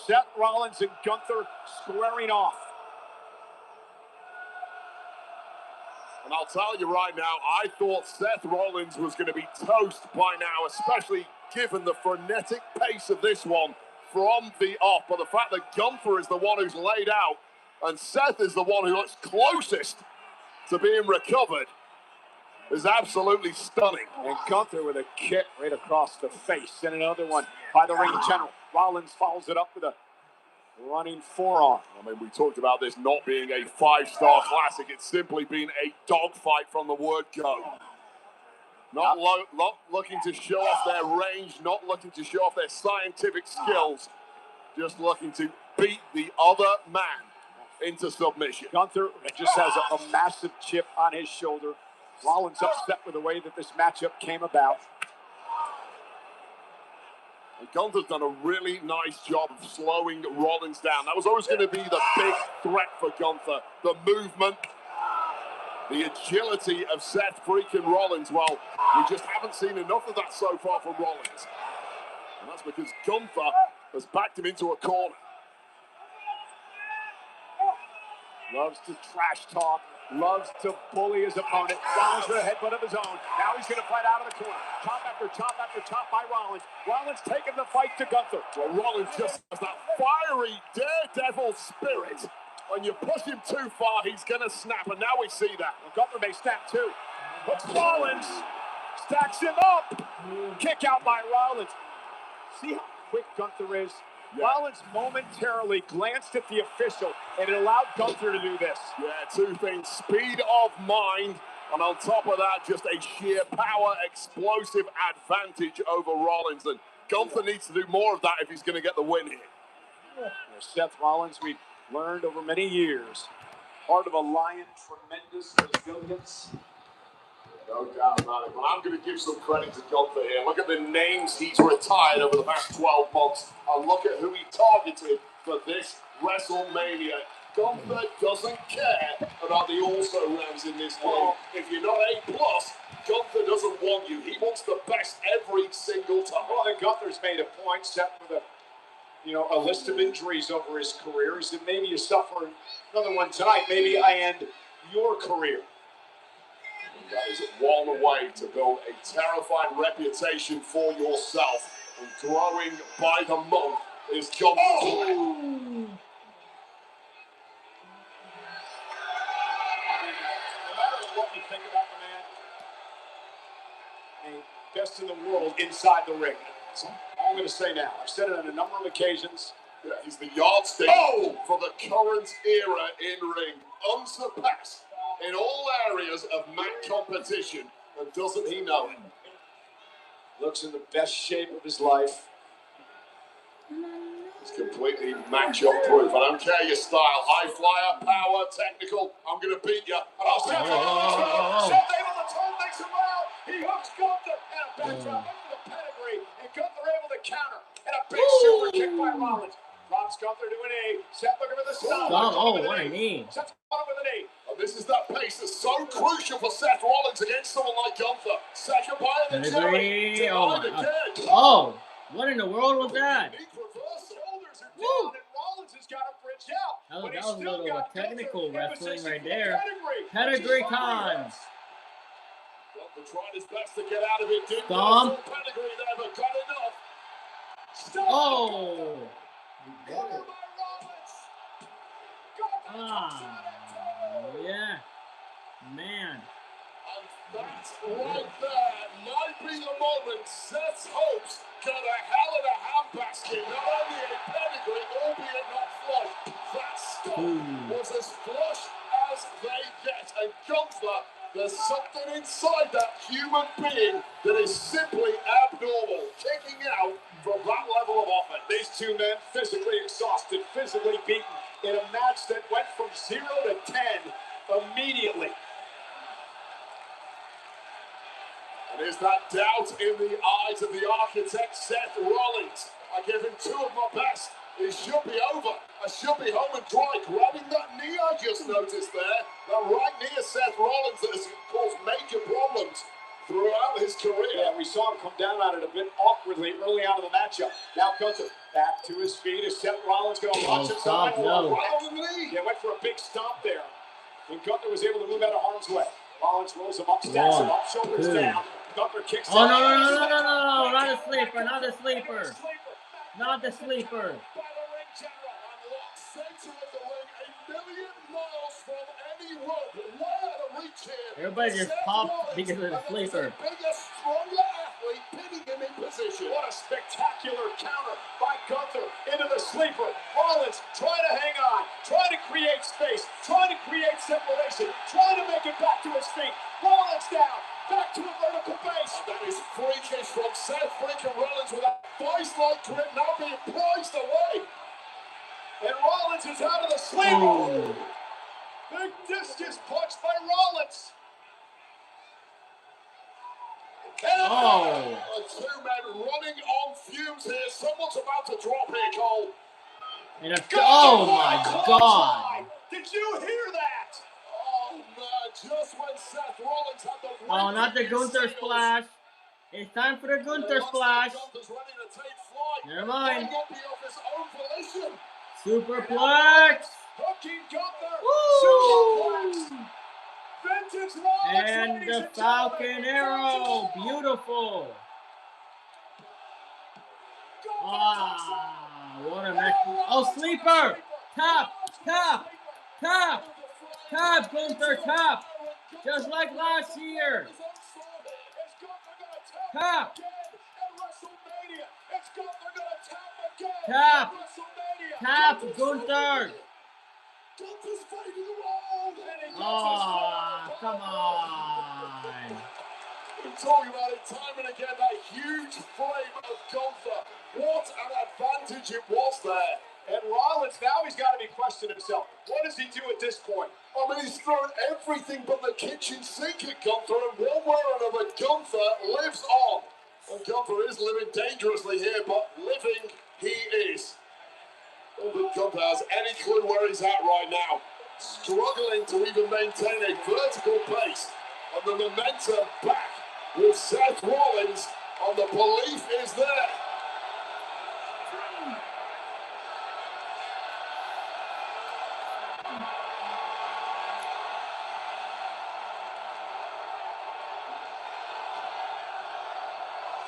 Seth Rollins and Gunther squaring off. And I'll tell you right now, I thought Seth Rollins was going to be toast by now, especially given the frenetic pace of this one from the off. But the fact that Gunther is the one who's laid out and Seth is the one who looks closest to being recovered is absolutely stunning. And Gunther with a kick right across the face. And another one by the ring general. Rollins follows it up with a running forearm. I mean, we talked about this not being a five-star classic. It's simply been a dogfight from the word go. Not looking to show off their range, not looking to show off their scientific skills, just looking to beat the other man into submission. Gunther just has a massive chip on his shoulder. Rollins upset with the way that this matchup came about. And Gunther's done a really nice job of slowing Rollins down. That was always going to be the big threat for Gunther. The movement, the agility of Seth freaking Rollins. Well, we just haven't seen enough of that so far from Rollins. And that's because Gunther has backed him into a corner. Loves to trash talk, loves to bully his opponent. Rollins with a headbutt of his own. Now he's going to fight out of the corner. Chop after chop after chop by Rollins. Rollins taking the fight to Gunther. Well, Rollins just has that fiery daredevil spirit. When you push him too far, he's going to snap, and now we see that. Well, Gunther may snap too. Hooks Rollins, stacks him up. Kick out by Rollins. See how quick Gunther is? Yeah. Rollins momentarily glanced at the official, and it allowed Gunther to do this. Yeah, two things. Speed of mind, and on top of that, just a sheer power, explosive advantage over Rollins. And Gunther needs to do more of that if he's going to get the win here. Yeah. Seth Rollins, we've learned over many years, part of a lion, tremendous resilience. No doubt about it. But I'm going to give some credit to Gunther here. Look at the names he's retired over the past 12 months. And look at who he targeted for this WrestleMania. Gunther doesn't care about the also-rans in this game. If you're not A+, Gunther doesn't want you. He wants the best every single time. Well, I think Gunther's made a point, set with a list of injuries over his career. He said, maybe you suffer another one tonight. Maybe I end your career. That is one way to build a terrifying reputation for yourself. And growing by the month is Gunther's way. No matter what you think about the man, the best in the world inside the ring. That's all I'm going to say now. I've said it on a number of occasions. Yeah, he's the yardstick for the current era in ring. Unsurpassed in all areas of mat competition, and doesn't he know it? Looks in the best shape of his life. It's completely match-up proof. I don't care your style. High flyer, power, technical. I'm going to beat you. And I'll Seth able to turn things around. He hooks Gunther and a backdrop into the pedigree. And Gunther able to counter. And a big super kick by Rollins. Drops Gunther to an A. Seth looking for the stop. Oh, what a knee. Seth's caught with an A. And this is that pace that's so crucial for Seth Rollins against someone like Gunther. Second by the Terry. Oh, what in the world was that? Woo! And Rollins has got a bridge out. That was a little technical wrestling right there. Pedigree cons. Gunther tried his best to get out of it. Stomp. Pedigree there, but got enough. Oh! Ah, yeah. Man. And that right there might be the moment Seth's hopes got a hell of a handbasket. Not only a pedigree, albeit not flush. That stuff was as flush as they get. And Gunther, there's something inside that human being that is simply abnormal. Kicking out from that level of offense. These two men physically exhausted, physically beaten in a match that went from 0 to 10 immediately. And is that doubt in the eyes of the architect, Seth Rollins? I give him 2 of my best. It should be over. I should be home and dry. Grabbing that knee I just noticed there. That right knee of Seth Rollins that has caused major problems throughout his career. Yeah, we saw him come down on it a bit awkwardly early on in the matchup. Now Gunther back to his feet. Is Seth Rollins going to launch himself? Right on the knee. Yeah, went for a big stomp there. And Gunther was able to move out of harm's way. Rollins rolls him up, stacks him up, shoulders down. Gunther kicks out. No, not a sleeper, not a sleeper. Not the sleeper. Everybody just popped because of the sleeper. What a spectacular counter by Gunther into the sleeper. Rollins trying to hang on, trying to create space, trying to create separation, trying to make it back to his feet. Rollins down, back to a vertical base. That is freakish from Seth freaking Rollins with a vice-like grip now being priced away. And Rollins is out of the sleeper. Big discus punch by Rollins. Oh. Two men running on fumes here. Someone's about to drop here, Cole. Oh my God. Did you hear that? Oh man, just when Seth Rollins had the oh, not the Gunther splash. It's time for the Gunther splash. Never mind. Superplex. Woo! And the Falcon Arrow. Beautiful. Ah, what a match. Oh, sleeper. Tap, tap, tap, tap, Gunther, tap. Just like last year. Tap. Tap. Tap, Gunther. Oh, come on. We've talked about it time and again, that huge frame of Gunther. What an advantage it was there. And Rollins, now he's got to be questioning himself. What does he do at this point? I mean, he's thrown everything but the kitchen sink at Gunther, and one way or another, Gunther lives on. And Gunther is living dangerously here, but living he is. I don't think Gunther has any clue where he's at right now. Struggling to even maintain a vertical pace. And the momentum back with Seth Rollins, and the belief is there.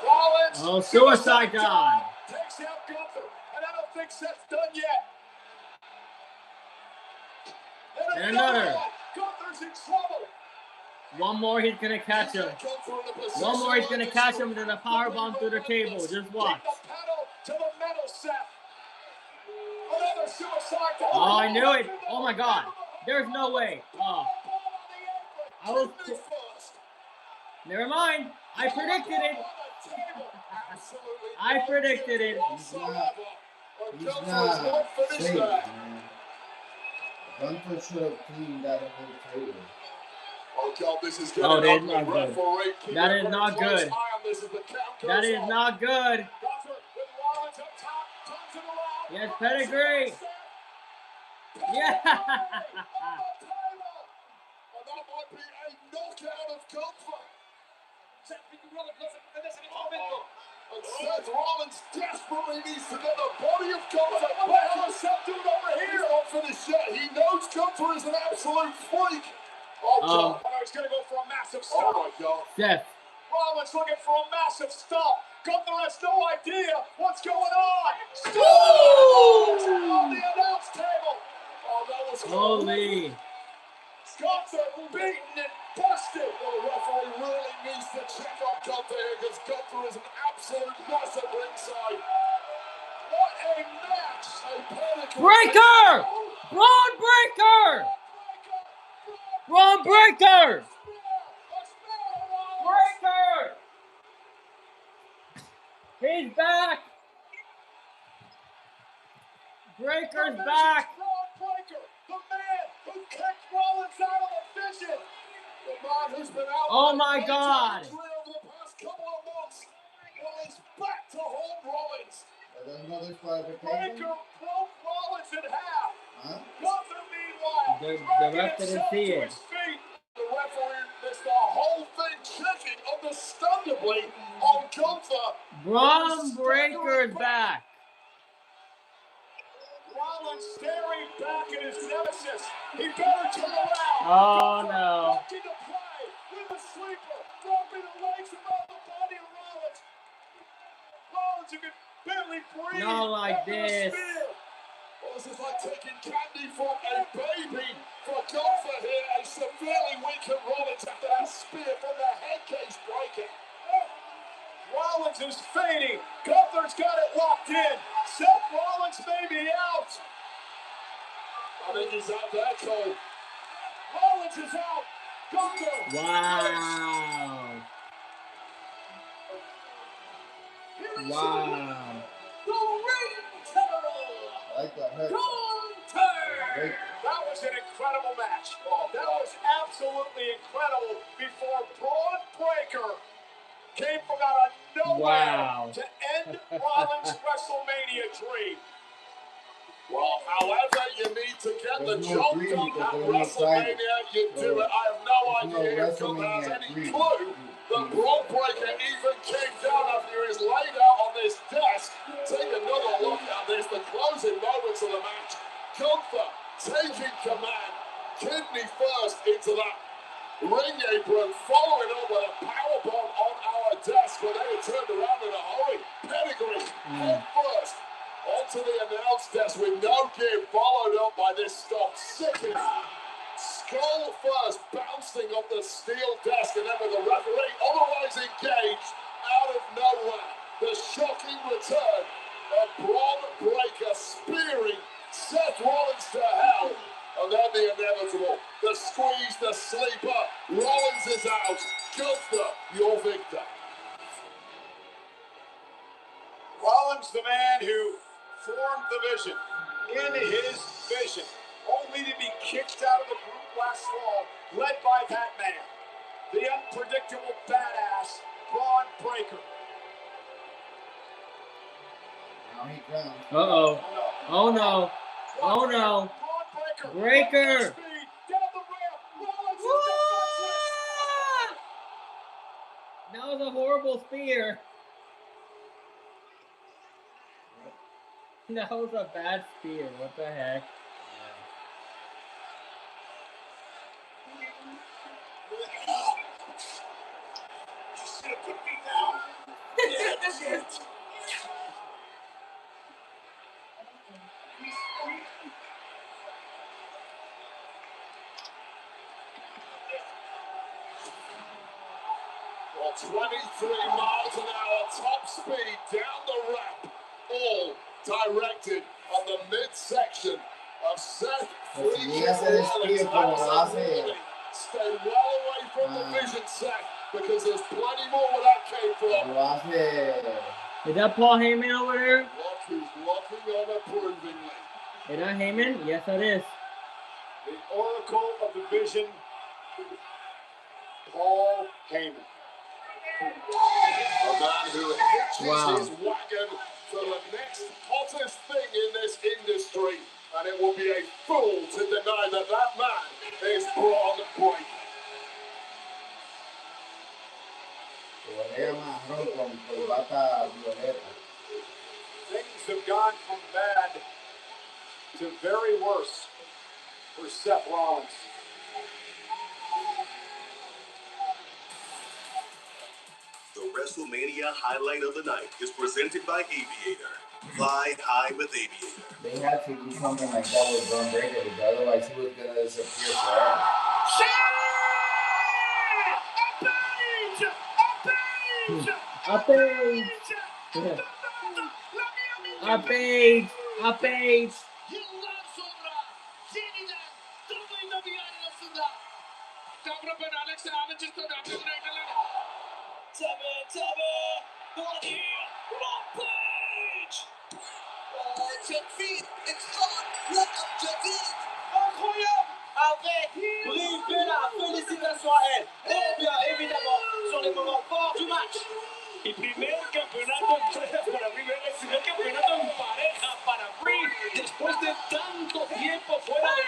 Rollins, oh, suicide dive. Takes out Gunther, and I don't think Seth's done yet. And another. Gunther's in trouble. One more, he's gonna catch him. One more, he's gonna catch him, then a power bomb through the table. Just watch. Oh, I knew it. Oh my God. There's no way. Oh. I was. Never mind. I predicted it. I predicted it. He's not safe, man. Gunther should have cleaned that whole table. Oh God, this is oh, that is not good. That is not good. That is not good. Yes, pedigree. Yeah. And that might be a knockout of Gunther. And Seth Rollins desperately needs to get the body of Gunther back. What's Seth doing over here? He's not finished yet. He knows Gunther is an absolute freak. Oh, God. He's going to go for a massive stomp. Oh, my God. Seth. Rollins looking for a massive stomp. Gunther has no idea what's going on. Still on the announce table. Oh, that was Holy. Gunther beaten and busted. Well, the referee really needs to check on Gunther here because Gunther is an absolute mess at ringside. What a match! A pedigree. Breaker! Braun Breaker! Braun Breaker! Breaker! He's back! Breaker's back! Braun Breaker, the man who kicked Rollins out of the vision. The man who's been out Oh my God! over the past couple of months. Well, he's back to hold Rollins. Breaker broke Rollins in half. Gunther, meanwhile, The ref didn't see it. The referee missed the whole thing, checking understandably on Gunther. Braun Breaker's back. Rollins staring back at his nemesis. He better turn around. Oh no. Back into play with a sweeper. Dropping the legs around the body of Rollins. Rollins, who can barely breathe. Not like after the this. spear. Well, this is like taking candy from a baby. For Gunther here, a severely weakened Rollins after that spear from the head case breaking. Rollins is fading. Gunther's got it locked in. Seth Rollins may be out. I think he's out there, Cole. Rollins is out. Gunther. Wow. Wow. The ring general. I like that haircut. Gunther. That was an incredible match. Oh, that was absolutely incredible before Braun Breaker came from out of nowhere to end Rollins' WrestleMania dream. Well, however you need to get the job done at WrestleMania, you do it. I have no idea if Gunther has any clue that Braun Breaker even came down after he was laid out on this desk. Take another look at this, the closing moments of the match. Gunther taking command, kidney first into that ring apron, following up with a powerbomb on our desk, but they were turned around in a hurry. Pedigree, head first, onto the announce desk with no gear, followed up by this stop. Sickening. Skull first, bouncing off the steel desk, and then with the referee otherwise engaged, out of nowhere, the shocking return of Braun Breaker spearing Seth Rollins to hell. And then the inevitable, the squeeze, the sleeper. Rollins is out. Gunther, your victor. Rollins, the man who formed the vision, in his vision, only to be kicked out of the group last fall, led by that man, the unpredictable badass, Braun Breaker. Uh-oh. Oh no. Oh no. Breaker. That was a horrible spear. That was a bad spear. What the heck? Well, 23 miles an hour, top speed down the ramp, all directed on the midsection of Seth Freaking Rollins. Stay well away from the vision, Seth, because there's plenty more where that came from. Is that Paul Heyman over there? Look who's looking on approvingly. Is that Heyman? Yes, it is. The Oracle of the Vision, Paul Heyman. A man who hitches his wagon for the next hottest thing in this industry, and it will be a fool to deny that that man is Braun Breaker. Things have gone from bad to very worse for Seth Rollins. The WrestleMania highlight of the night is presented by Aviator. Fly high with Aviator. They had to do something like that with Braun Breaker because otherwise he was gonna disappear forever. A page! A page! A page! Incroyable! Félicitations à elle. Et bien évidemment, sur les moments forts du match. El primer campeonato en pareja para Brie después de tanto tiempo fuera de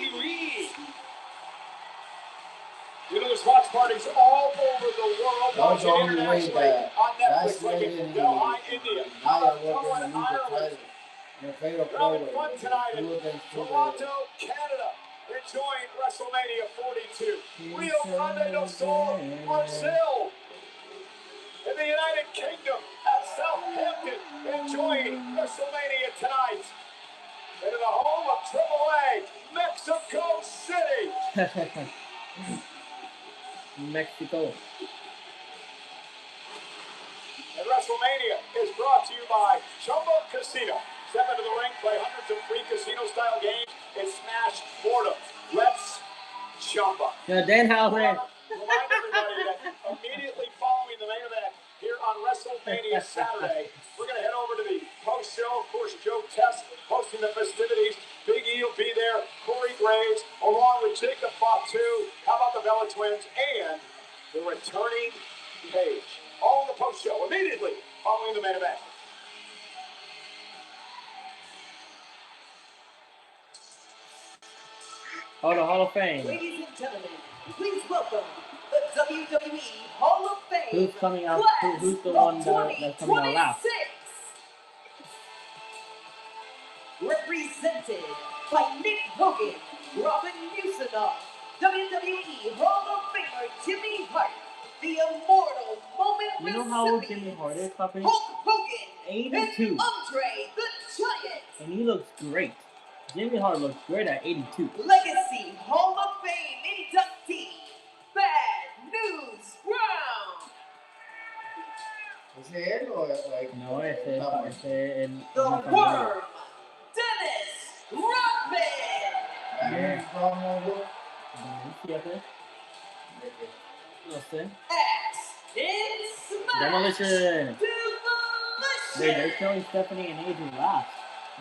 WWE. You know, there's watch parties all over the world. That was the only way that on last Netflix, year like in Delhi, India. Naya was going to lose the title in a fatal They're having four-way. fun tonight in Against Toronto, Canada, enjoying WrestleMania 42. Rio Grande do Sul, Brazil. In the United Kingdom, at Southampton, enjoying WrestleMania tonight. And in the home of AAA, Mexico City. Mexico. And WrestleMania is brought to you by Chumbo Casino. Step into the ring, play hundreds of free casino-style games, and smash boredom. Let's Chumba. Yeah, Dan Howland. Remind everybody that immediately following the main event here on WrestleMania Saturday, we're going to head over to the post-show. Of course, Joe Test hosting the festivities. Big E will be there. Corey Graves, along with Jacob Fatu. How about the Bella Twins and the returning Page? All in the post-show immediately following the main event. Oh, the Hall of Fame. Ladies and gentlemen, please welcome the WWE Hall of Fame. Who's coming out? Who's the one that's coming out last? Represented by Nick Hogan, Robin Newsonoff, WWE Hall of Famer Jimmy Hart, the immortal moment You know how old Jimmy Hart is, Puppy? Hulk Hogan, 82. and Andre the Giant. And he looks great. Jimmy Hart looks great at 82. Legacy Hall of Fame inductee, Bad News Brown. ¿Es él o like? No, ese The Worm, Dennis Rodman. Yeah. No sé. X in Smash. Demolition. Demolition. Wait, they're showing Stephanie and AJ last.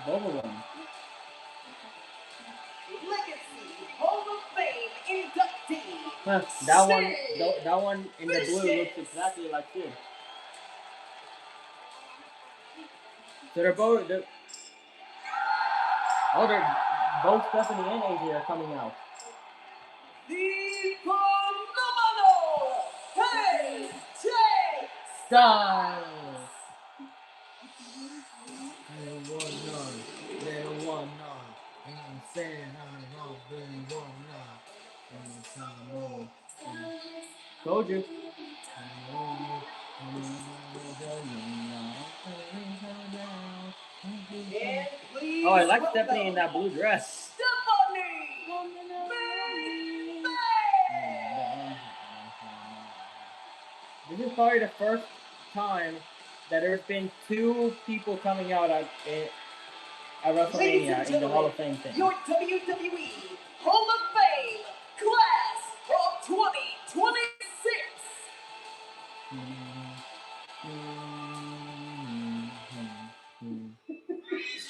Both of them. Legacy Hall of Fame inductee. Huh, that one in the blue looks exactly like this. So they're both Stephanie and AJ are coming out. The phenomenal AJ Styles. Told you. Oh, I like Stephanie in that blue dress. This is probably the first time that there's been two people coming out at WrestleMania in the Hall of Fame thing. Your WWE Hall of Fame class of 2026.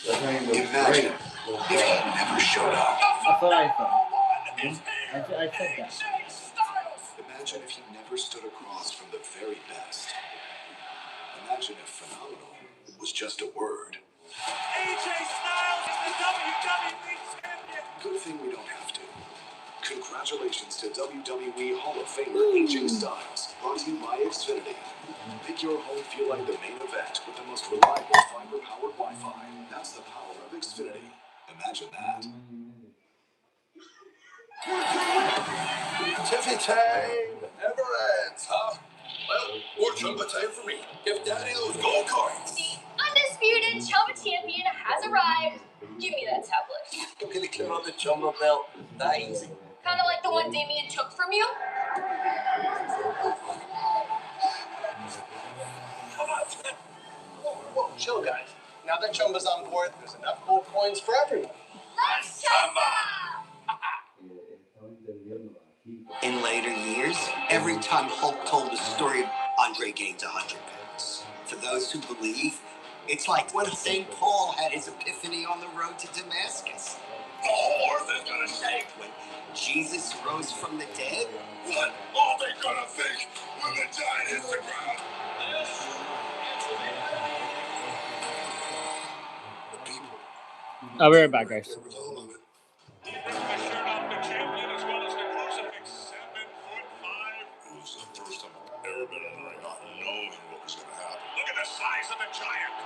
Imagine if he never showed up. That's what I thought. I said that. Imagine if he never stood across from the very best. Imagine if phenomenal was just a word. AJ Styles is the WWE champion. Good thing we don't have to. Congratulations to WWE Hall of Famer AJ Styles, brought to you by Xfinity. Make your home feel like the main event with the most reliable fiber-powered Wi-Fi. That's the power of Xfinity. Imagine that. Tiffy time never ends, huh? Well, we're More chumba time for me. Give Daddy those gold coins. The undisputed Chumba champion has arrived. Give me that tablet. I'm gonna clear out the Chumba belt. That easy. Kind of like the one Damien took from you. Come on, Ted. Whoa, chill, guys. Now that Chumba's on board, there's enough gold coins for everyone. Let's Chumba! In later years, every time Hulk told a story, Andre gains 100 pounds. For those who believe, it's like when St. Paul had his epiphany on the road to Damascus. The whole earth is gonna shake when Jesus rose from the dead. What are they gonna think when the giant hits the ground? The people. I'll be right back, guys. The shirt off the champion as well as the crucifix. 7'5". It was the first time I've ever been in the ring not knowing what was going to happen. Look at the size of the giant.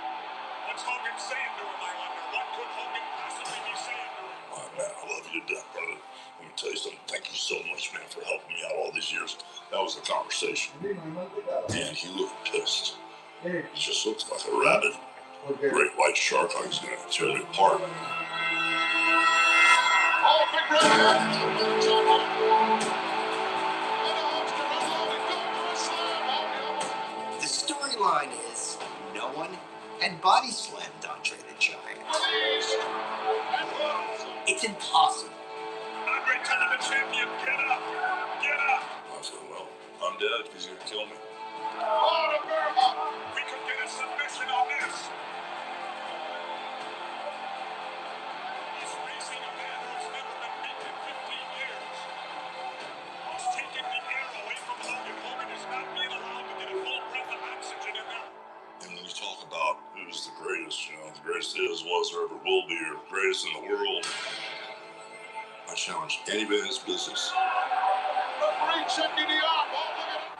What's Hogan saying to him, I wonder? What could Hogan possibly be saying to him? Oh, man, I love you to death, brother. Let me tell you something. Thank you so much, man, for helping me out all these years. That was the conversation. And he looked pissed. He just looks like a rabid, great white shark, like he's going to tear me apart. Oh, big red. The storyline is no one had body slammed Andre the Giant. It's impossible. Andre telling the champion, get up. Get up. I said, well, I'm dead because he's going to kill me. Oh, the bear up. We could get a submission on this. He's facing a man who's never been beaten in 15 years. He's taking the air away from Hogan. Hogan is not being allowed to get a full breath of oxygen in there. And when you talk about who's the greatest, the greatest is, was, or ever will be, or the greatest in the world, I challenge anybody in this business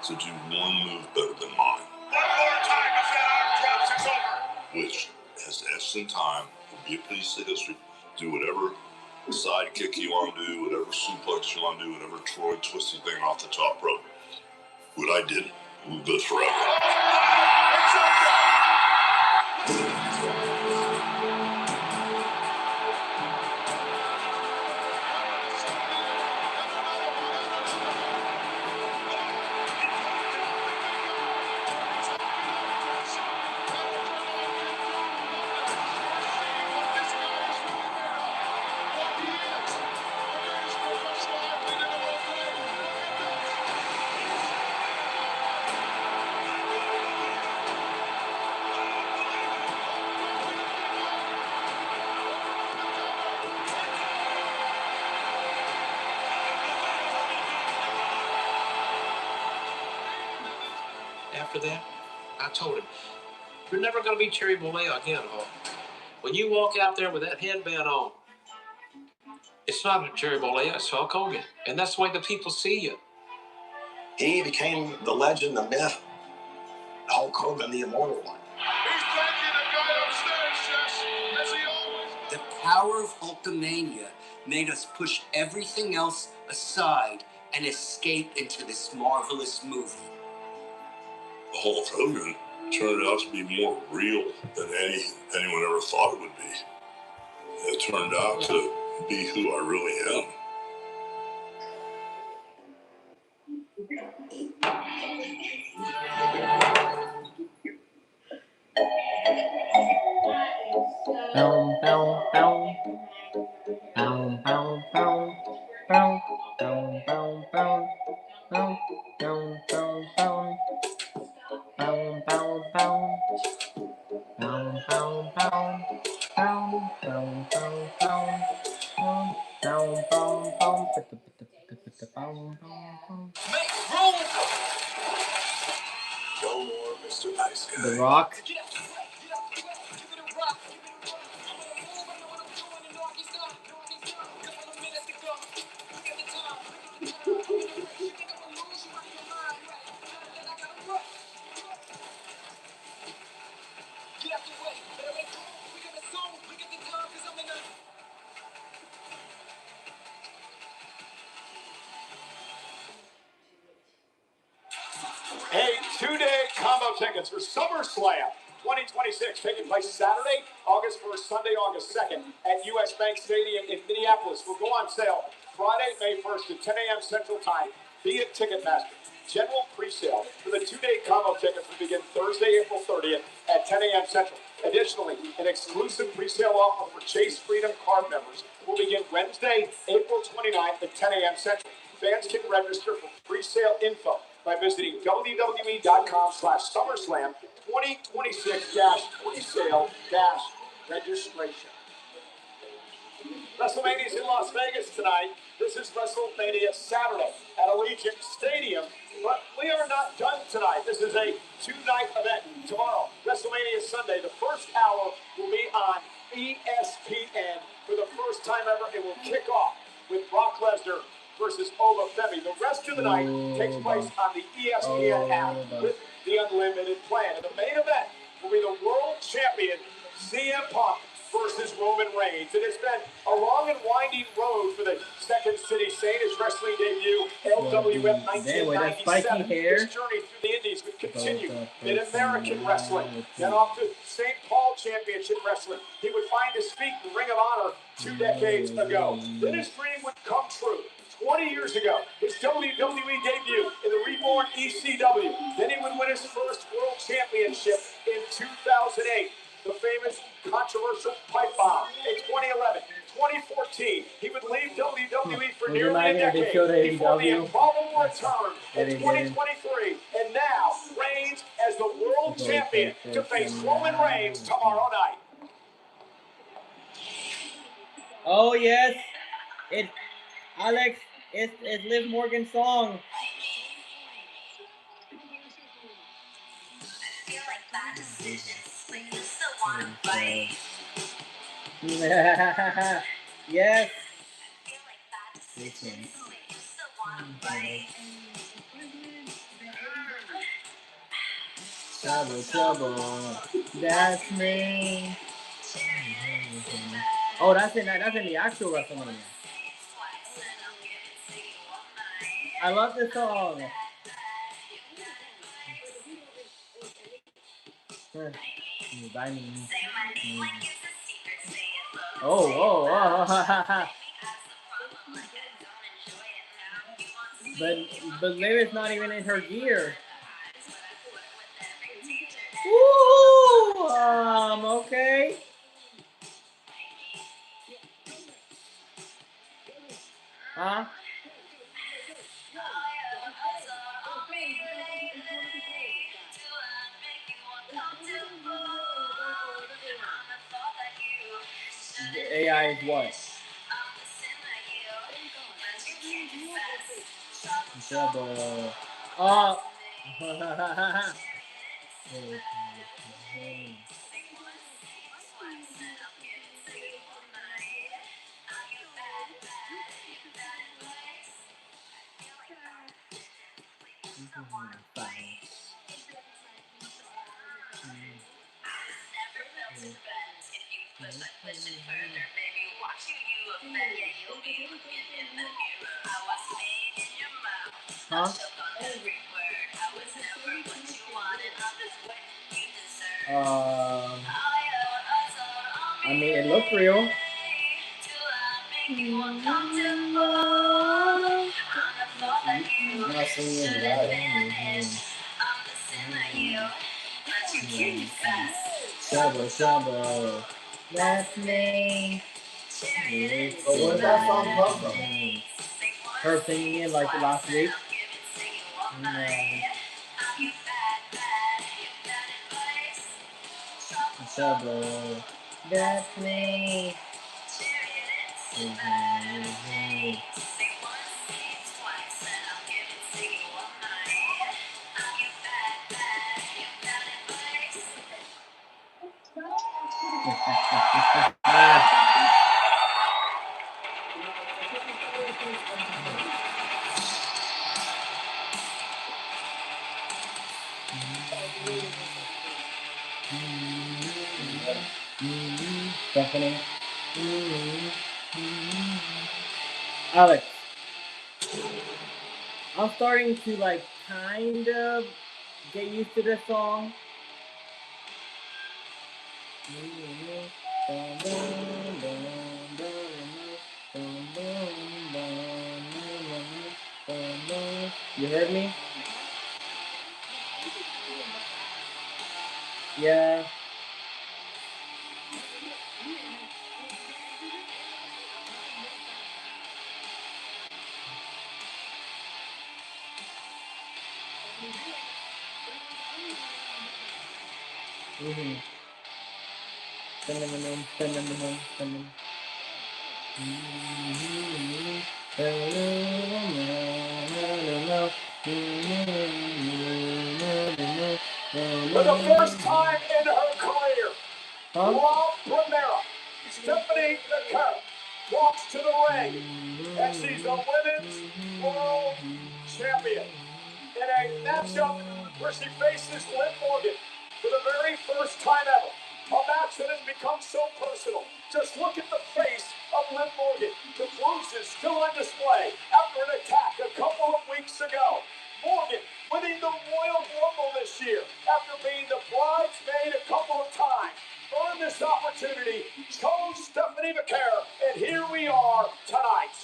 to do one move better than mine. One more time as that arm drops, it's over. Which has etched in time, will be a piece of history. Do whatever side kick you want to do, whatever suplex you want to do, whatever Troy twisty thing off the top rope. What I did will live forever. After that, I told him, you're never going to be Cherry Bollea again, Hulk. When you walk out there with that headband on, it's not a Cherry Bollea, it's Hulk Hogan. And that's the way the people see you. He became the legend, the myth. Hulk Hogan, the immortal one. He's thanking the guy upstairs, Jess, as he always does. The power of Hulkamania made us push everything else aside and escape into this marvelous movie. Hulk Hogan turned out to be more real than anyone ever thought it would be. It turned out to be who I really am. No more Mr. Nice Guy. The Rock. A two-day combo tickets for SummerSlam 2026, taking place Saturday, August 1st, Sunday, August 2nd at US Bank Stadium in Minneapolis. Will go on sale Friday, May 1st at 10 a.m. Central Time via Ticketmaster. General pre-sale for the two-day combo tickets will begin Thursday, April 30th at 10 a.m. Central. Additionally, an exclusive pre-sale offer for Chase Freedom card members will begin Wednesday, April 29th at 10 a.m. Central. Fans can register for pre-sale info by visiting WWE.com/SummerSlam 2026-presale-registration. WrestleMania is in Las Vegas tonight. This is WrestleMania Saturday at Allegiant Stadium. But we are not done tonight. This is a two-night event. Tomorrow, WrestleMania Sunday, the first hour will be on ESPN. For the first time ever, it will kick off with Brock Lesnar versus Oba Femi. The rest of the night takes place on the ESPN app with the unlimited plan. And the main event will be the world champion CM Punk versus Roman Reigns. It has been a long and winding road for the Second City Saint. His wrestling debut, LWF 1997. His journey through the Indies would continue in American wrestling. Then off to St. Paul Championship Wrestling. He would find his feet in Ring of Honor 2 decades ago. Then his dream would come true. 20 years ago, his WWE debut in the reborn ECW. Then he would win his first world championship in 2008. The famous controversial pipe bomb in 2011. 2014, he would leave WWE for nearly a decade before the improbable return in 2023. And now, Reigns as the world champion to face Roman Reigns tomorrow night. Oh, yes. Alex, it's Liv Morgan's song. Yes. Trouble, that's me. Oh, that's in the actual WrestleMania. I love this song. Oh. But Liv is not even in her gear. Woo! Okay. Huh? The AI is what? Trouble. Huh? I mean, it looks real. Not singing it Trouble, that's me. But where'd that song come from? Her singing it like last week. Trouble, that's me. Stephanie. Alex, I'm starting to like kind of Get used to the song. You heard me? Yeah. For the first time in her career, Rob Primera, Stephanie McCurry walks to the ring, and she's the Women's World Champion in a matchup where she faces Liv Morgan for the very first time ever. A match that has become so personal. Just look at the face of Liv Morgan. The bruises still on display after an attack a couple of weeks ago. Morgan winning the Royal Rumble this year after being the bridesmaid a couple of times. Earned this opportunity, chose Stephanie McCurry, and here we are tonight.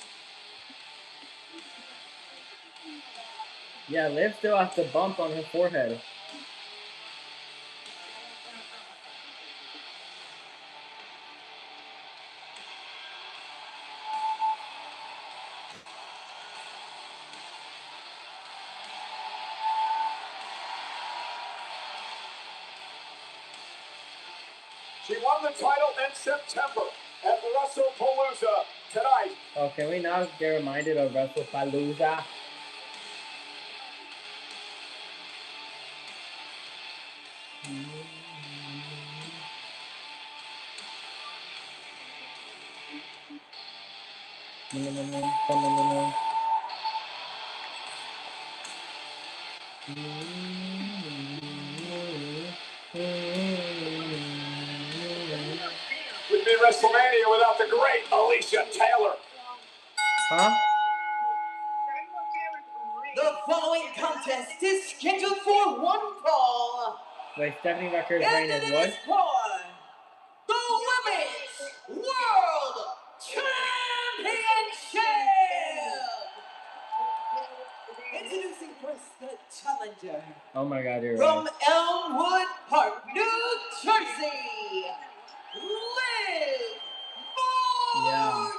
Yeah, Liv still has the bump on her forehead. She won the title in September at Wrestlepalooza tonight. Oh, can we not get reminded of Wrestlepalooza? Would be Wrestlemania without the great Alicia Taylor. Huh? The following contest is scheduled for one fall. Wait, Stephanie McCurry's reign is what? For the Women's World Championship. Introducing first the challenger. Oh my God, you're From right. Elmwood Park, New Jersey, Liv Yeah. Morgan.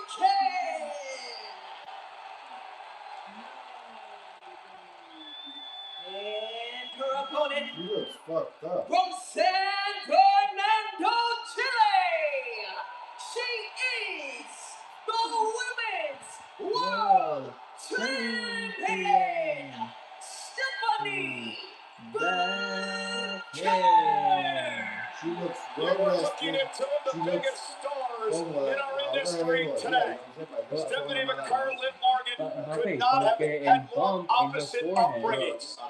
And her opponent He looks fucked up. from San Fernando, Chile, she is the Women's World Champion, Stephanie McCurry. She looks We're well looking rested. into the She looks biggest stars como in our industry today. Stephanie McCurry, Liv Morgan could not have had more opposite upbringings, a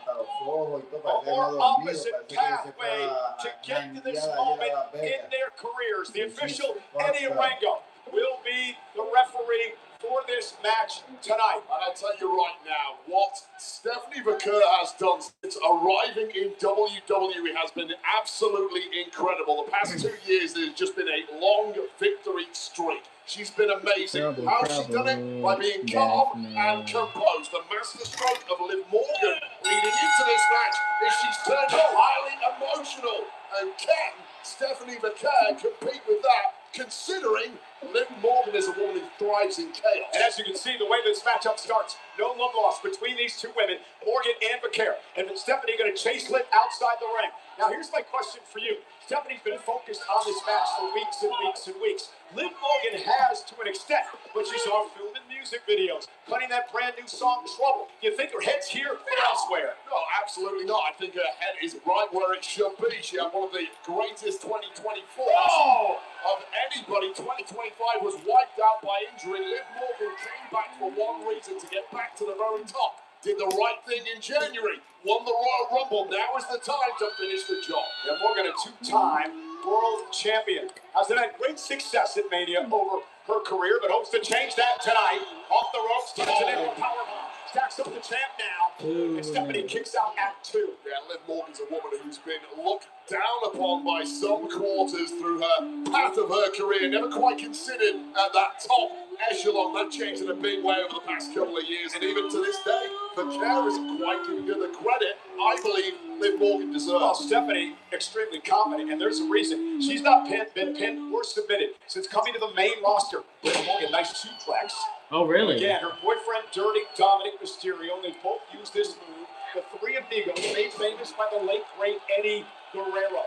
more opposite pathway to get to this moment in their careers. The official Eddie Arango will be the referee for this match tonight. And I'll tell you right now, what Stephanie McCurry has done since arriving in WWE has been absolutely incredible. The past 2 years, there's just been a long victory streak. She's been amazing. How's she done it? By being calm and composed. The masterstroke of Liv Morgan leading into this match is she's turned highly emotional. And can Stephanie McCurry compete with that, considering Liv Morgan is a woman who thrives in chaos? And as you can see, the way this matchup starts, no love lost between these two women, Morgan and McCurry. And Stephanie going to chase Liv outside the ring. Now, here's my question for you. Stephanie's been focused on this match for weeks and weeks and weeks. Liv Morgan has to an extent, but she's off filming music videos, playing that brand new song, Trouble. Do you think her head's here or elsewhere? No, absolutely not. I think her head is right where it should be. She had one of the greatest 2024s of anybody. 2025 was wiped out by injury. Liv Morgan came back for one reason, to get back to the very top. Did the right thing in January, won the Royal Rumble. Now is the time to finish the job. And Morgan, a two-time world champion, has had great success at Mania over her career, but hopes to change that tonight. Off the ropes, turns it into a powerbomb. Stacks up the champ now. And Stephanie kicks out at 2. Yeah, Liv Morgan's a woman who's been looked down upon by some quarters through her path of her career, never quite considered at that top echelon. That changed in a big way over the past couple of years, and even to this day, the chair isn't quite giving her the credit I believe Liv Morgan deserves. Well, Stephanie, extremely confident, and there's a reason. She's not been pinned or submitted since coming to the main roster. Liv Morgan, nice suplex. Oh, really? Again, her boyfriend, Dirty Dominic Mysterio, and they both use this move. The Three Amigos, made famous by the late, great Eddie Guerrero,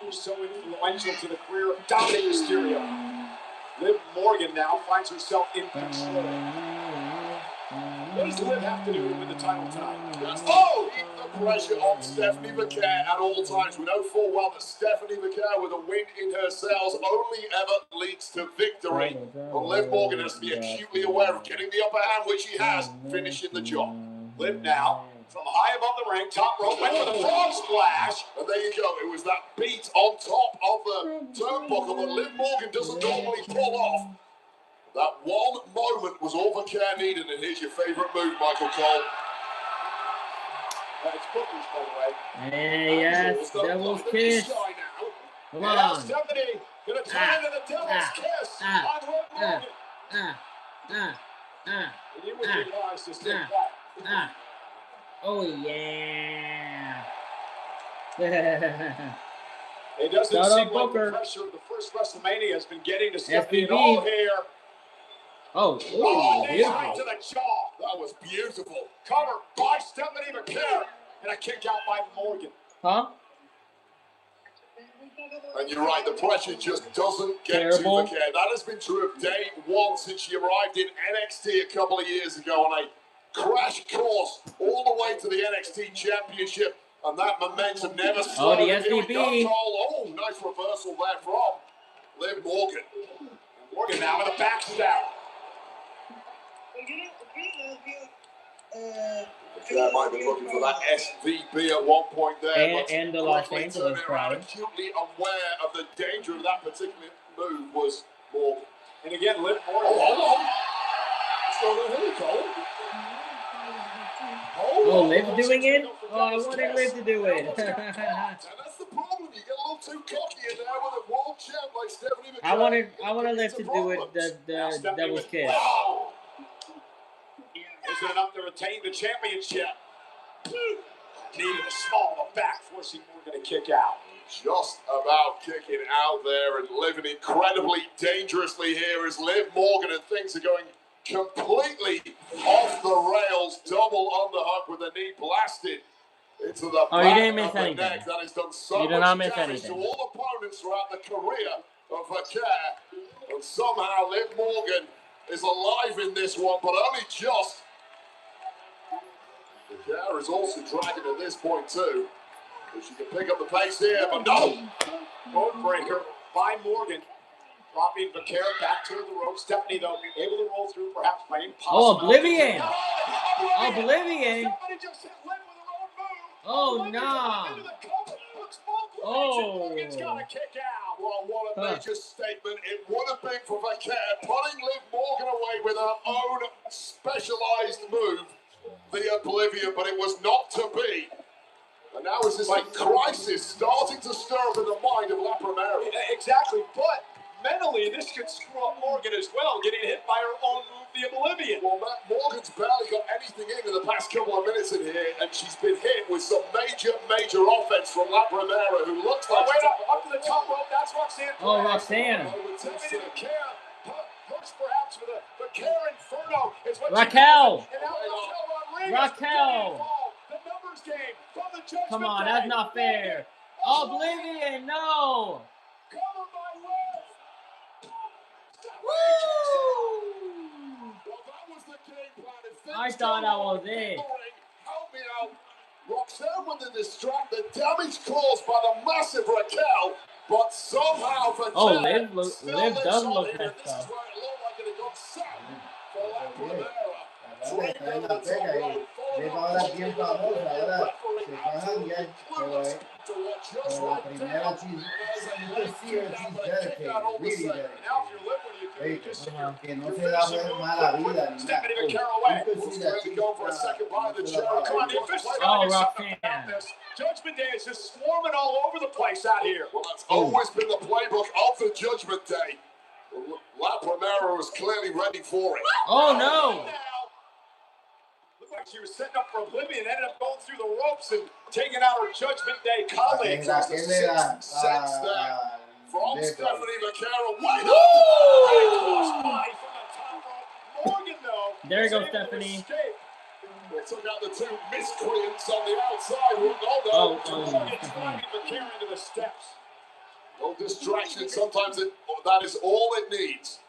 who's so influential to the career of Dominic Mysterio. Liv Morgan now finds herself in control. What does Liv have to do to win the title tonight? Oh, keep the pressure on Stephanie Vaquer at all times. We know full well that Stephanie Vaquer, with a win in her sails, only ever leads to victory. But Liv Morgan has to be acutely aware of getting the upper hand, which she has, finishing the job. Liv now, from high above the ring, top rope, went for the frog splash. And there you go. It was that beat on top of the turnbuckle that Liv Morgan doesn't normally pull off. That one moment was all Vaquer needed, and here's your favourite move, Michael Cole. It's Booker's, by the way. Hey, yes, Devil's Kiss. Come on. Stephanie gonna turn into the Devil's Kiss on Liv Morgan. And you would be wise to stay back. Oh, yeah. It doesn't Shout seem out like Booker. the pressure of the first WrestleMania has been getting to Stephanie at FBB. all here. Oh, Oh, beautiful. right to the jaw. That was beautiful. Cover by Stephanie Vaquer. And a kick out by Morgan. Huh? And you're right, the pressure just doesn't get Terrible. to Vaquer. That has been true of day one since she arrived in NXT a couple of years ago on a crash course all the way to the NXT Championship. And that momentum never slowed. the Here we go, SVP. Cole. Oh, nice reversal there from Liv Morgan. Morgan now with a backstab. That might have been looking for that SVP at one point there. And the Los quickly Angeles turning around, crowd. acutely aware of the danger of that particular move was Morgan. And again, Liv Morgan. Oh, hold on. Still here, Cole. Oh, Liv doing it? Oh, I wanted Liv to do it. And that's the problem. You get a little too cocky in there with a world champ like Stephanie Vaquer. I wanted Liv to do it, the Devil's Kiss. Wow. Is it enough to retain the championship? Needed a small of a back, forcing Morgan to kick out. Just about kicking out there and living incredibly dangerously here as Liv Morgan, and things are going completely off the rails. Double underhook with the knee blasted into the back you didn't miss of the anything. neck. That has done so You did not much miss damage to anything. all opponents throughout the career of Vaquer. And somehow Liv Morgan is alive in this one, but only just. Vaquer is also dragging at this point too. If she can pick up the pace here, but no! Bone breaker by Morgan. Dropping Vaquer back to the rope. Stephanie, though, able to roll through perhaps by impossible. Oh, Oblivion. Oblivion. Stephanie just hit Liv with her own move. Oh, no. Into the cover. Looks multiple. Oh. Morgan's got to kick out. Well, what a major statement it would have been for Vaquer, putting Liv Morgan away with her own specialized move, the Oblivion, but it was not to be. And now is this like crisis starting to stir up in the mind of La Primera. Exactly, but mentally this could screw up Morgan as well, getting hit by her own move, the Oblivion. Well, Morgan's barely got anything in the past couple of minutes in here, and she's been hit with some major offense from La Primera, who looks like... Oh, wait up to the top rope, that's Roxanne. Oh, Roxanne. Hooks perhaps for the Vaquer Inferno is what Raquel. And now Rodriguez. Raquel. The numbers game from the Judgment Come on, Day. that's not fair. Oblivion, no. Cover by Liv. Well, that was the game plan. If things I thought that was go wrong, it. help me out. Roxanne with the distract, the damage caused by the massive Raquel, but somehow Vaquer Liv still does lives look on here. messed This is up. where it looked like it had gone south for La Primera. Liv ahora es bien famosa, ahora se pagan bien, pero la primera, you can see her, she's dedicated, really dedicated. Now if you're Liv, what do you do? Que no se da ver mala vida ni nada. Oh, Roxanne. Judgment Day is just swarming all over the place out here. Well, that's always been the playbook of the Judgment Day. La Primera was clearly ready for it. Oh, no. Looked like she was setting up for Oblivion, ended up going through the ropes and taking out her Judgment Day colleagues. It was the sixth sense there from Stephanie Vaquero. Wide up! Body from the top rope. Morgan, though, there you go, was able to Stephanie. escape. They took out the two miscreants on the outside. Morgan driving Vaquero into the steps. No distraction. Sometimes that is all it needs.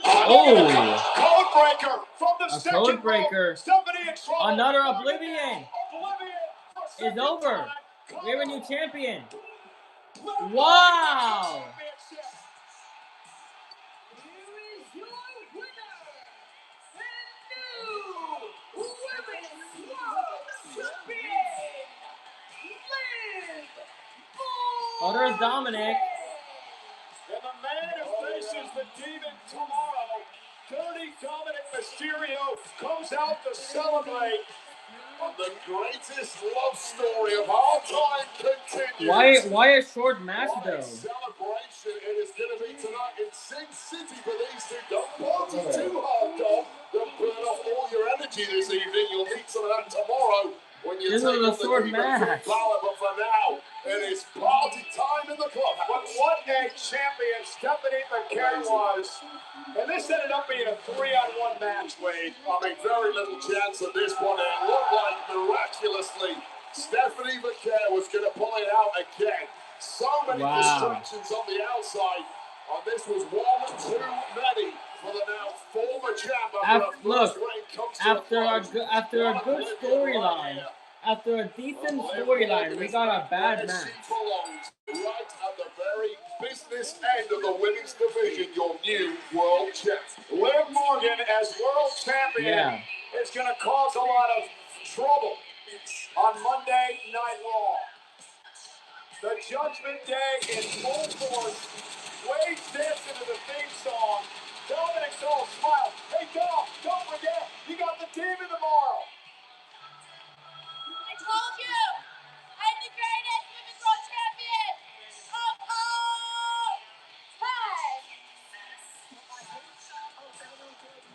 Code breaker from the second code breaker. Stephanie Another Oblivion. It's over. We have a new champion. Wow. Oh, there's Dominic. And the man who faces the demon tomorrow, Dirty Dominic Mysterio, comes out to celebrate. And the greatest love story of all time continues. Why a short match though? Celebration it is going to be tonight in Sin City for these two. Don't party too hard, Dom. Don't burn off all your energy this evening. You'll need some of that tomorrow when you take on the short match. But for now, it is party time in the club. But what a champion Stephanie Vaquero was. And this ended up being a 3-on-1 match, Wade. I mean, very little chance of this one. It looked like miraculously Stephanie Vaquero was going to pull it out again. So many distractions on the outside. And this was one too many for the now former champ. After a good storyline, after a decent storyline, we got a bad match. Right at the very business end of the women's division, your new world champ. Liv Morgan as world champion is going to cause a lot of trouble on Monday Night Raw. The Judgment Day in full force. Wade dancing to the theme song. Dominic's all smile. Hey, Dom, don't forget, you got the demon tomorrow. I told you, I'm the greatest women's world champion of all time.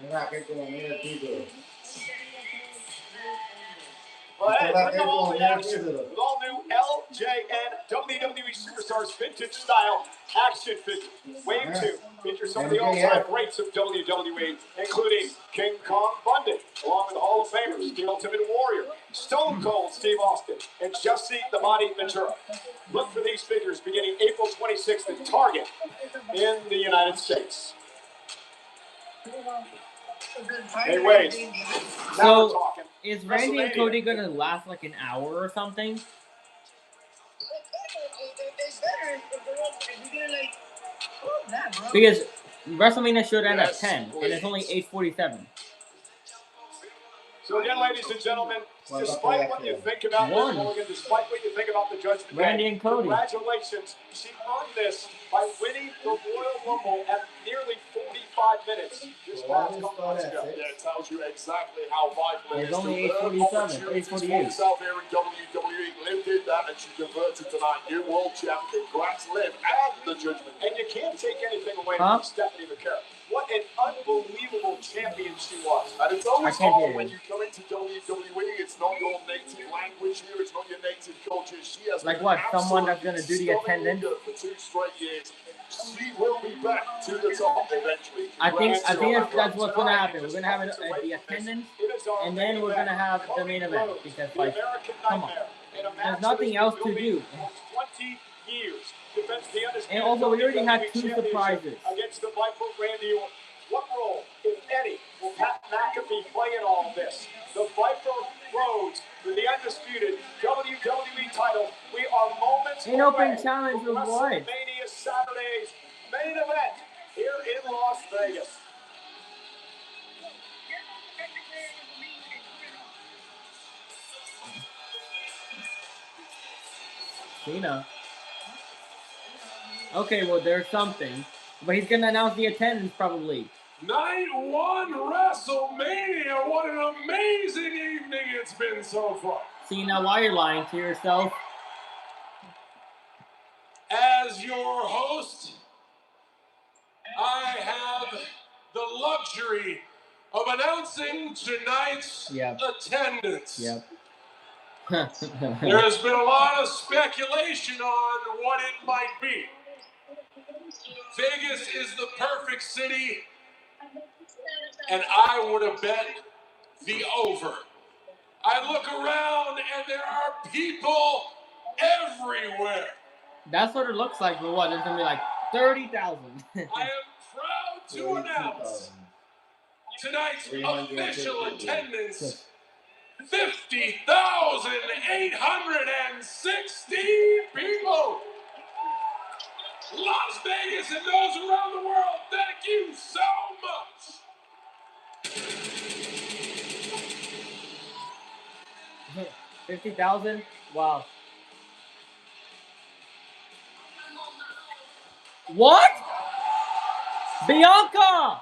Mira que como mira el título. Well, hey, look at all the action with all new LJN WWE Superstars vintage style action figures. Wave 2 features some of the all-time greats of WWE, including King Kong Bundy, along with the Hall of Famers, the Ultimate Warrior, Stone Cold Steve Austin, and Jussie the Body Ventura. Look for these figures beginning April 26th at Target in the United States. Hey, Wade. So, is Randy and Cody going to last like an hour or something? Because WrestleMania should end at 10, and it's only 8:47. So again, ladies and gentlemen, despite what you think about Liv Morgan, despite what you think about the Judgment Day, Randy and Cody. Congratulations. She earned this by winning the Royal Rumble at nearly 45 minutes this past couple months ago. Yeah, it tells you exactly how vital it is. It's only 8:47, 8:48. Herself here in WWE. Liv did that, and she converted tonight. New world champ. Congrats, Liv, and the Judgment. And you can't take anything away from Stephanie Vaquero. What an unbelievable champion she was. And it's always hard when you come into WWE. It's not your native language here. It's not your native culture. She has like what? Someone that's going to do the attendance? For 2 straight years. She will be back to the top eventually. I think that's what's going to happen. We're going to have the attendance, and then we're going to have the main event. Because, like, come on. There's nothing else to do. 20 years. And also, we already had 2 surprises. Against the Viper Randy Orton. What role, if any, will Pat McAfee play in all of this? The Viper Rhodes for the undisputed WWE title. We are moments away open challenge from was what? WrestleMania Saturday's main event here in Las Vegas. Cena. Okay, well, there's something. But he's gonna announce the attendance probably. Night 1 WrestleMania. What an amazing evening it's been so far. See, now why you're lying to yourself? As your host, I have the luxury of announcing tonight's attendance. Yep. There has been a lot of speculation on what it might be. Vegas is the perfect city, and I would have bet the over. I look around and there are people everywhere. That's what it looks like, but what? There's gonna be like 30,000. I am proud to announce tonight's official attendance, 50,860 people. Las Vegas and those around the world, thank you so much. 50,000? Wow. What? Bianca!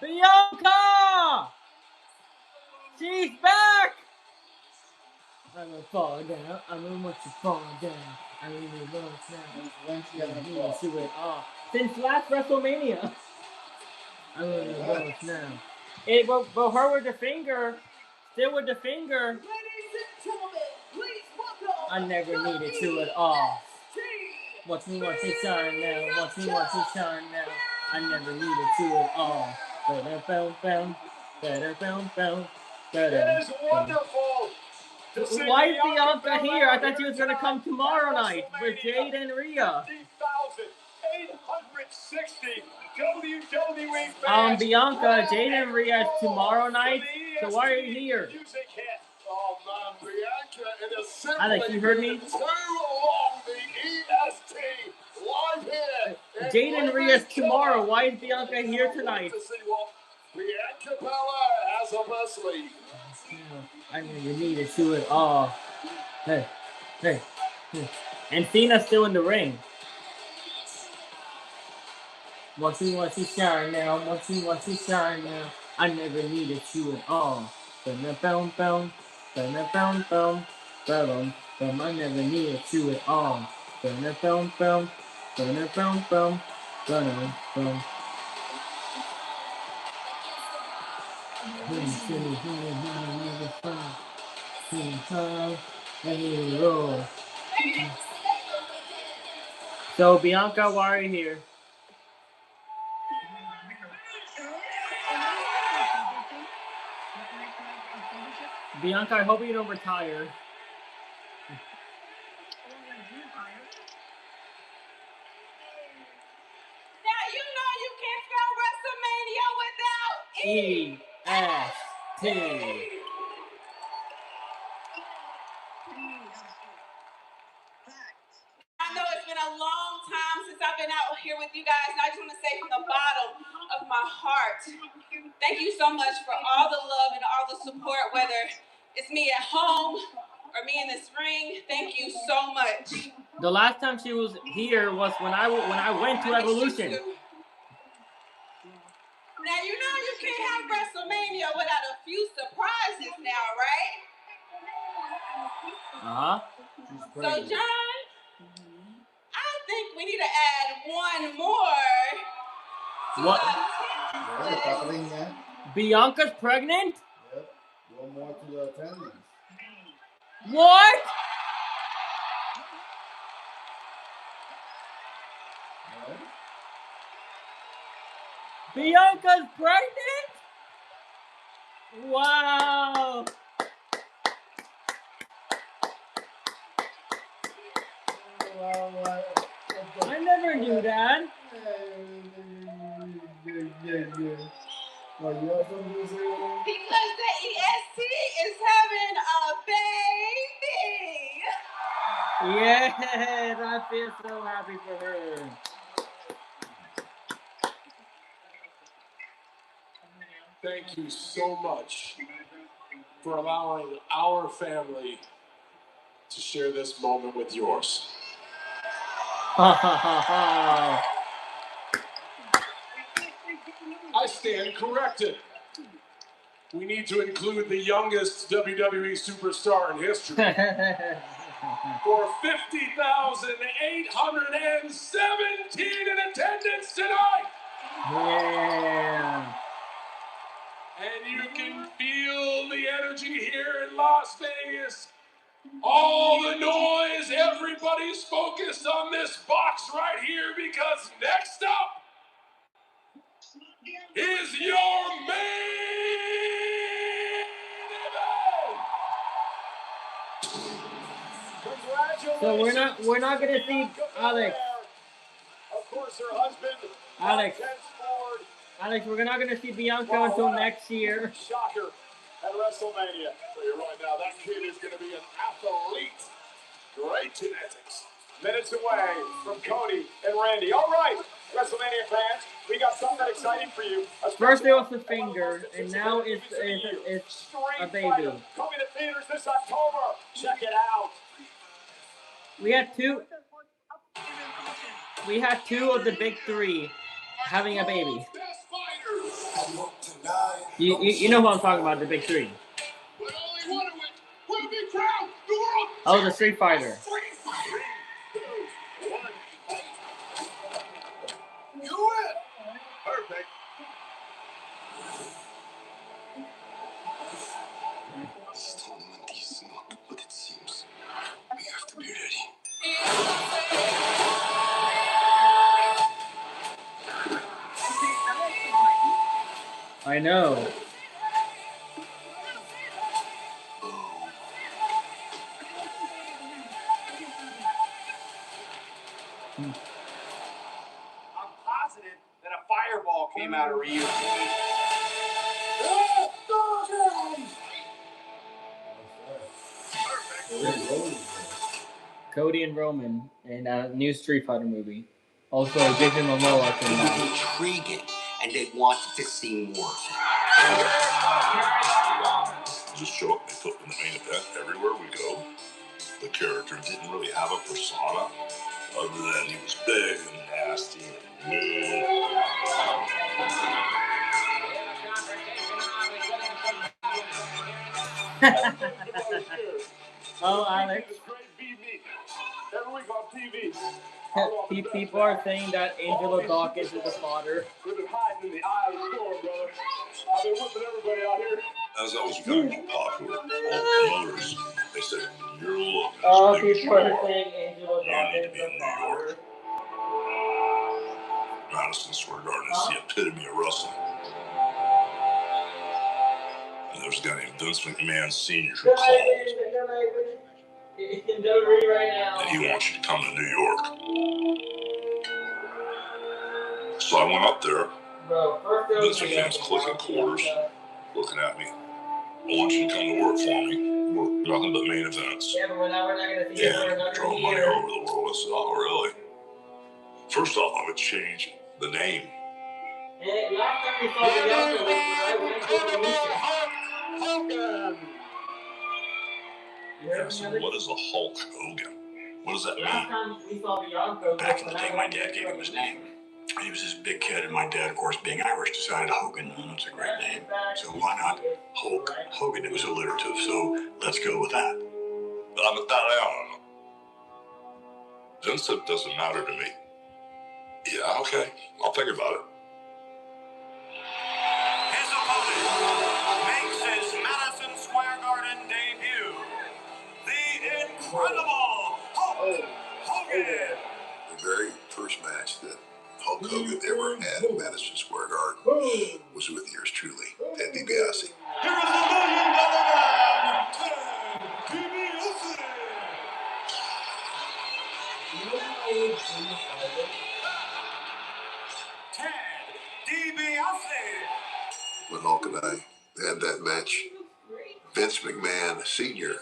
Bianca! She's back! I'm gonna fall down. I'm gonna want you to fall down. I'm gonna go now. See it all. Since last WrestleMania. I'm gonna go now. It, but her with the finger. Still with the finger. Ladies and gentlemen, please welcome. I never needed to at all. Watch me shine now. Watch me shine now. I never needed to at all. It is wonderful. Why is Bianca here? I thought she was gonna come tomorrow night with Jade and Rhea. 50,860 WWE fans. Bianca, Jade and Rhea is tomorrow night. So why are you here? Oh man, Bianca, it is simply Alex, you heard me? too long. The EST live here. Jade and Rhea is tomorrow. Why is Bianca here tonight? To see what Bianca Belair has up her sleeve. I never needed to at all. Hey. And Cena's still in the ring. Watch me shine now. Watch me shine now. I never needed you at all. I never needed you at all. So Bianca, why are you here? Bianca, I hope you don't retire. Now you know you can't spell WrestleMania without EST. I know it's been a long time since I've been out here with you guys, and I just want to say from the bottom of my heart, thank you so much for all the love and all the support, whether it's me at home or me in this ring. Thank you so much. The last time she was here was when I went to Evolution. Now you know you can't have WrestleMania without a few surprises now, right? So John, I think we need to add one more. What? Bianca's pregnant? Yep. One more to the attendance. What? Bianca's pregnant? Wow. I never knew that. Because the EST is having a baby. Yes, I feel so happy for her. Thank you so much for allowing our family to share this moment with yours. I stand corrected. We need to include the youngest WWE superstar in history. For 50,817 in attendance tonight. Yeah. And you can feel the energy here in Las Vegas. All the noise, everybody's focused on this box right here because next up is your main event. So we're not gonna see Alex. Of course, her husband, Alex, we're not gonna see Bianca until next year. shocker at WrestleMania. So you're right now, that kid is going to be an athlete. Great genetics. Minutes away from Cody and Randy. All right, WrestleMania fans, we got something exciting for you. First it was a finger, and now it's a baby. Coming to theaters this October. Check it out. We had two of the big three having a baby. You know what I'm talking about, the big three. Oh, the Street Fighter. You win. Perfect. This tournament is not what it seems. We have to be ready. I know. I'm positive that a fireball came out of Ryu. Cody and Roman in a new Street Fighter movie. Also, Jason Momoa came out. Intriguing, and they wanted to see more of it. Just show up and put in the main event everywhere we go. The character didn't really have a persona other than he was big and nasty and mean. Oh, Alex. Every week on TV. People are saying that Angelo Dawkins is the father. We've been hiding in the eye of the storm, brother. I've been whipping everybody out here. As I was becoming more popular, all the promoters, they said, "You're looking Oh, as big as people you are are. saying Angelo You need Dawkins to is be the in New father. York." Madison Square Garden is the epitome of wrestling. And there's a guy named Vince McMahon Sr. who called. And he wants you to come to New York. So I went up there. Vince McMahon's clicking quarters, looking at me. "I want you to come to work for me. Work nothing but main events. Yeah, but we're not gonna see it for And another throw money year. all over the world." I said, "Oh, really?" First off, I would change the name. And last time we saw Bianca was when I went to Evolution. Yeah, so what is a Hulk Hogan? What does that Last mean? time we saw Bianca Back in the day, my dad gave him his name. He was this big kid, and my dad, of course, being Irish, decided Hogan, that's a great name. So why not Hulk Hogan? It was alliterative, so let's go with that. But I'm Italiano. Vince said it doesn't matter to me. Yeah, okay. I'll think about it. His opponent makes his Madison Square Garden debut. The Incredible Hulk Hogan. The very first match that Hulk Hogan ever had in Madison Square Garden was with yours truly, Ted DiBiase. Here is the $1 million man, Ted DiBiase. Ted DiBiase. When Hulk and I had that match, Vince McMahon Sr.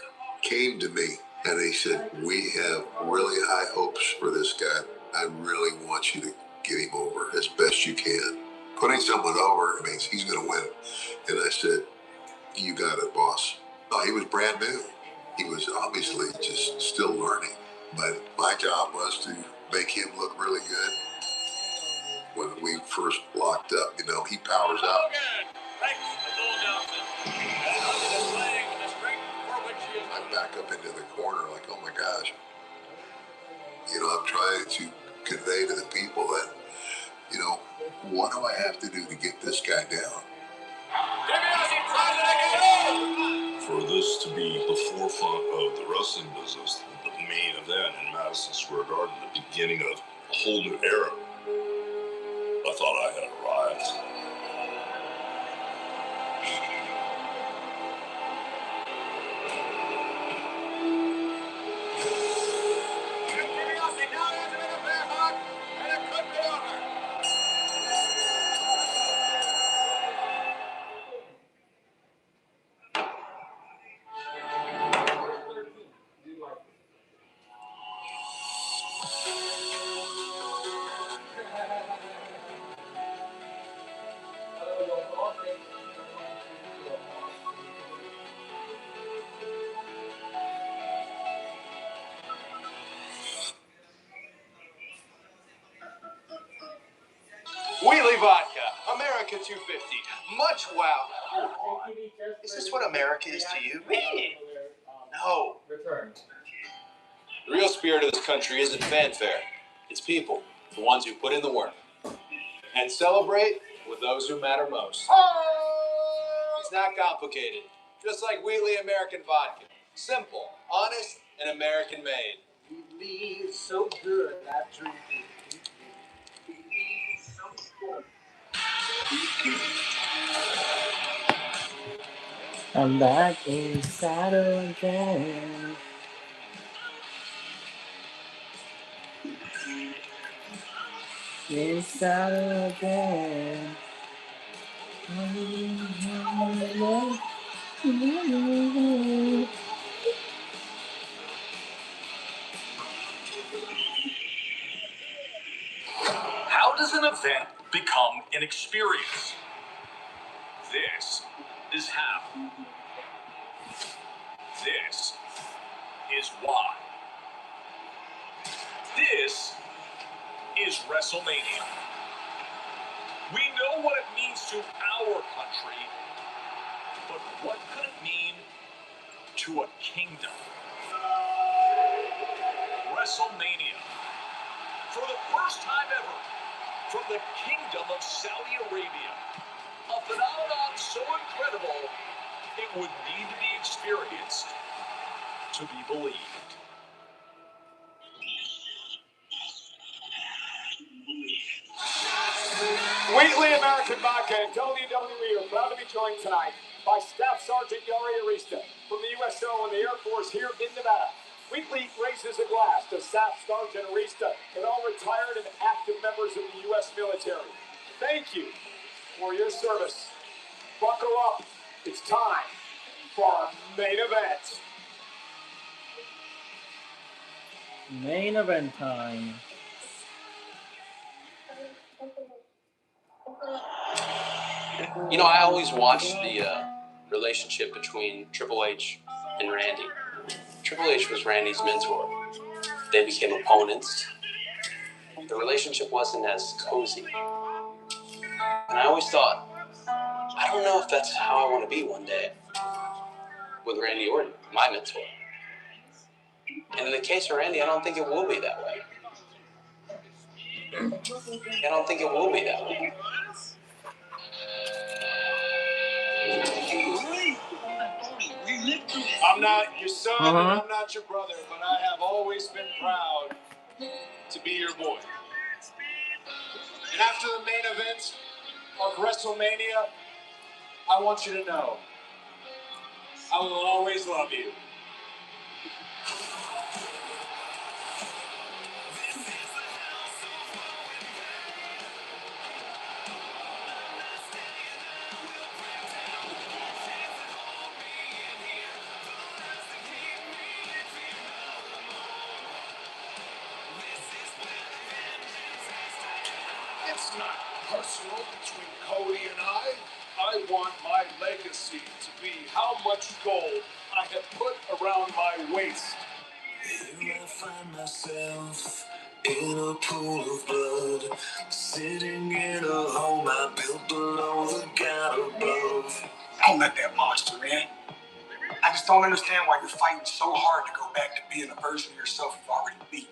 came to me and he said, "We have really high hopes for this guy. I really want you to get him over as best you can. Putting someone over means he's going to win." And I said, "You got it, boss." He was brand new. He was obviously just still learning. But my job was to make him look really good. When we first locked up, you know, he powers out. I back up into the corner like, oh my gosh. You know, I'm trying to convey to the people that, you know, what do I have to do to get this guy down? For this to be the forefront of the wrestling business, the main event in Madison Square Garden, the beginning of a whole new era, I thought I had arrived. Wheelie Vodka, America 250. Much wow. Is this what America is to you? No. The real spirit of this country isn't fanfare. It's people, the ones who put in the work. And celebrate with those who matter most. It's not complicated. Just like Wheatley American Vodka. Simple, honest, and American made. Wheatley is so good, I drink it. I'm back in saddle again. In saddle again. How does an event become an experience? This is how. This is why. This is Wrestlemania. We know what it means to our country, but what could it mean to a kingdom? Wrestlemania. For the first time ever, from the kingdom of Saudi Arabia. A phenomenon so incredible, it would need to be experienced to be believed. Wheatley American Vodka and WWE are proud to be joined tonight by Staff Sergeant Yari Arista from the USO and the Air Force here in Nevada. Wheatley raises a glass to Staff Sergeant Arista and all retired and active members of the U.S. military. Thank you for your service. Buckle up. It's time for our main event. Main event time. You know, I always watched the relationship between Triple H and Randy. Triple H was Randy's mentor. They became opponents. The relationship wasn't as cozy. And I always thought, I don't know if that's how I want to be one day with Randy Orton, my mentor. And in the case of Randy, I don't think it will be that way. I don't think it will be that way. I'm not your son and I'm not your brother, but I have always been proud to be your boy. And after the main event of WrestleMania, I want you to know, I will always love you. It's not personal between Cody and I. I want my legacy to be how much gold I have put around my waist. Here I find myself In a pool of blood, sitting in a home I built below the God above. Don't let that monster in. I just don't understand why you're fighting so hard to go back to being a version of yourself you've already beat.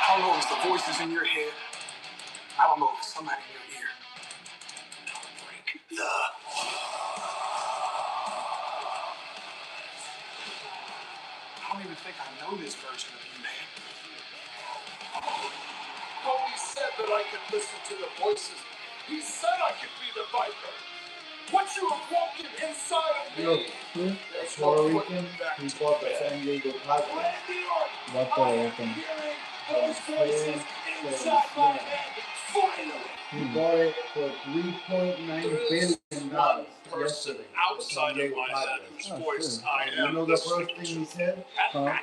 I don't know if it's the voices in your head. I don't know if it's somebody in your ear. Don't break the... I don't even think I know this version of you, man. Cody said that I could listen to the voices. He said I could be the Viper. What you have woken inside of me. That's Puerto Rican. He fought the San Diego Padres. What Puerto Rican? Those voices inside my head. Finally. He bought it for $3.9 billion yesterday. Outside of my head whose voice I am. You know the first thing he said? Huh?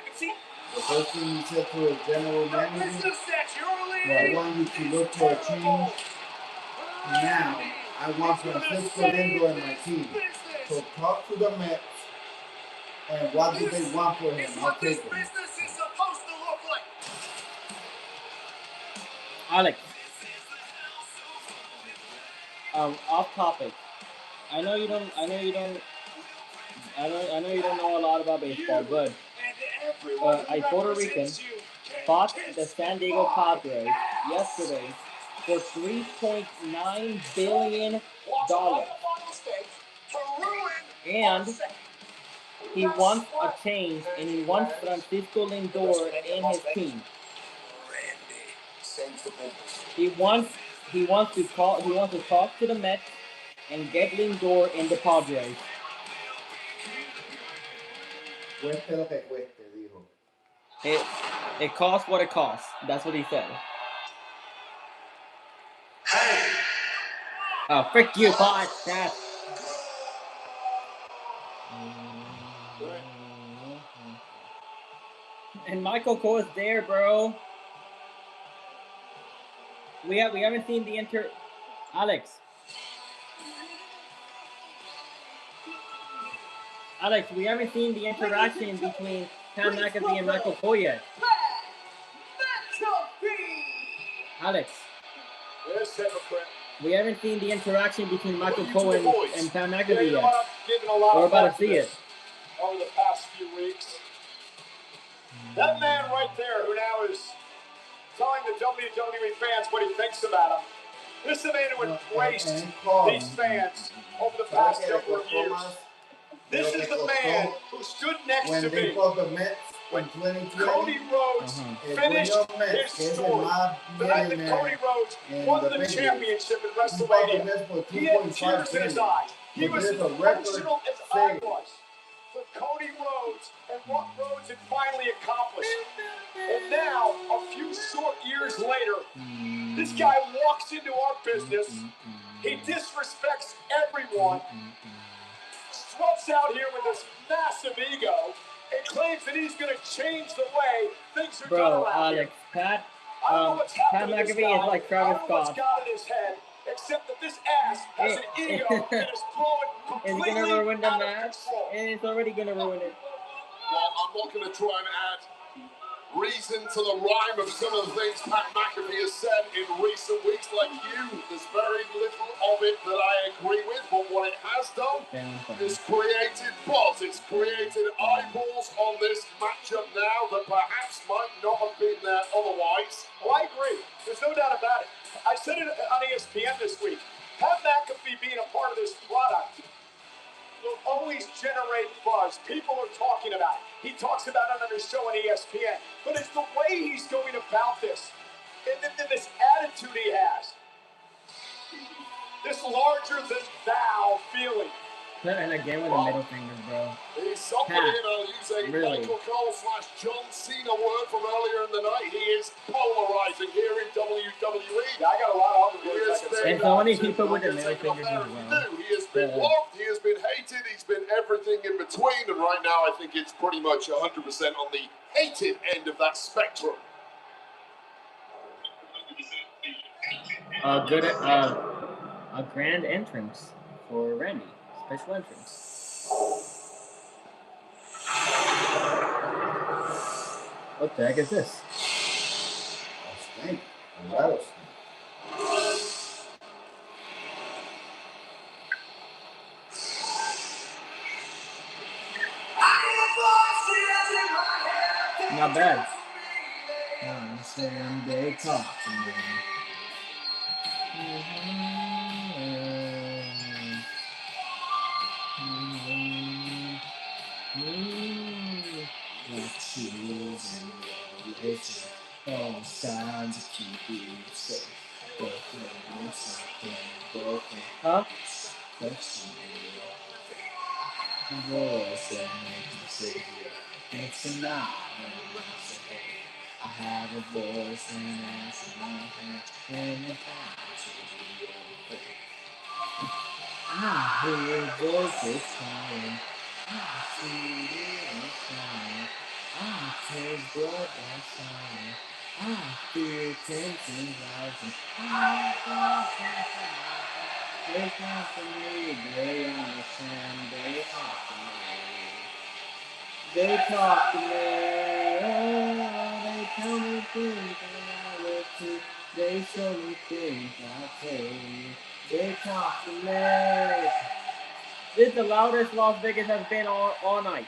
The first thing he said to his general manager? Well, I want you to look for a change now. I want Francisco Lindor in my team. So talk to the Mets, and what do they want for him? I'll take him. Alex. Off topic. I know you don't know a lot about baseball, but a Puerto Rican bought the San Diego Padres yesterday for $3.9 billion. And he wants a change, and he wants Francisco Lindor in his team. He wants to talk to the Mets and get Lindor in the Padres. It costs what it costs. That's what he said. Oh, frick you, podcast. And Michael Cole is there, bro. We haven't seen the Alex, we haven't seen the interaction between Pat McAfee and Michael Cole yet. Alex. Yes, hypocrite. We haven't seen the interaction between Michael Cole and Pat McAfee yet. We're about to see it. Over the past few weeks. That man right there who now is telling the WWE fans what he thinks about him. This is a man who embraced these fans over the past number of years. This is the man who stood next to me when Cody Rhodes finished his story. The night that Cody Rhodes won the championship at Wrestlemania, he had tears in his eyes. He was as emotional as I was for Cody Rhodes and what Rhodes had finally accomplished. And now, a few short years later, this guy walks into our business, he disrespects everyone, struts out here with this massive ego, and claims that he's going to change the way things are done around here. Pat McAfee is like Travis Scott. What's got in his head, except that this ass has an ego that is blowing completely it's gonna ruin the out of match, control. and it's already gonna ruin it. Well, I'm not going to try and add reason to the rhyme of some of the things Pat McAfee has said in recent weeks, like you. There's very little of it that I agree with, but what it has done is created buzz. It's created eyeballs on this matchup now that perhaps might not have been there otherwise. Well, I agree. There's no doubt about it. I said it on ESPN this week. Pat McAfee being a part of this product will always generate buzz. People are talking about it. He talks about it on his show on ESPN. But it's the way he's going about this. And this attitude he has. This larger-than-thou feeling. And again with the middle finger, bro. He's somebody, and I'll use a Michael Cole / John Cena word from earlier in the night. He is polarizing here in WWE. Yeah, I got a lot of other words. And so many people with the middle fingers as well. He has been loved, he has been hated, he's been everything in between, and right now I think it's pretty much 100% on the hated end of that spectrum. A grand entrance for Randy. Special entrance. What the heck is this? A snake. A rattlesnake. Not bad. They talk to me. Let's see you listen. All time to keep you safe. Huh? Let's see you. Voice and make you save you. It's not. I have a voice and that's in my hand. And the time to be okay. I hear voices calling. I see them crying. I taste blood that's shining. I feel tension rising. I they come for me, they understand, they talk to me. They talk to me, oh, they tell me things and I live to. They show me things I tell you. They talk to me. This is the loudest Las Vegas has been all night.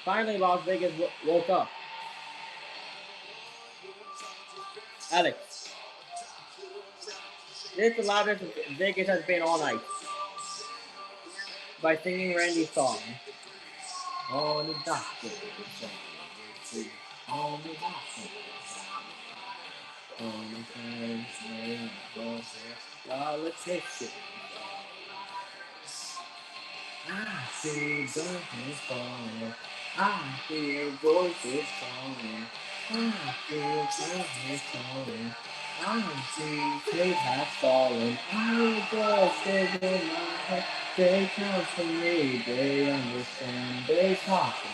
Finally, Las Vegas woke up. Alex, this is the loudest Vegas has been all night. By singing Randy's song. On the doctor, on the doctor, on the politician. I see darkness falling. I hear voices calling. I feel darkness calling. I see faith has fallen. I voices in my head. They come to me. They understand. They talk to me.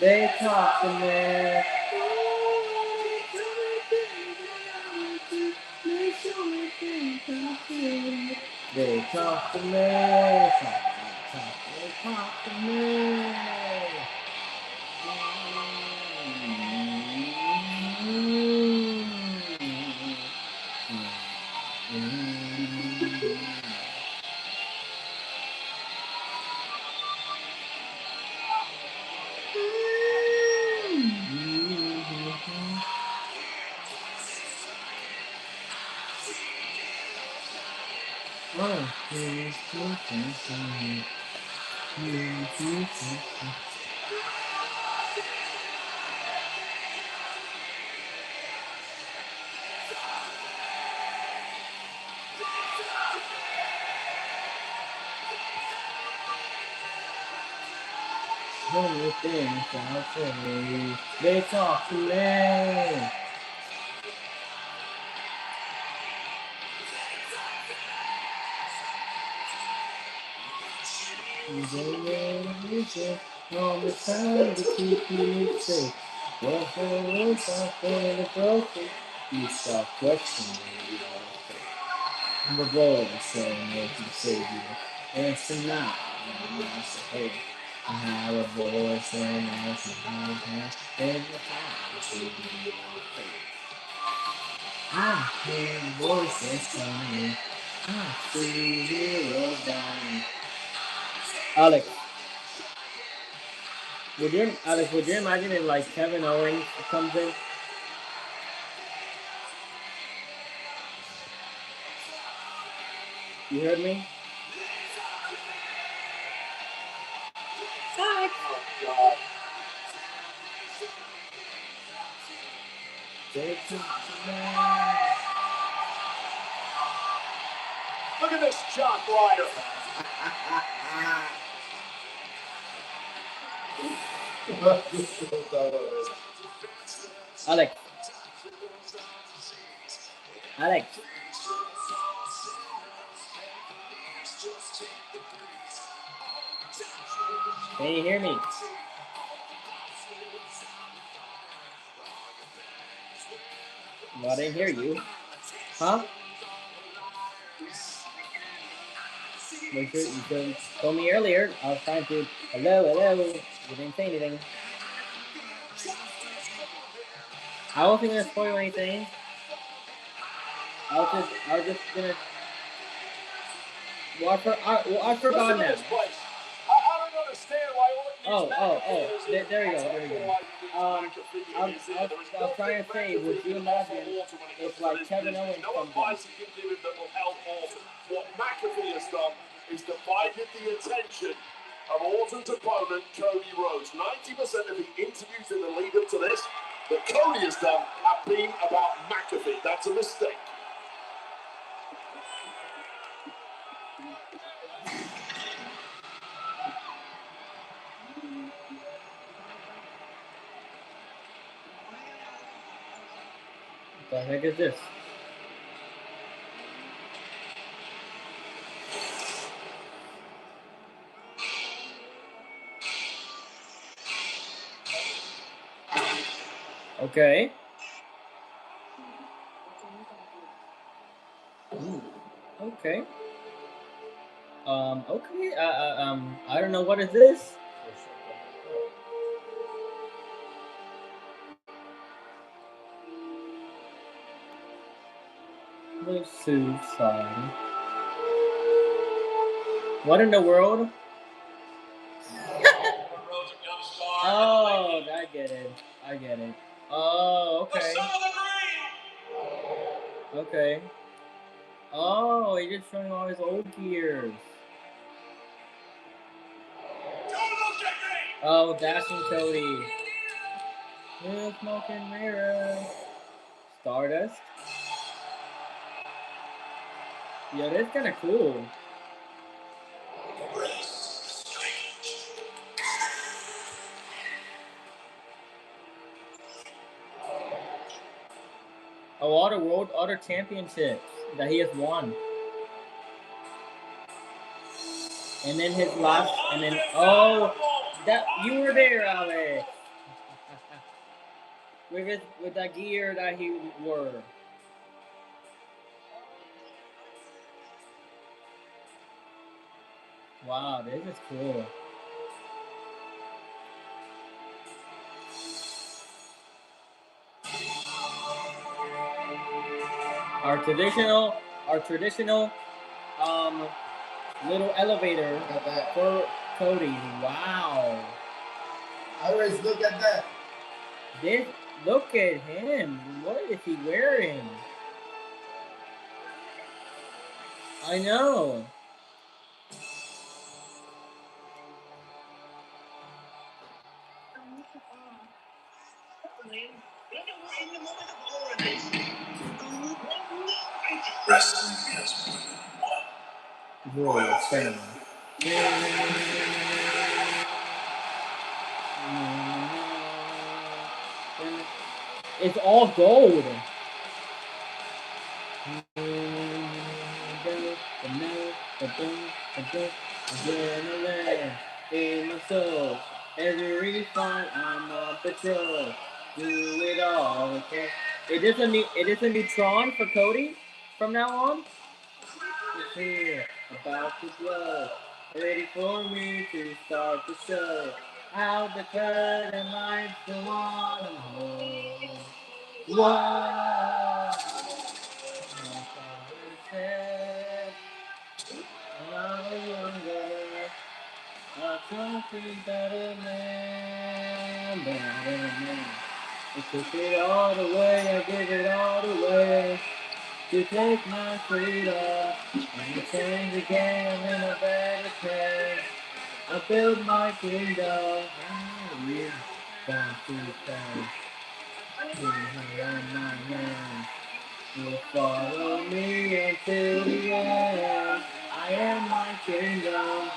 They talk to me. They show me things I feel. They talk to me. They talk to me. Only things I'll say. They talk to me. On the time to keep you safe. What holds up for the broken? You stop questioning your faith. I'm a voice that makes you save you. It's enough. I say, hey, I have a voice that makes you hand in the time to be your faith. I hear voices coming. I see heroes dying. Alex. Would you imagine if like Kevin Owens comes in? You heard me? Alex. Oh, God. Look at this jock rider. Alex. Alex. Can you hear me? Well, I didn't hear you. Huh? Make sure you told me earlier. I was trying to. Hello. You didn't say anything. I wasn't gonna spoil anything. I was just gonna. Well, I forgot now. I don't understand why Oh. There you go. I was trying to say, would you imagine if like Kevin Owens comes in? What McAfee has done is divided the attention of Orton's opponent, Cody Rhodes. 90% of the interviews in the lead up to this that Cody has done have been about McAfee. That's a mistake. What the heck is this? Okay. Ooh, okay. Okay. I don't know what is this. The suicide. What in the world? Oh, I get it. Oh, okay. Okay. Oh, he's just showing all his old gears. Oh, dashing Cody. The smoking mirror. Stardust. Yeah, that's kind of cool. Oh, all the world, other championships that he has won. And then his last, and then, oh, that, you were there, Alex. with that gear that he wore. Wow, this is cool. Our traditional little elevator for Cody. Wow. Always look at that. Look at him. What is he wearing? I know. Wrestling has Royal family. It's all gold. In my soul, every fight I'm on patrol. Do it all, okay? It is a new Tron for Cody from now on. It's here, about to blow, ready for me to start the show. Out the curtain lights go on and on. Whoa! My father said, when I was younger, I tried to be better man. I took it all away, I give it all away to take my freedom. And to change the game in a better place. I build my kingdom. And you got to pay. My hand. You follow me until the end. I am my kingdom.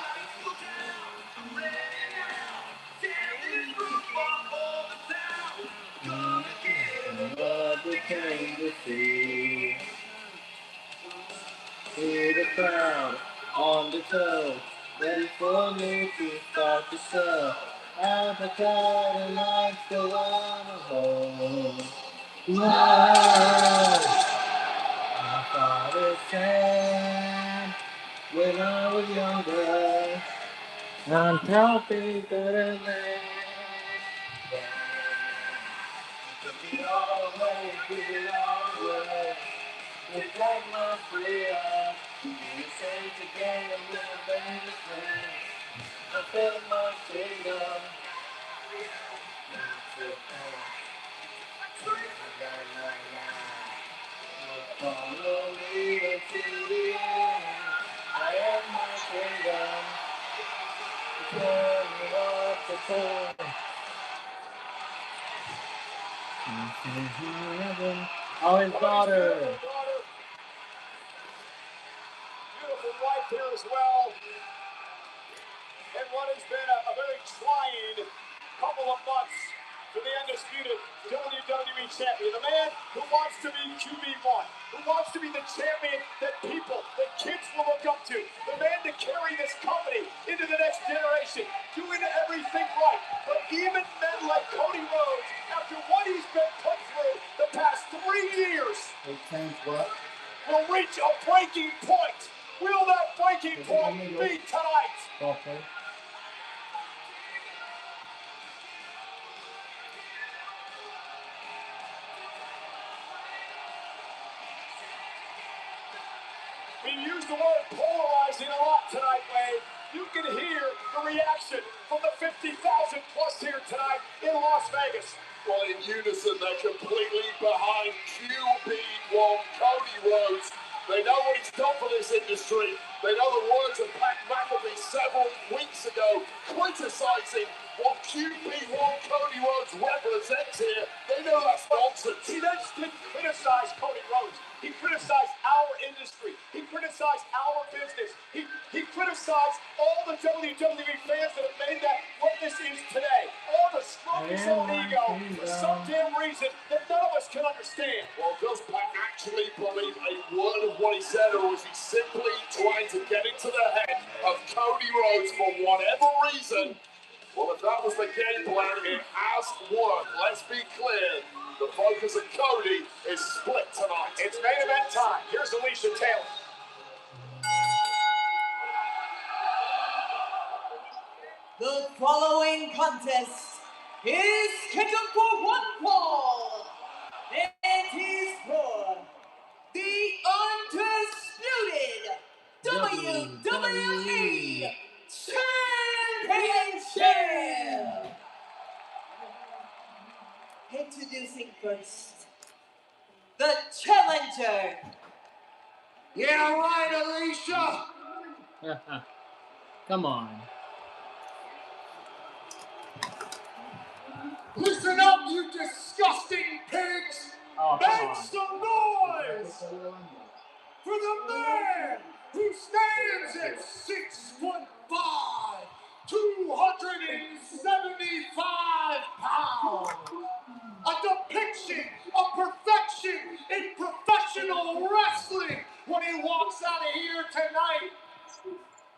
What we came to see. See the crowd on the toe, ready for me to start the show. Out the crowd and lights go on a hole. Whoa! My father said, when I was was younger. I'm healthy, good and man. Give it all away, give it all away. It's like my freedom. You say together with a baby friend. I feel my freedom. Follow me to the end. I am my freedom. Turn it off the phone. Oh, his daughter. Beautiful wife here as well. And what has been a very trying couple of months for the undisputed WWE champion. The man who wants to be QB1, who wants to be the champion that people, that kids will look up to. The man to carry this company into the next generation, doing everything right. But even men like Cody Rhodes, after what he's been put through the past 3 years, will reach a breaking point. Will that breaking point be tonight? Okay. We used the word polarizing a lot tonight, Wade. You can hear the reaction from the 50,000 plus here tonight in Las Vegas. Well, in unison, they're completely behind QB1 Cody Rhodes. They know what he's done for this industry. They know the words of Pat McAfee several weeks ago, criticizing what QB1 Cody Rhodes represents here. They know that's nonsense. He just didn't criticize Cody Rhodes. He criticized our industry. He criticized our business. He criticized all the WWE fans that have made that what this is today. All the strong ego for some damn reason that none of us can understand. Well, does Pat actually believe a word of what he said, or is he simply trying to get into the head of Cody Rhodes for whatever reason? Well, if that was the game plan, it has worked. Let's be clear. The focus of Cody is split tonight. It's main event time. Here's Alicia Taylor. The following contest is scheduled for one fall. It is for the undisputed WWE Championship. Introducing first, the challenger. Yeah, right, Alicia. Come on. Listen up, you disgusting pigs. Oh, Make some noise for the man who stands at 6'5", 275 pounds. A depiction of perfection in professional wrestling. When he walks out of here tonight,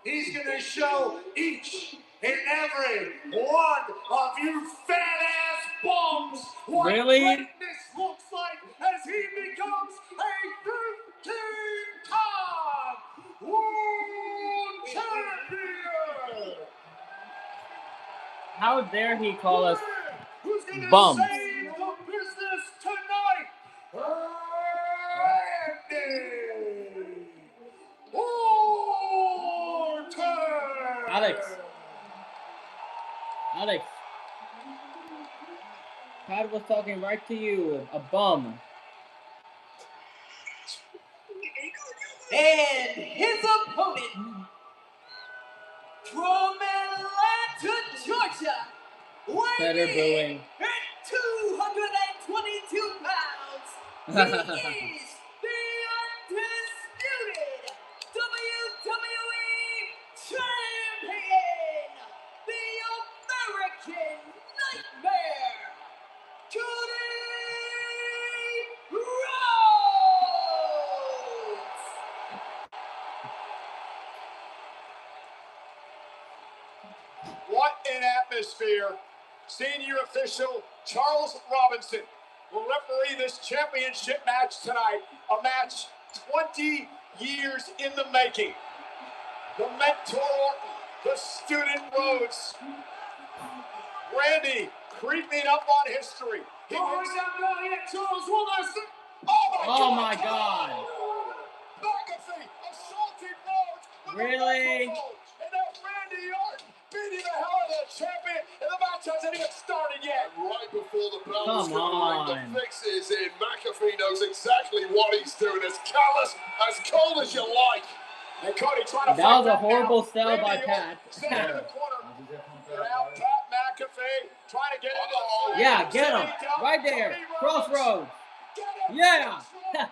he's going to show each and every one of you fat-ass bums what greatness looks like as he becomes a 15-time world champion. How dare he call us Who's gonna bums? save the business tonight? Randy Orton! Alex. Pat was talking right to you, a bum. And his opponent from Atlanta, Georgia, weighing at 222 pounds, he is the undisputed WWE Champion, the American Nightmare, Cody Rhodes! What an atmosphere. Senior official Charles Robinson will referee this championship match tonight, a match 20 years in the making. The mentor Orton, the student Rhodes. Randy creeping up on history. He moves out down here. Charles Willis. Oh my God. McAfee assaulting Rhodes with Really? a microphone. And now Randy Orton beating the hell out of the champion. And the match hasn't even started yet. And right before the bell was Come going to ring, on. the fix is in. McAfee knows exactly what he's doing. As callous, as cold as you like. And Cody trying to That fight was a back horrible now. sell by Randy Pat. Orton sent him in the corner. And now Pat McAfee trying to get into the fight. Yeah, get him. Sitting down Right there. Cody Rhodes. Crossroads. Get him. Yeah. Take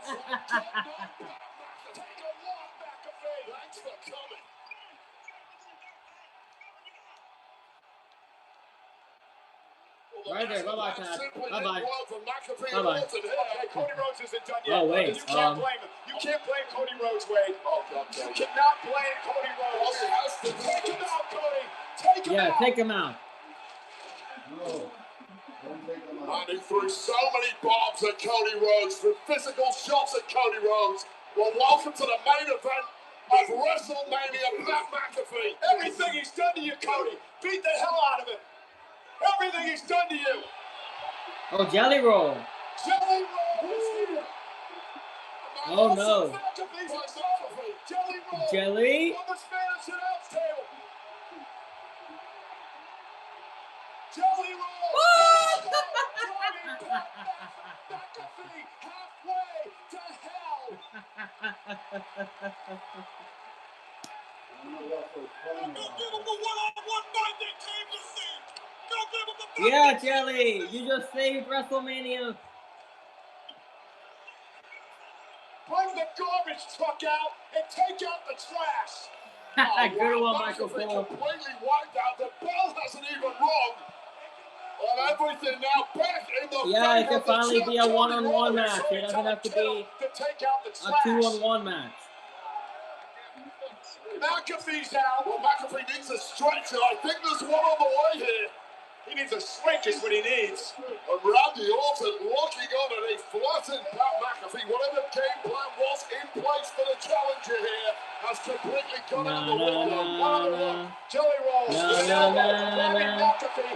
a walk, McAfee. Thanks for coming. Right there. Bye-bye, Pat. Bye-bye. McAfee Bye-bye. Okay, Cody Rhodes isn't done yet. Oh, wait, You can't blame him. You can't blame Cody Rhodes, Wade. You cannot blame Cody Rhodes. Take him out, Cody. Take him out. Take him out. And he threw so many bombs at Cody Rhodes, threw physical shots at Cody Rhodes. Well, welcome to the main event of WrestleMania, Pat McAfee. Everything he's done to you, Cody. Beat the hell out of him. Everything he's done to you. Oh, Jelly Roll. Jelly Roll is here. Oh, no. McAfee's McAfee. Jelly Roll. Jelly? On the Spanish announce table. Jelly Roll. Driving Pat McAfee halfway to hell. Yeah, Jelly, you just saved WrestleMania. Bring the garbage truck out and take out the trash. Good one, Michael McAfee Cole. completely wiped out. The bell hasn't even rung. And everything now back in the Yeah, it favor can of the finally champ, be a Cody one-on-one Rhodes. match. It doesn't have to be take out the a trash. 2-on-1 match. McAfee's out. Well, McAfee needs a stretch, and I think there's one on the way here. He needs a shrink is what he needs. And Randy Orton looking on at a flattened Pat McAfee. Whatever game plan was in place for the challenger here has completely gone out the window. Jelly Rolls. McAfee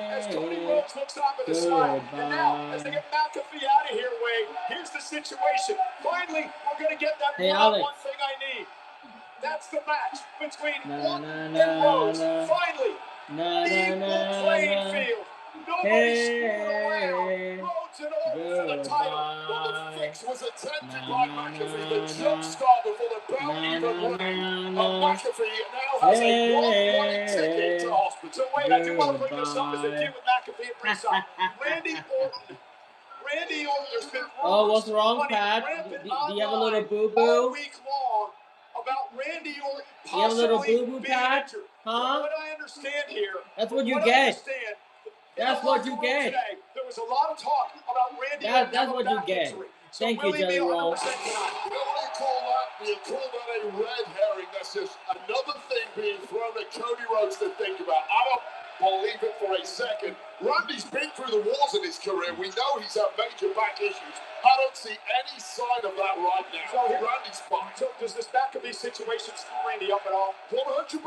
as Cody Rhodes looks off at the side. And now, as they get McAfee out of here, Wade, here's the situation. Finally, we're going to get that one thing I need. That's the match between Orton and Rhodes. Finally. Equal playing field. Nobody's screwing around. Rhodes and Orton for the title. Well, the fix was attempted by McAfee. The jump start before the bell even rang. McAfee now has a one-way ticket to hospital. So wait, I do want to bring this up as a kid with McAfee at ringside. Randy Orton has been what's wrong, Pat? Do you have a little boo-boo? All week long about Randy Orton You have a little possibly boo-boo, being Pat? injured. Huh? What I understand here. That's what you I get. understand, That's what you get. Today, there was a lot of talk about Randy Orton. That's what you get. So Thank you, Jelly Roll. You know what you call that? You call that a red herring. That's just another thing being thrown at Cody Rhodes to think about. I don't believe it for a second. Randy's been through the wars in his career. We know he's had major back issues. I don't see any sign of that right now. So Randy's fine. So does this McAfee situation screw Randy up at all? 100%.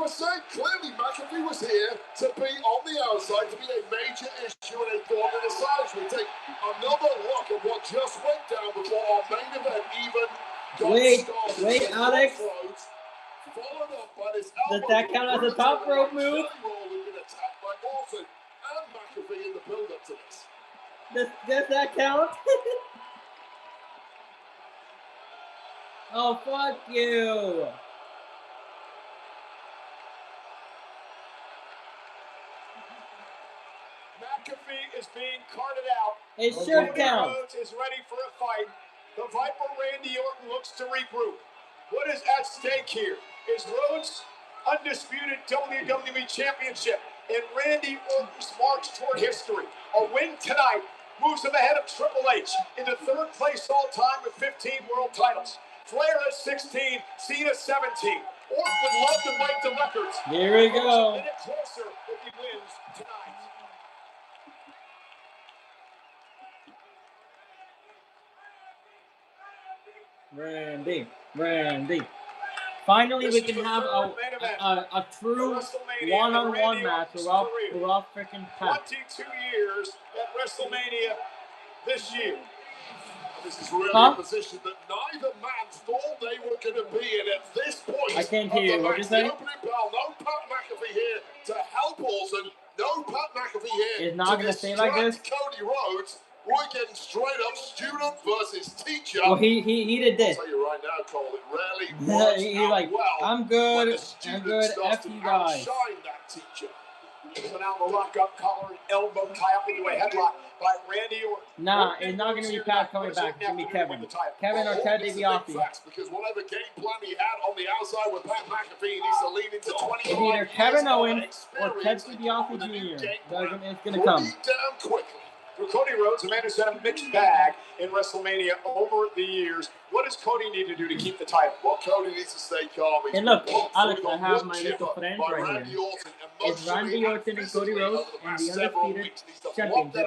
Clearly, McAfee was here to be on the outside, to be a major issue and a thorn in the side. As we take another look at what just went down before our main event even got started. Wait, Alex. Followed up by this Does that count as a top rope move? Been attacked by Orton and McAfee in the build-up to this. Does that count? Oh, fuck you. McAfee is being carted out. It should count. Rhodes is ready for a fight. The Viper Randy Orton looks to regroup. What is at stake here? Is Rhodes' undisputed WWE Championship and Randy Orton's march toward history. A win tonight moves him ahead of Triple H into third place all time with 15 world titles. Flair has 16, Cena 17. Orton would love to break the records. Here we go. A minute closer if he wins tonight. Randy. Finally, we can have a true one-on-one match. We're all freaking packed. 22 years at WrestleMania this year. This is really a position that neither man thought they were going to be in at this point. I can't hear you. What'd you say? The opening bell, no Pat McAfee here to help Orton. No Pat McAfee here it's not to gonna stay like this. Cody Rhodes. We're getting straight up student versus teacher. Well, he did this. I'll tell you right now, Cole, it rarely works He's like, well. I'm good. F you guys. Outshine that teacher. So now the lock-up collar and elbow tie up into a headlock by Randy Orton. Nah, it's not going to be Pat coming back. It's going to be Kevin. Kevin or Ted DiBiase. Because whatever game plan he had on the outside with Pat McAfee, he needs to lean into 25 It's either Kevin Owens or Ted DiBiase Jr. It's going to come. Down quickly. For Cody Rhodes, Amanda's had a mixed bag in WrestleMania over the years. What does Cody need to do to keep the title? Well, Cody needs to stay calm. And look, Alex, I have my little friends right here. It's Randy Orton and Cody Rhodes and the Undisputed Championship.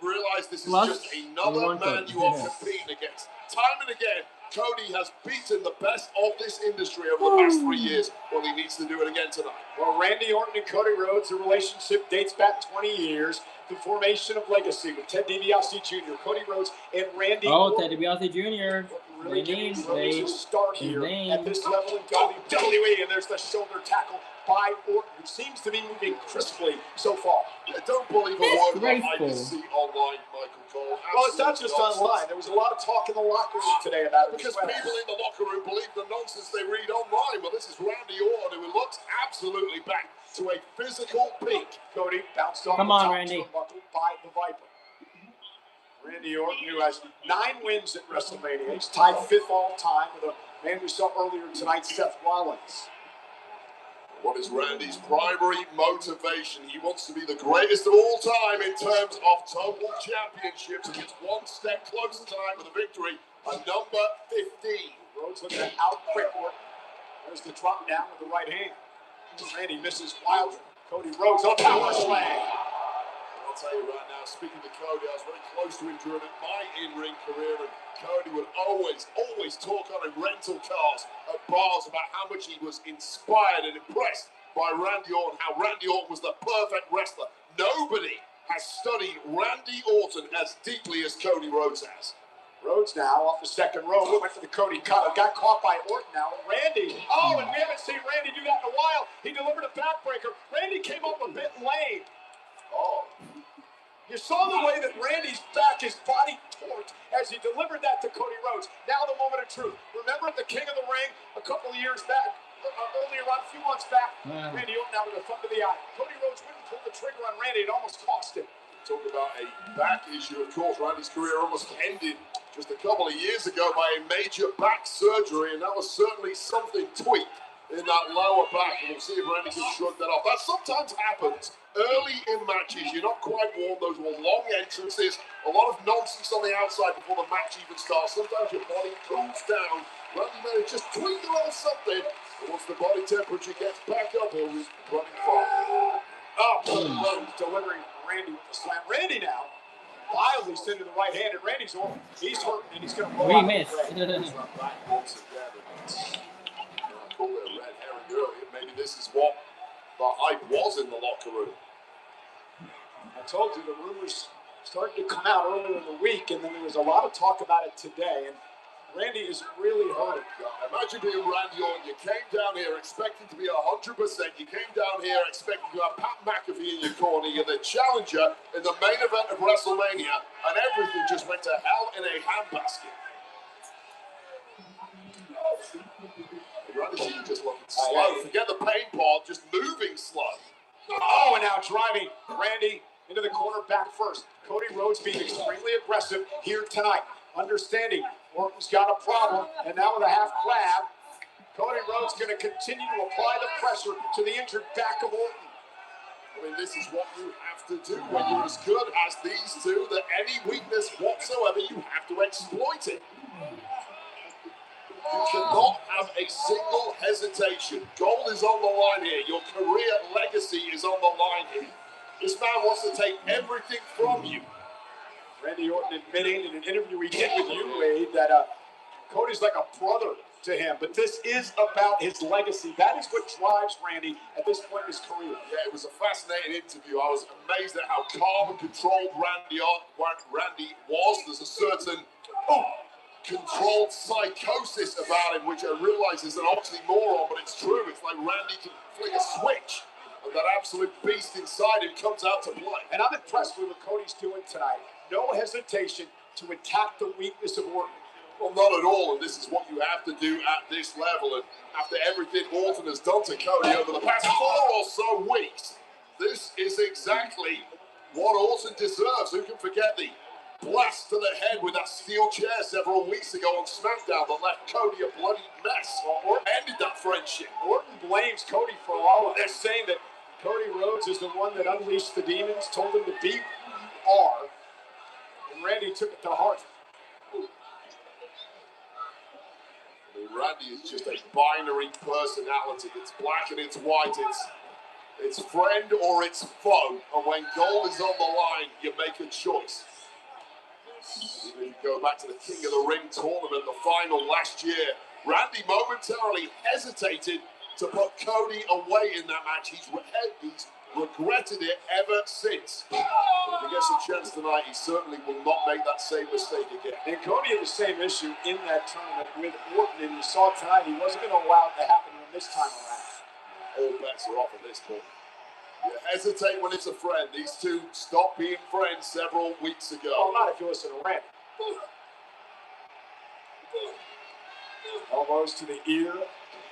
Realize this is Plus, just another man you are competing against. Time and again, Cody has beaten the best of this industry over the past 3 years. Well, he needs to do it again tonight. Well, Randy Orton and Cody Rhodes, the relationship dates back 20 years. The formation of legacy with Ted DiBiase Jr., Cody Rhodes, and Randy Orton. Ted DiBiase Jr. Really getting ready to start here at this level in WWE, and there's the shoulder tackle by Orton, who seems to be moving crisply so far. I don't believe a word I see online, Michael Cole. Well, it's not just online. There was a lot of talk in the locker room today about it. Because people in the locker room believe the nonsense they read online. Well, this is Randy Orton, who looks absolutely back to a physical peak. Cody bounced off the top Randy. By the Viper. Randy Orton, who has 9 wins at WrestleMania. He's tied 5th all time with a man we saw earlier tonight, Seth Rollins. What is Randy's primary motivation? He wants to be the greatest of all time in terms of total championships. He gets one step closer tonight with a victory, a number 15. Rhodes looking to out-quick Orton. There's the drop down with the right hand. Randy misses wildly. Cody Rhodes on power slam. I'll tell you right now, speaking to Cody, I was very close to him during my in-ring career, and Cody would always talk on in rental cars at bars about how much he was inspired and impressed by Randy Orton, how Randy Orton was the perfect wrestler. Nobody has studied Randy Orton as deeply as Cody Rhodes has. Rhodes now off the second row, went for the Cody cut, got caught by Orton now. Randy, and we haven't seen Randy do that in a while. He delivered a backbreaker. Randy came up a bit late. You saw the way that Randy's back, his body torqued as he delivered that to Cody Rhodes. Now the moment of truth. Remember the King of the Ring a couple of years back, earlier on, a few months back? Randy Orton now with a thumb to the eye. Cody Rhodes wouldn't pull the trigger on Randy. It almost cost him. Talk about a back issue, of course. Randy's career almost ended just a couple of years ago by a major back surgery, and that was certainly something tweaked in that lower back, and we'll see if Randy can shrug that off. That sometimes happens early in matches. You're not quite warm. Those were long entrances, a lot of nonsense on the outside before the match even starts. Sometimes your body cools down. Randy may just tweak a little something, and once the body temperature gets back up, he'll be running far. Rhodes delivering Randy with the slam. Randy now wildly sending the right hand, and Randy's on. He's hurt, and he's going to roll out. Missed. Maybe this is what the hype was in the locker room. I told you the rumors started to come out earlier in the week, and then there was a lot of talk about it today. And Randy is really hurting. Imagine being Randy Orton. You came down here expecting to be 100%. You came down here expecting to have Pat McAfee in your corner. You're the challenger in the main event of WrestleMania, and everything just went to hell in a handbasket. Randy just looking slow. Forget the pain part, just moving slow. And now driving Randy into the corner back first. Cody Rhodes being extremely aggressive here tonight. Understanding Orton's got a problem, and now with a half clav, Cody Rhodes going to continue to apply the pressure to the injured back of Orton. I mean, this is what you have to do when you're as good as these two, that any weakness whatsoever, you have to exploit it. You cannot have a single hesitation. Gold is on the line here. Your career legacy is on the line here. This man wants to take everything from you. Randy Orton admitting in an interview he did with you, Wade, that Cody's like a brother to him, but this is about his legacy. That is what drives Randy at this point in his career. Yeah, it was a fascinating interview. I was amazed at how calm and controlled Randy was. There's a certain controlled psychosis about him, which I realize is an oxymoron, but it's true. It's like Randy can flick a switch, and that absolute beast inside him comes out to play. And I'm impressed with what Cody's doing tonight. No hesitation to attack the weakness of Orton. Well, not at all, and this is what you have to do at this level. And after everything Orton has done to Cody over the past 4 or so weeks, this is exactly what Orton deserves. Who can forget the blast to the head with that steel chair several weeks ago on SmackDown that left Cody a bloody mess? Orton ended that friendship. Orton blames Cody for all of this, saying that Cody Rhodes is the one that unleashed the demons, told him to be R, and Randy took it to heart. Randy is just a binary personality. It's black and it's white. It's friend or it's foe. And when gold is on the line, you make a choice. Even if you go back to the King of the Ring tournament, the final last year, Randy momentarily hesitated to put Cody away in that match. He's regretted it ever since. But if he gets a chance tonight, he certainly will not make that same mistake again. And Cody had the same issue in that tournament with Orton, and you saw tonight he wasn't going to allow it to happen this time around. All bets are off at this point. You hesitate when it's a friend. These two stopped being friends several weeks ago. Oh, not if you listen to Randy. Elbows to the ear,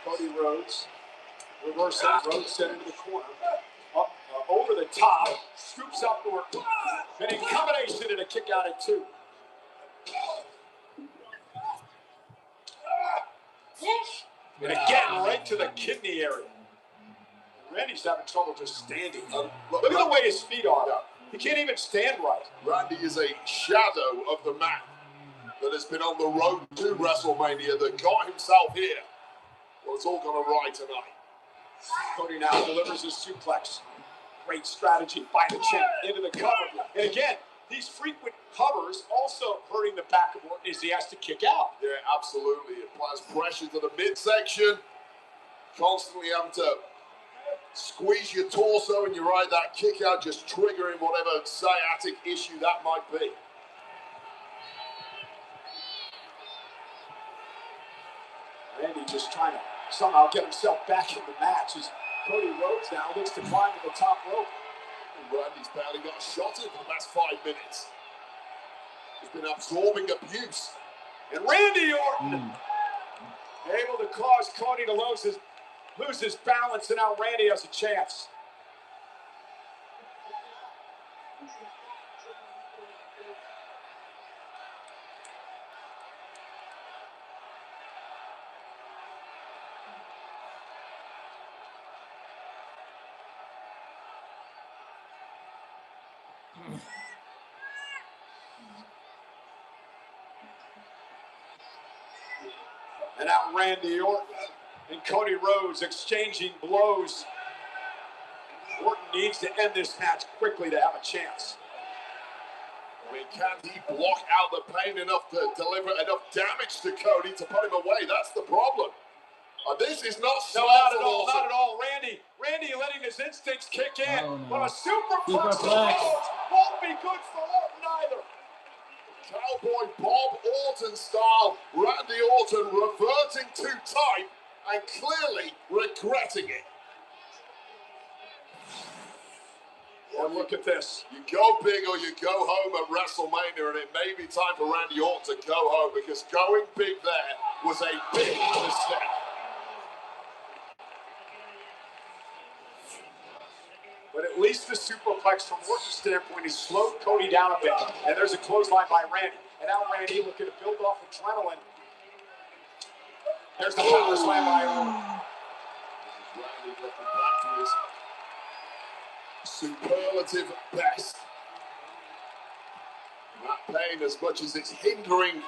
Cody Rhodes. Reversal, Rhodes sent into the corner. Up, over the top, scoops up Orton. And in combination and a kick out at 2. And again, right to the kidney area. Randy's having trouble just standing. Look at the way his feet are. He can't even stand right. Randy is a shadow of the man that has been on the road to WrestleMania that got himself here. Well, it's all gone awry tonight. Cody now delivers his suplex. Great strategy by the champ into the cover. And again, these frequent covers also hurting the back of Orton as he has to kick out. Yeah, absolutely. It applies pressure to the midsection. Constantly having to squeeze your torso and you ride that kick out, just triggering whatever sciatic issue that might be. Randy just trying to somehow get himself back in the match as Cody Rhodes now looks to climb to the top rope. And Randy's barely got a shot in for the past 5 minutes. He's been absorbing abuse. And Randy Orton able to cause Cody to lose his balance, and now Randy has a chance. And now Randy Orton and Cody Rhodes exchanging blows. Orton needs to end this match quickly to have a chance. I mean, can he block out the pain enough to deliver enough damage to Cody to put him away? That's the problem. This is not No, not at all, not at all. Randy letting his instincts kick in. Oh, no. But a superplex won't be good for Orton either. Cowboy Bob Orton style. Randy Orton reverting to type and clearly regretting it. And look at this. You go big or you go home at WrestleMania, and it may be time for Randy Orton to go home because going big there was a big mistake. But at least the superplex from Orton's standpoint has slowed Cody down a bit. And there's a clothesline by Randy. And now Randy looking to build off adrenaline. There's the power slam by Orton. Randy looking back to his superlative best. That pain, as much as it's hindering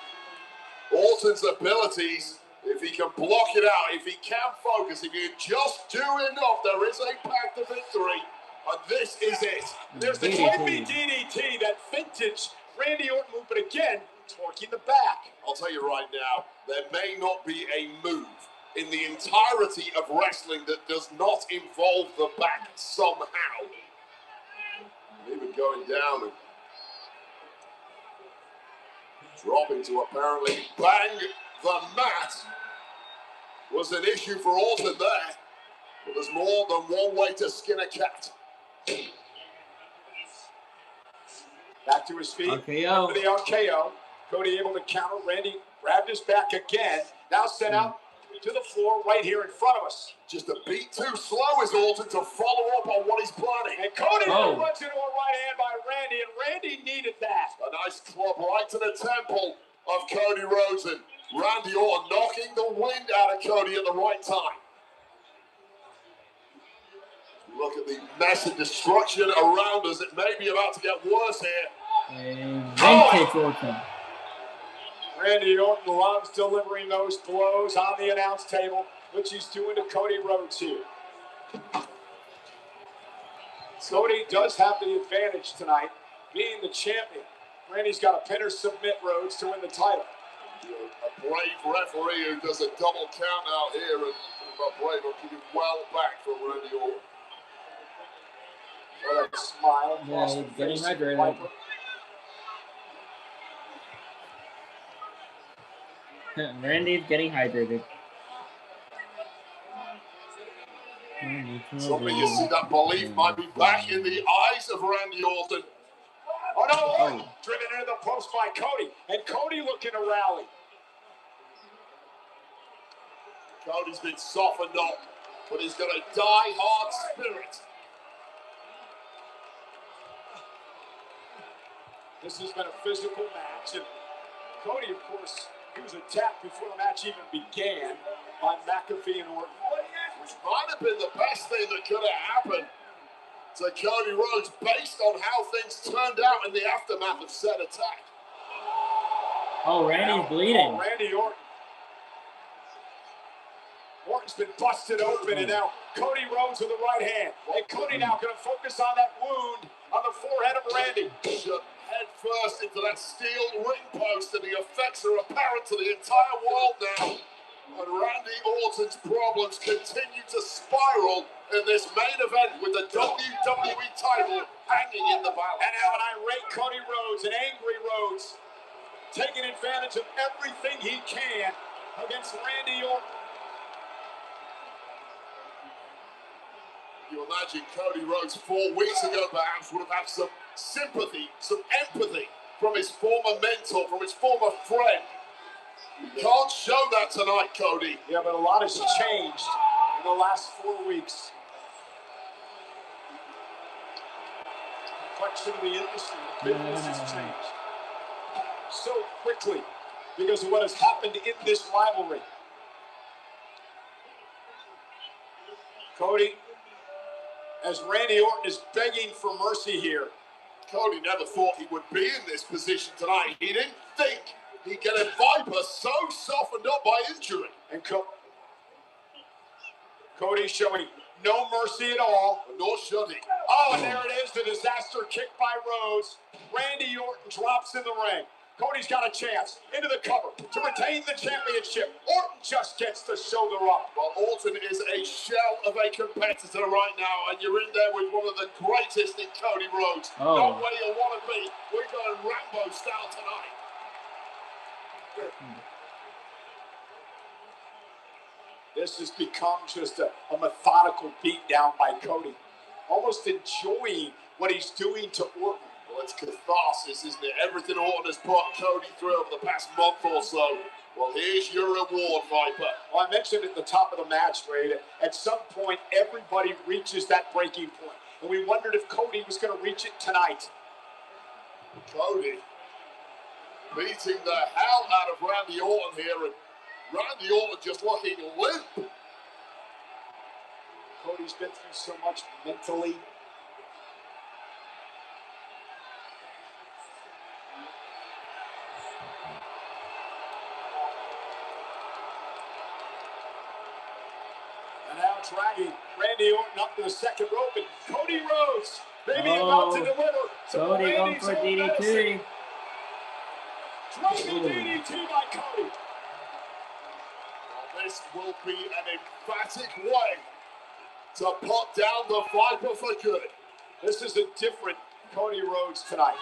Orton's abilities, if he can block it out, if he can focus, if he can just do enough, there is a path to victory. And this is it. There's the Type B DDT, that vintage Randy Orton move, but again, Torquing the back. I'll tell you right now, there may not be a move in the entirety of wrestling that does not involve the back somehow. And even going down and dropping to apparently bang the mat was an issue for Orton there. But there's more than one way to skin a cat. Back to his feet. RKO. For the RKO. Cody able to counter. Randy grabbed his back again. Now sent out to the floor right here in front of us. Just a beat too slow is Orton to follow up on what he's planning. And Cody runs into a right hand by Randy, and Randy needed that. A nice club right to the temple of Cody Rhodes, and Randy Orton knocking the wind out of Cody at the right time. Look at the mess and destruction around us. It may be about to get worse here. And vintage Orton. Randy Orton loves delivering those blows on the announce table, which he's doing to Cody Rhodes here. Cody does have the advantage tonight, being the champion. Randy's got to pin or submit Rhodes to win the title. A brave referee who does a double count out here, and about brave, I'm keeping well back from Randy Orton. What a smile. Yeah, he's getting hydrated. Randy's getting hydrated. Something you see that belief might be back in the eyes of Randy Orton. Oh no, Orton driven into the post by Cody, and Cody looking to rally. Cody's been softened up, but he's got a die-hard spirit. This has been a physical match, and Cody, of course, he was attacked before the match even began by McAfee and Orton. Which might have been the best thing that could have happened to Cody Rhodes based on how things turned out in the aftermath of said attack. Oh, Randy's bleeding. Randy Orton. Orton's been busted open, and now Cody Rhodes with the right hand. And Cody now going to focus on that wound on the forehead of Randy. Shut head first into that steel ring post, and the effects are apparent to the entire world now. And Randy Orton's problems continue to spiral in this main event with the WWE title hanging in the balance. And now an irate Cody Rhodes, an angry Rhodes, taking advantage of everything he can against Randy Orton. You imagine Cody Rhodes 4 weeks ago perhaps would have had some sympathy, some empathy from his former mentor, from his former friend. You can't show that tonight, Cody. Yeah, but a lot has changed in the last 4 weeks. The complexion of the industry, the business has changed so quickly because of what has happened in this rivalry. Cody, as Randy Orton is begging for mercy here. Cody never thought he would be in this position tonight. He didn't think he'd get a Viper so softened up by injury. And Cody showing no mercy at all. Nor should he. Oh, and there it is, the disaster kick by Rhodes. Randy Orton drops in the ring. Cody's got a chance into the cover to retain the championship. Orton just gets the shoulder up. Well, Orton is a shell of a competitor right now, and you're in there with one of the greatest in Cody Rhodes. Not where you want to be. We're going Rambo style tonight. This has become just a methodical beatdown by Cody. Almost enjoying what he's doing to Orton. Well, it's catharsis, isn't it? Everything Orton has put Cody through over the past month or so. Well, here's your reward, Viper. Well, I mentioned at the top of the match, Ray, at some point, everybody reaches that breaking point. And we wondered if Cody was going to reach it tonight. Cody beating the hell out of Randy Orton here, and Randy Orton just looking limp. Cody's been through so much mentally. And now dragging Randy Orton up to the second rope, and Cody Rhodes maybe about to deliver. Cody going for DDT. Flaming DDT by Cody. Well, this will be an emphatic way to put down the Viper for good. This is a different Cody Rhodes tonight.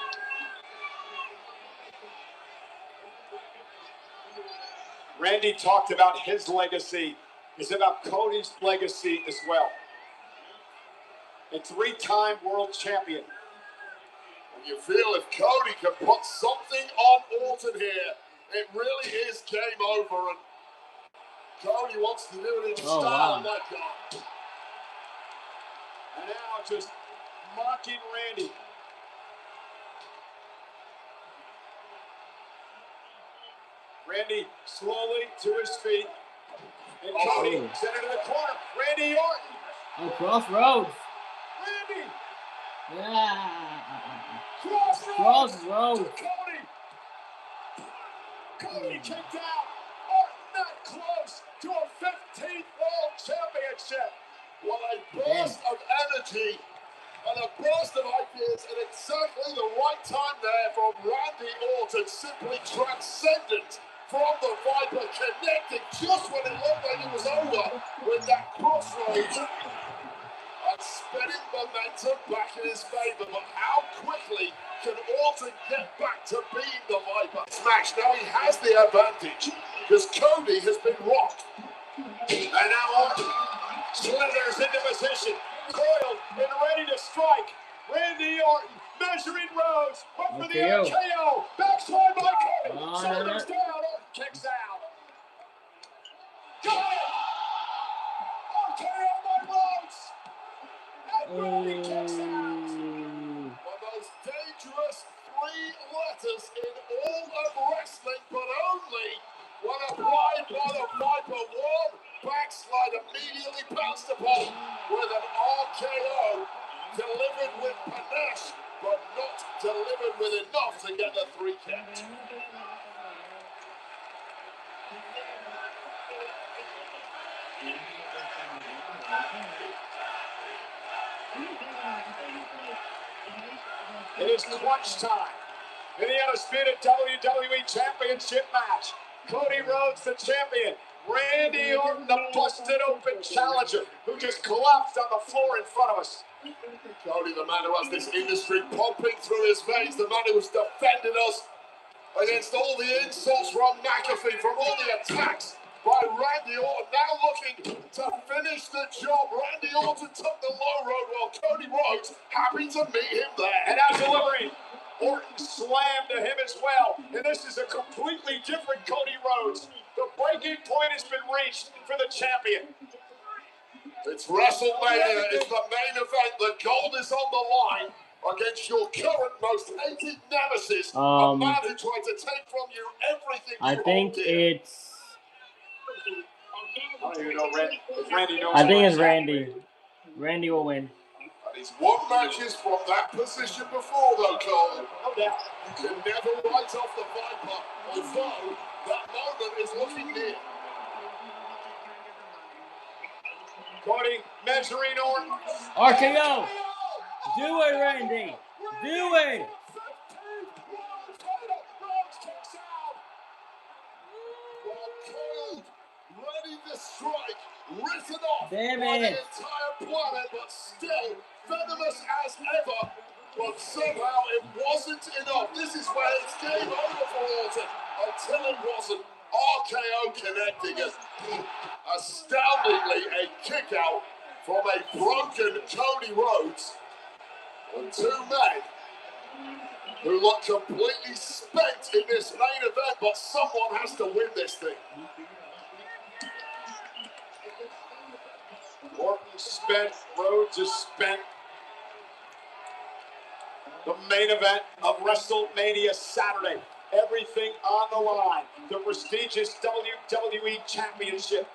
Randy talked about his legacy. It's about Cody's legacy as well. A three-time world champion. And you feel if Cody can put something on Orton here, it really is game over. And Cody wants to do it in style and let go. And now just mocking Randy. Randy slowly to his feet. And Cody sent it to the corner. Randy Orton. Oh, Crossroads. Randy. Yeah. Crossroads. Cody. Cody kicked out. Orton not close to a 15th World Championship. What a burst of energy and a burst of ideas at exactly the right time there from Randy Orton. Simply transcendent from the Viper, connecting just when it looked like it was over with that crossroads. And spinning momentum back in his favor, but how quickly can Orton get back to being the Viper? Smash, now he has the advantage, because Cody has been rocked. And now Orton slithers into position, coiled and ready to strike. Randy Orton measuring Rhodes, up for the RKO, backslide by Cody, shoulders down, Orton kicks out. Got it! RKO by Rhodes! One of those dangerous three letters in all of wrestling, but only when applied by the Viper. One backslide immediately bounced upon with an RKO, delivered with panache, but not delivered with enough to get the 3 count. It is clutch time in the Undisputed WWE Championship match. Cody Rhodes, the champion. Randy Orton, the busted open challenger, who just collapsed on the floor in front of us. Cody, the man who has this industry pumping through his veins, the man who has defended us against all the insults from McAfee, from all the attacks by Randy Orton, now looking to finish the job. Randy Orton took the low road while Cody Rhodes happy to meet him there. And now delivering, Orton slammed to him as well. And this is a completely different Cody Rhodes. The breaking point has been reached for the champion. It's WrestleMania, it's the main event. The gold is on the line against your current most hated nemesis, a man who tried to take from you everything you hold dear. I don't even know Randy knows. I think it's Randy. Randy will win. And he's won matches from that position before, though, Cole. No doubt. You can never write off the Viper, although that moment is looking near. Cody measuring Orton. RKO! Do it, Randy! Do it! Ready to strike, written off Damn by it. the entire planet, but still venomous as ever. But somehow it wasn't enough. This is where it's game over for Orton until it wasn't. RKO connecting us. Astoundingly, a kick out from a broken Cody Rhodes. And 2 men who look completely spent in this main event, but someone has to win this thing. Orton spent, Rhodes is spent. The main event of WrestleMania Saturday. Everything on the line. The prestigious WWE Championship.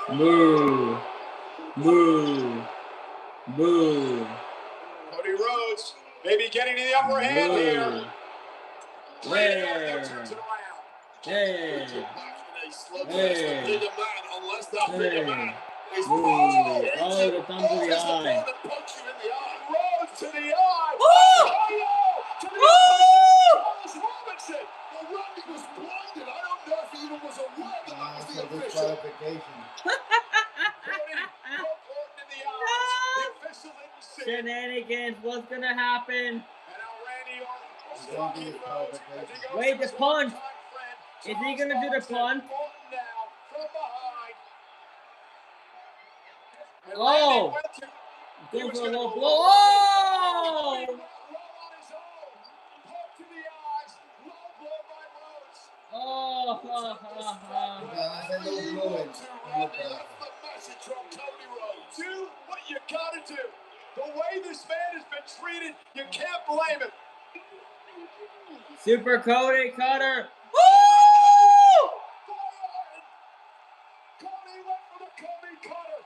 Boo. Boo. Boo. Cody Rhodes maybe getting to the upper hand here. Hey. Hey. Hey. Hey. Oh, the thumb to the eye. Rhodes to the eye. Oh! To the eye. Robinson. Well, Randy was blinded. I don't know if he even was aware that that was the official. Shenanigans, what's gonna happen? Wait, the punt. Is he gonna do the punt? Oh! Go for a low blow. Oh! Oh, do what you gotta do. The way this man has been treated, you can't blame him. Super Cody Cutter. Woo! Cody went for the Cody Cutter.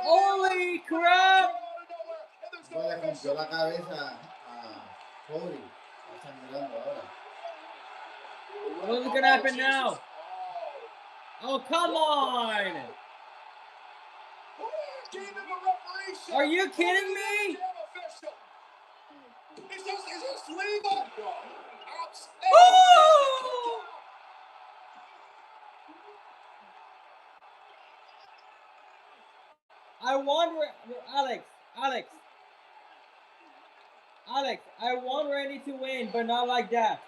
Holy crap! Le rompió la cabeza a Cody. Está sangrando ahora. What's gonna happen now? Oh, come on! Are you kidding me? Is this legal? Woo! I want Alex, I want Randy to win, but not like that.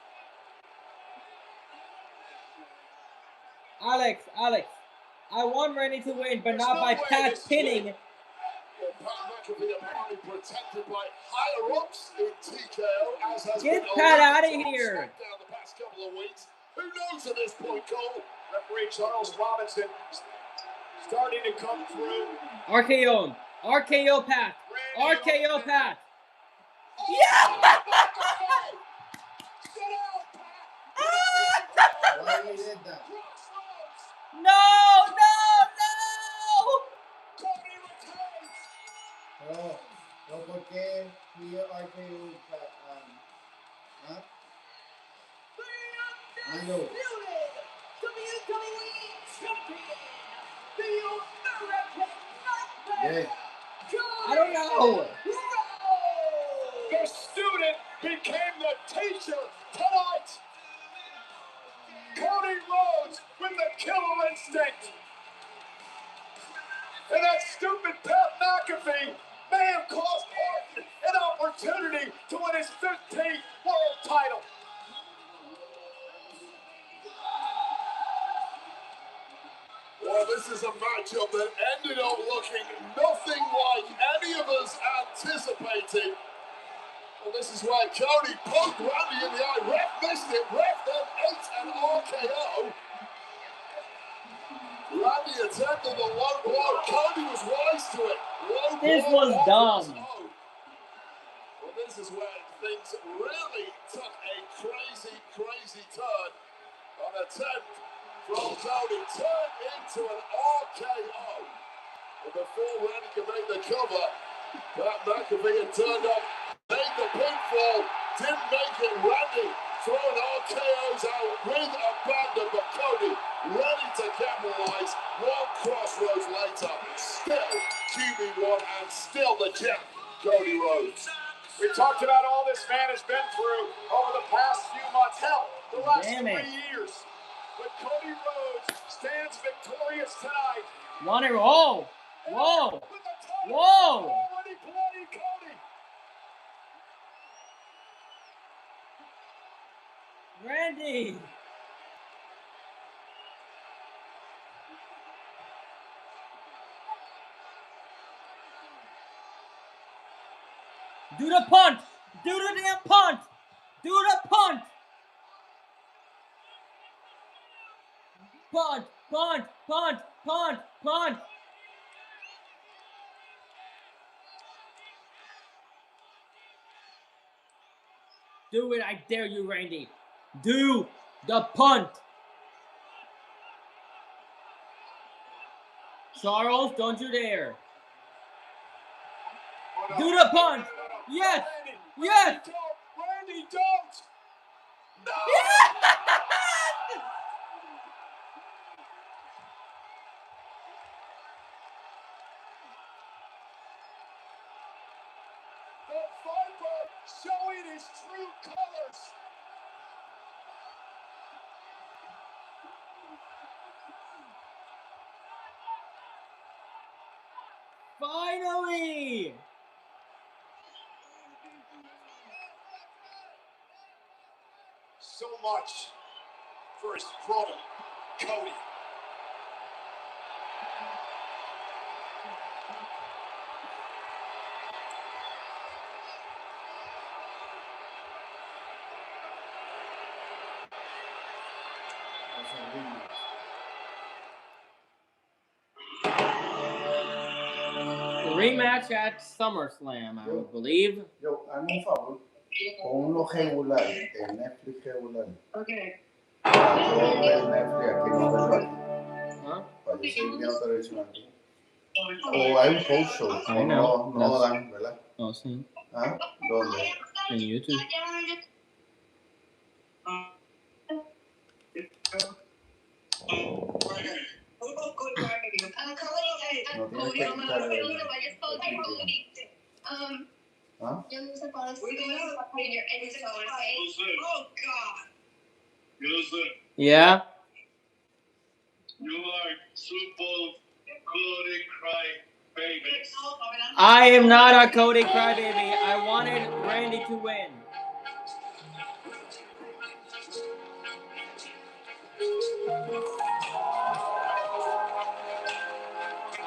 Alex, I want Randy to win, but not by Pat pinning. Protected by higher ups in TKO, as has Get been Pat out of down here. the past couple of weeks. Who knows at this point, Cole? Referee Charles Robinson starting to come through. RKO Pat. RKO Pat. Yeah! Why he did that? No! No, ¿por qué he RKO? ¿Ah? I know. Yeah. I don't know. The student became the teacher tonight. Cody Rhodes with the killer instinct. And that stupid Pat McAfee may have cost Orton an opportunity to win his 15th world title. Well, this is a matchup that ended up looking nothing like any of us anticipated. Well, this is where Cody poked Randy in the eye. Ref missed it. Ref then ate an RKO. Randy attempted the low blow. Cody was wise to it. Low This blow was dumb. Well, this is where things really took a crazy turn. An attempt from Cody turned into an RKO. And before Randy could make the cover, Pat McAfee had turned up, made the pinfall, didn't make it. Randy throwing RKOs out with abandon, but Cody ready to capitalize. One crossroads later, still QB1 and still the champ, Cody Rhodes. We talked about all this man has been through over the past few months, hell, the last 3 years. But Cody Rhodes stands victorious tonight. Whoa! Already bloody Cody. Randy! Do the punt! Do the damn punt! Do the punt! Punt! Do it, I dare you, Randy. Do the punt. Charles, don't you dare. Do the punch. Yes. Yes. Randy, don't. No. The Viper showing his true colors. Finally. So much for his brother, Cody. Rematch at SummerSlam, I would believe. Yo, hazme un favor. Pon uno regular, el Netflix regular. Okay. Para yo ver Netflix aquí, no verlo aquí. ¿Ah? Para yo seguir viendo televisión aquí. O hay un post show. I know. No dan, ¿verdad? Oh, sí. ¿Ah? ¿Dónde? En YouTube. No tienes que quitar el ¿Ah? Yeah. You are super Cody Cry Baby. I am not a Cody Crybaby. I wanted Randy to win.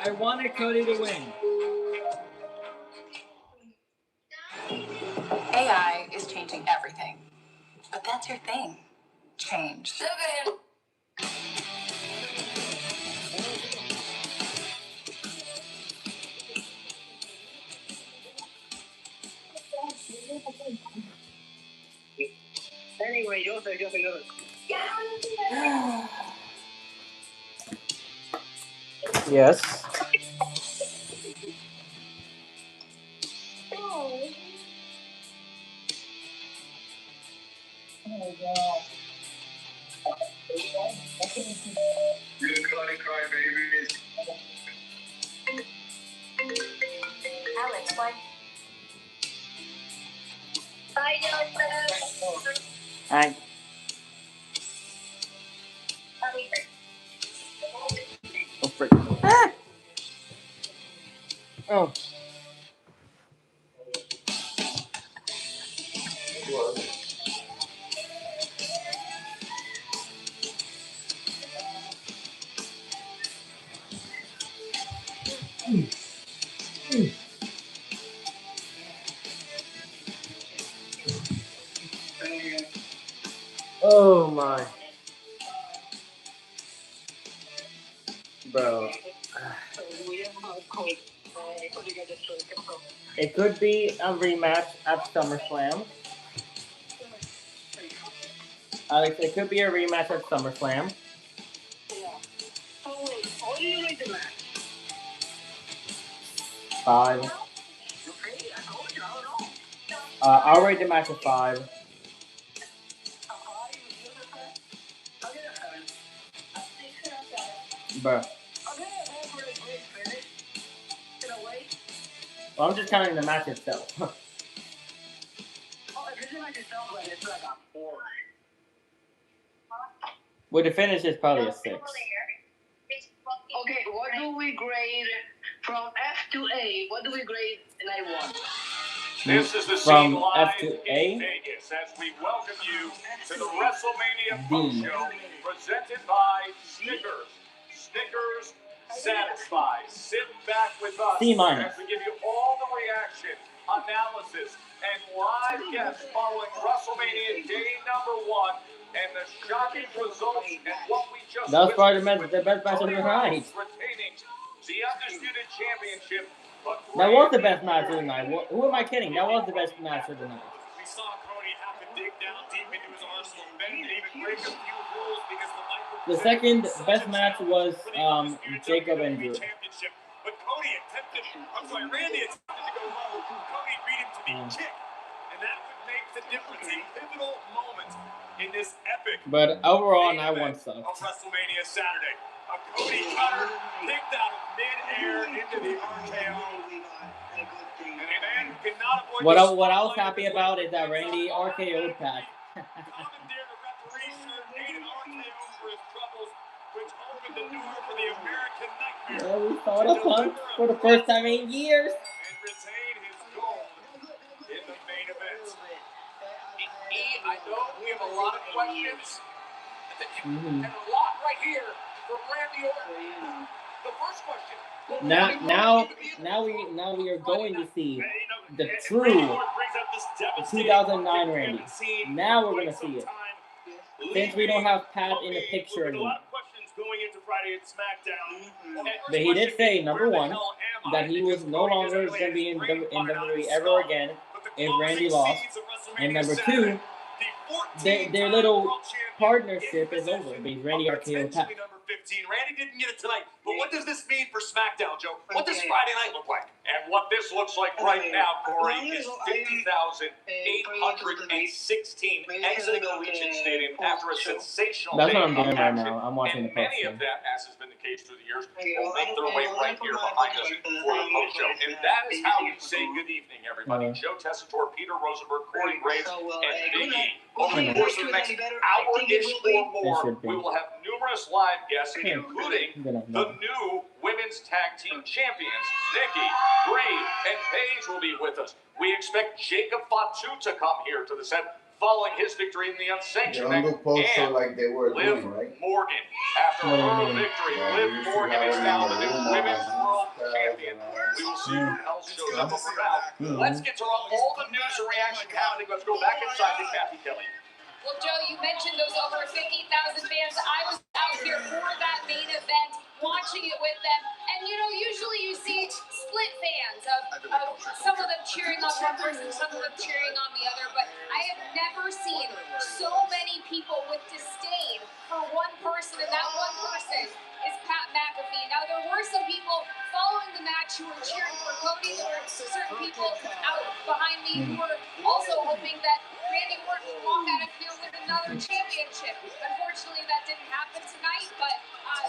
I wanted Cody to win. AI is changing everything. But that's your thing. Change. Anyway, yo sé. Yes. You Cody Cry Baby. Alex, why? Hi. Oh, frick. Ah! Oh. Oh my. Bro. It could be a rematch at SummerSlam. Alex, it could be a rematch at SummerSlam. What do you rate the match? 5. I'll rate the match a 5. Bruh. Well, I'm just counting the match itself. With the finish, it's probably a 6. Okay, what do we grade from F to A? What do we grade night 1? This is the From scene live F to in A? Vegas as we welcome you to the Wrestlemania D. post show presented by Snickers. Snickers satisfies. Sit back with us C-. as we give you all the reaction, analysis, and live guests following Wrestlemania day number 1 and the shocking results and what we just That was probably witnessed the best match of Cody the night. Rhodes retaining the Undisputed Championship. That was the best match of the night. Who am I kidding? That was the best match of the night. We saw Cody have to dig down deep into his arsenal, bend and even break a few rules because the The second best match was Jacob and Drew. But Cody attempted Randy attempted to go low. Cody beat him to the kick. And that would make the difference. A pivotal moment in this epic. But overall, not one sucked. Of WrestleMania Saturday. A Cody cutter kicked out of mid-air into the RKO. What I was happy about is that Randy RKO'd Pat. Yeah, we saw the punk for the first time in years. And retain his gold in the main event. I know we have a lot of questions. And a lot right here from Randy Orton. The first question. Now we are going to see the true 2009 Randy. Now we're going to see it. Since we don't have Pat in the picture anymore. But he did say, number one, that he was no longer going to be in WWE ever again if Randy lost. And number two, their little partnership is over because Randy RKO Pat. Number 15. Randy didn't get it tonight, but what does this mean for SmackDown, Joe? What does Friday night look like? And what this looks like right now, Corey, is 50,816 exiting Allegiant Stadium after a sensational That's day what I'm doing of right action. now. I'm watching the post. Many of that, as has been the case through the years, will make their way right here behind us for the post show. And that is how we say good evening, everybody. Joe Tessitore, Peter Rosenberg, Corey Graves, and Big E. Over the course of the next hour-ish or more, we will have numerous live guests, including the new women's tag team champions. Nikki, Brie, and Paige will be with us. We expect Jacob Fatu to come here to the set following his victory in the unsanctioned match. And like they were Liv doing, right? Morgan. After her victory, Liv Morgan is now the new women's world champion. We will see who else shows up. But for now, let's get to all the news and reaction happening. Let's go back inside to Kathy Kelly. Well, Joe, you mentioned those over 50,000 fans. I was out here for that main event, watching it with them. And, you know, usually you see split fans of some of them cheering on one person, some of them cheering on the other. But I have never seen so many people with disdain for one person, and that one person is Pat McAfee. Now, there were some people following the match who were cheering for Cody. There were certain people out behind me who were also hoping that Randy Orton would walk out of here with another championship. Unfortunately, that didn't happen tonight, but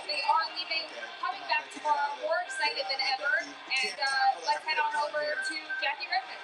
they are leaving, coming back tomorrow, more excited than ever. And let's head on over to Jackie Rickman.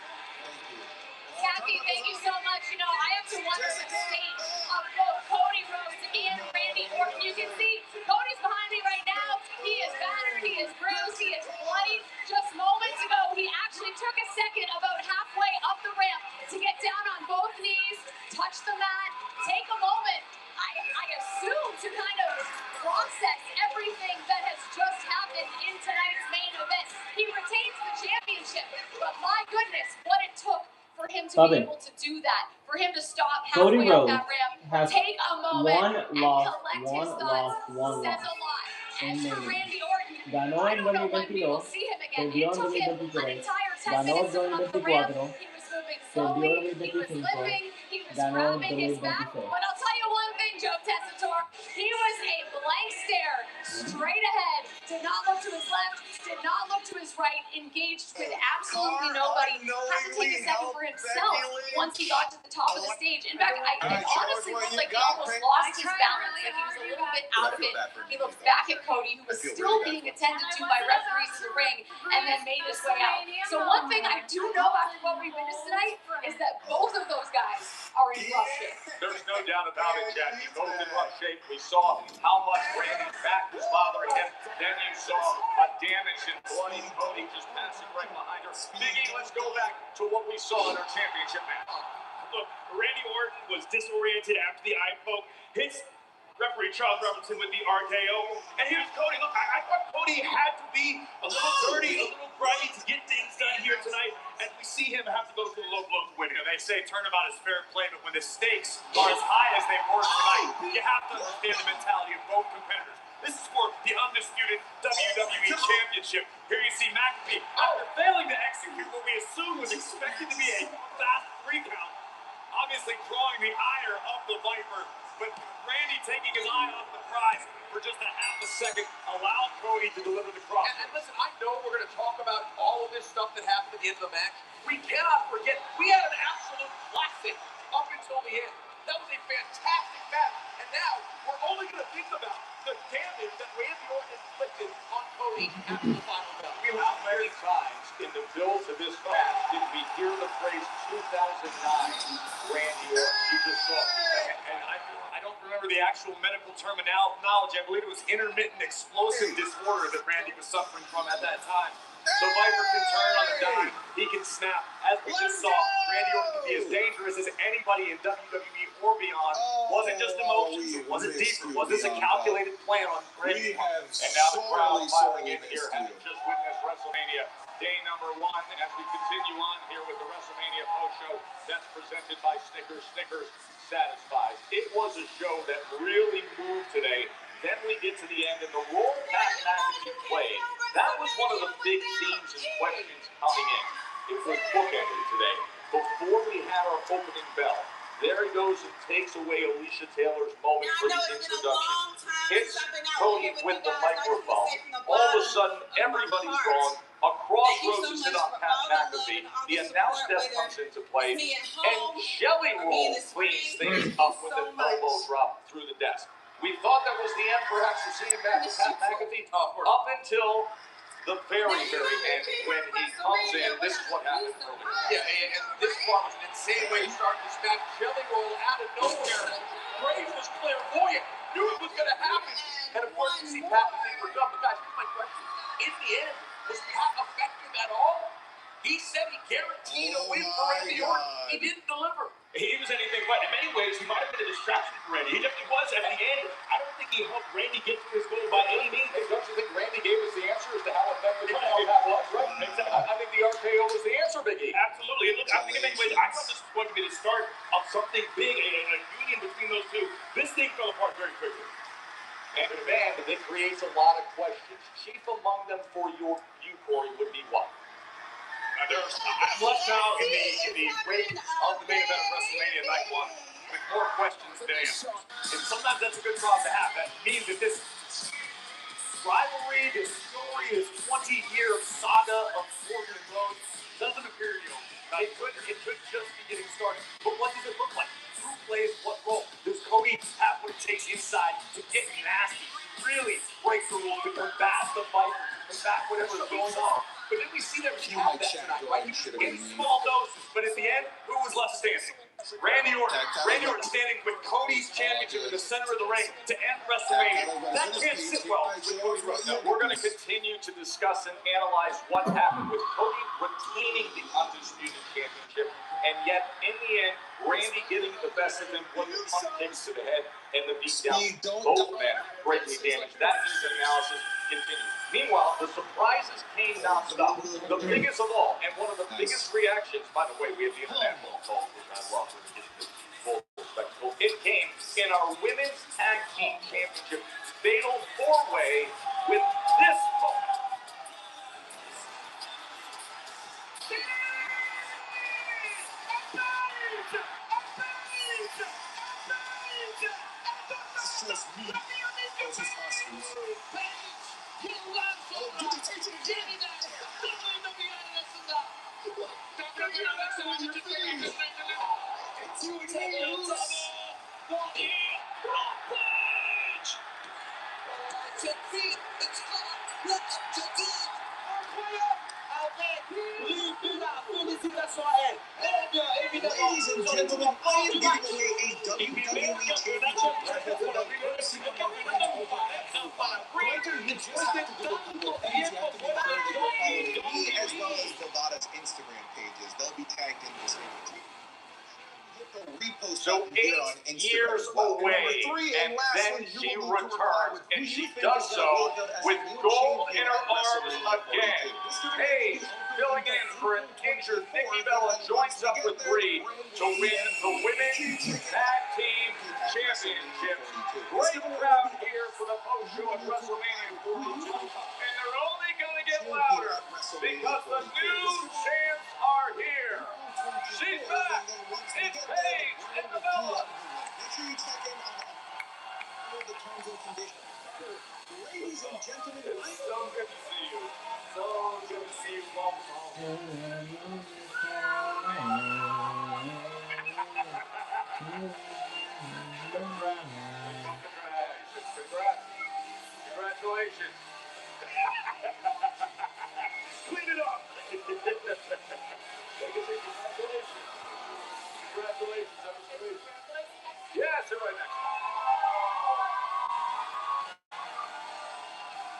Kathy, thank you so much. You know, I have to wonder the state of both Cody Rhodes and Randy Orton. You can see Cody's behind me right now. He is battered, he is bruised, he is bloody. Just moments ago, he actually took a second about halfway up the ramp to get down on both knees, touch the mat, take a moment, I assume, to kind of process everything that has just happened in tonight's main event. He retains the championship, but my goodness, what it took for him to be able to do that, for him to stop halfway up that ramp, take a moment and collect his thoughts, says a lot. As for Randy Orton, I don't know when we will see him again. It took him an entire 10 minutes to come up the ramp. He was moving slowly, he was limping, he was grabbing his back. But I'll tell you one thing, Joe Tessitore, he was a blank stare, straight ahead, did not look to his left, did not look to his right, engaged with absolutely nobody, had to take a second for himself once he got to the top of the stage. In fact, I honestly felt like he almost lost his balance, like he was a little bit out of it. He looked back at Cody, who was still being attended to by referees in the ring, and then made his way out. So one thing I do know after what we witnessed tonight is that both of those guys are in rough shape. There's no doubt about it, Jackie. Both in rough shape. We saw how much Randy's back was bothering him. Then you saw a damaged and bloody Cody just passing right behind her. Biggie, let's go back to what we saw in our championship match. Look, Randy Orton was disoriented after the eye poke. Hits referee Charles Robinson with the RKO. And here's Cody. Look, I thought Cody had to be a little dirty, a little grimy to get things done here tonight. And we see him have to go through a low blow to win. You know, they say turnabout is fair play, but when the stakes are as high as they were tonight, you have to understand the mentality of both competitors. This is for the undisputed WWE Championship. Here you see McAfee, after failing to execute what we assumed was expected to be a fast 3 count, obviously drawing the ire of the Viper, but Randy taking his eye off the prize for just a half a second allowed Cody to deliver the cross. And listen, I know we're going to talk about all of this stuff that happened at the end of the match. We cannot forget, we had an absolute classic up until the end. That was a fantastic match. And now we're only going to think about the damage that Randy Orton inflicted on Cody after the final bell. How many times in the build to this match did we hear the phrase 2009 Randy Orton? You just saw it. And I don't remember the actual medical terminology. I believe it was intermittent explosive disorder that Randy was suffering from at that time. The Viper can turn on a dime. He can snap. As we just saw, Randy Orton can be as dangerous as anybody in WWE or beyond. Was it just emotions? Was it deeper? Was this a calculated plan on Randy? And now the crowd filing in here, having just witnessed WrestleMania day number 1 as we continue on here with the WrestleMania post-show that's presented by Snickers. Snickers satisfies. It was a show that really moved today. Then we get to the end, and the role Pat McAfee played, that was one of the big themes and questions coming in. It was bookended today. Before we had our opening bell, there he goes and takes away Alicia Taylor's moment for the introduction. Hits Cody with the microphone. All of a sudden, everybody's gone. A crossroads is hit on Pat McAfee. The announce desk comes into play, and Jelly Roll cleans things up with an elbow drop through the desk. We thought that was the end, perhaps, to seeing back to Pat McAfee up until the very end when he comes in. This is what happened earlier. Yeah, and this one was an insane way to start this match. Jelly Roll out of nowhere. Graves was clairvoyant. Knew it was going to happen. And of course, you see Pat think we're done. But guys, here's my question. In the end, was Pat effective at all? He said he guaranteed a win for Randy Orton. He didn't deliver. He was anything but. In many ways, he might have been a distraction for Randy. He definitely was at the end. I don't think he helped Randy get to his goal by any means. Don't you think Randy gave us the answer as to how effective that was? Right? I think the RKO was the answer, Biggie. Absolutely. And look, I think in many ways, I thought this was going to be the start of something big, a union between those two. This thing fell apart very quickly. And the band, that creates a lot of questions. Chief among them for you, Corey, would be what? I'm left now in the wake of the main event of WrestleMania Night 1 with more questions than answers. And sometimes that's a good problem to have. That means that this rivalry, this story, this 20-year saga of Corbin and Rhodes doesn't appear to be over. It could just be getting started. But what does it look like? Who plays what role? Does Cody have what it takes inside to get nasty, really break the rules, to combat the fight, combat whatever's going on? But then we see that we have that tonight, right? In small doses, but at the end, who was left standing? Randy Orton. Randy Orton standing with Cody's championship in the center of the ring to end WrestleMania. That can't sit well with Cody Rhodes. Now, we're going to continue to discuss and analyze what happened with Cody retaining the Undisputed Championship, and yet, in the end, Randy getting the best of him with the punch kicks to the head and the beatdown. Both men greatly damaged. That analysis continues. Meanwhile, the surprises came nonstop. The biggest of all, and one of the biggest reactions, by the way, we have the international call, which I love, which is the full spectacle. It came in our Women's Tag Team Championship fatal four-way with this moment. Just me versus Oscars. Ladies and gentlemen, I am giving away a WWE Championship bracket for the first time you just have to go to Google page. You have to make sure that you're following me as well as Delgada's Instagram pages. They'll be tagged in this video. So 8 years away, and then she returns, and she does so with gold in her arms again. Paige, filling in for an injured Nikki Bella, joins up with Brie to win the Women's Tag Team Championship. Great crowd here for the post-show at WrestleMania 42, and they're only going to get louder because the new champs are here. She's back. It's Paige. of the terms and conditions. Ladies and gentlemen, It's so good to see you. So good to see you. Welcome home. Congratulations. Clean it up. Congratulations. Congratulations. Yes, right next.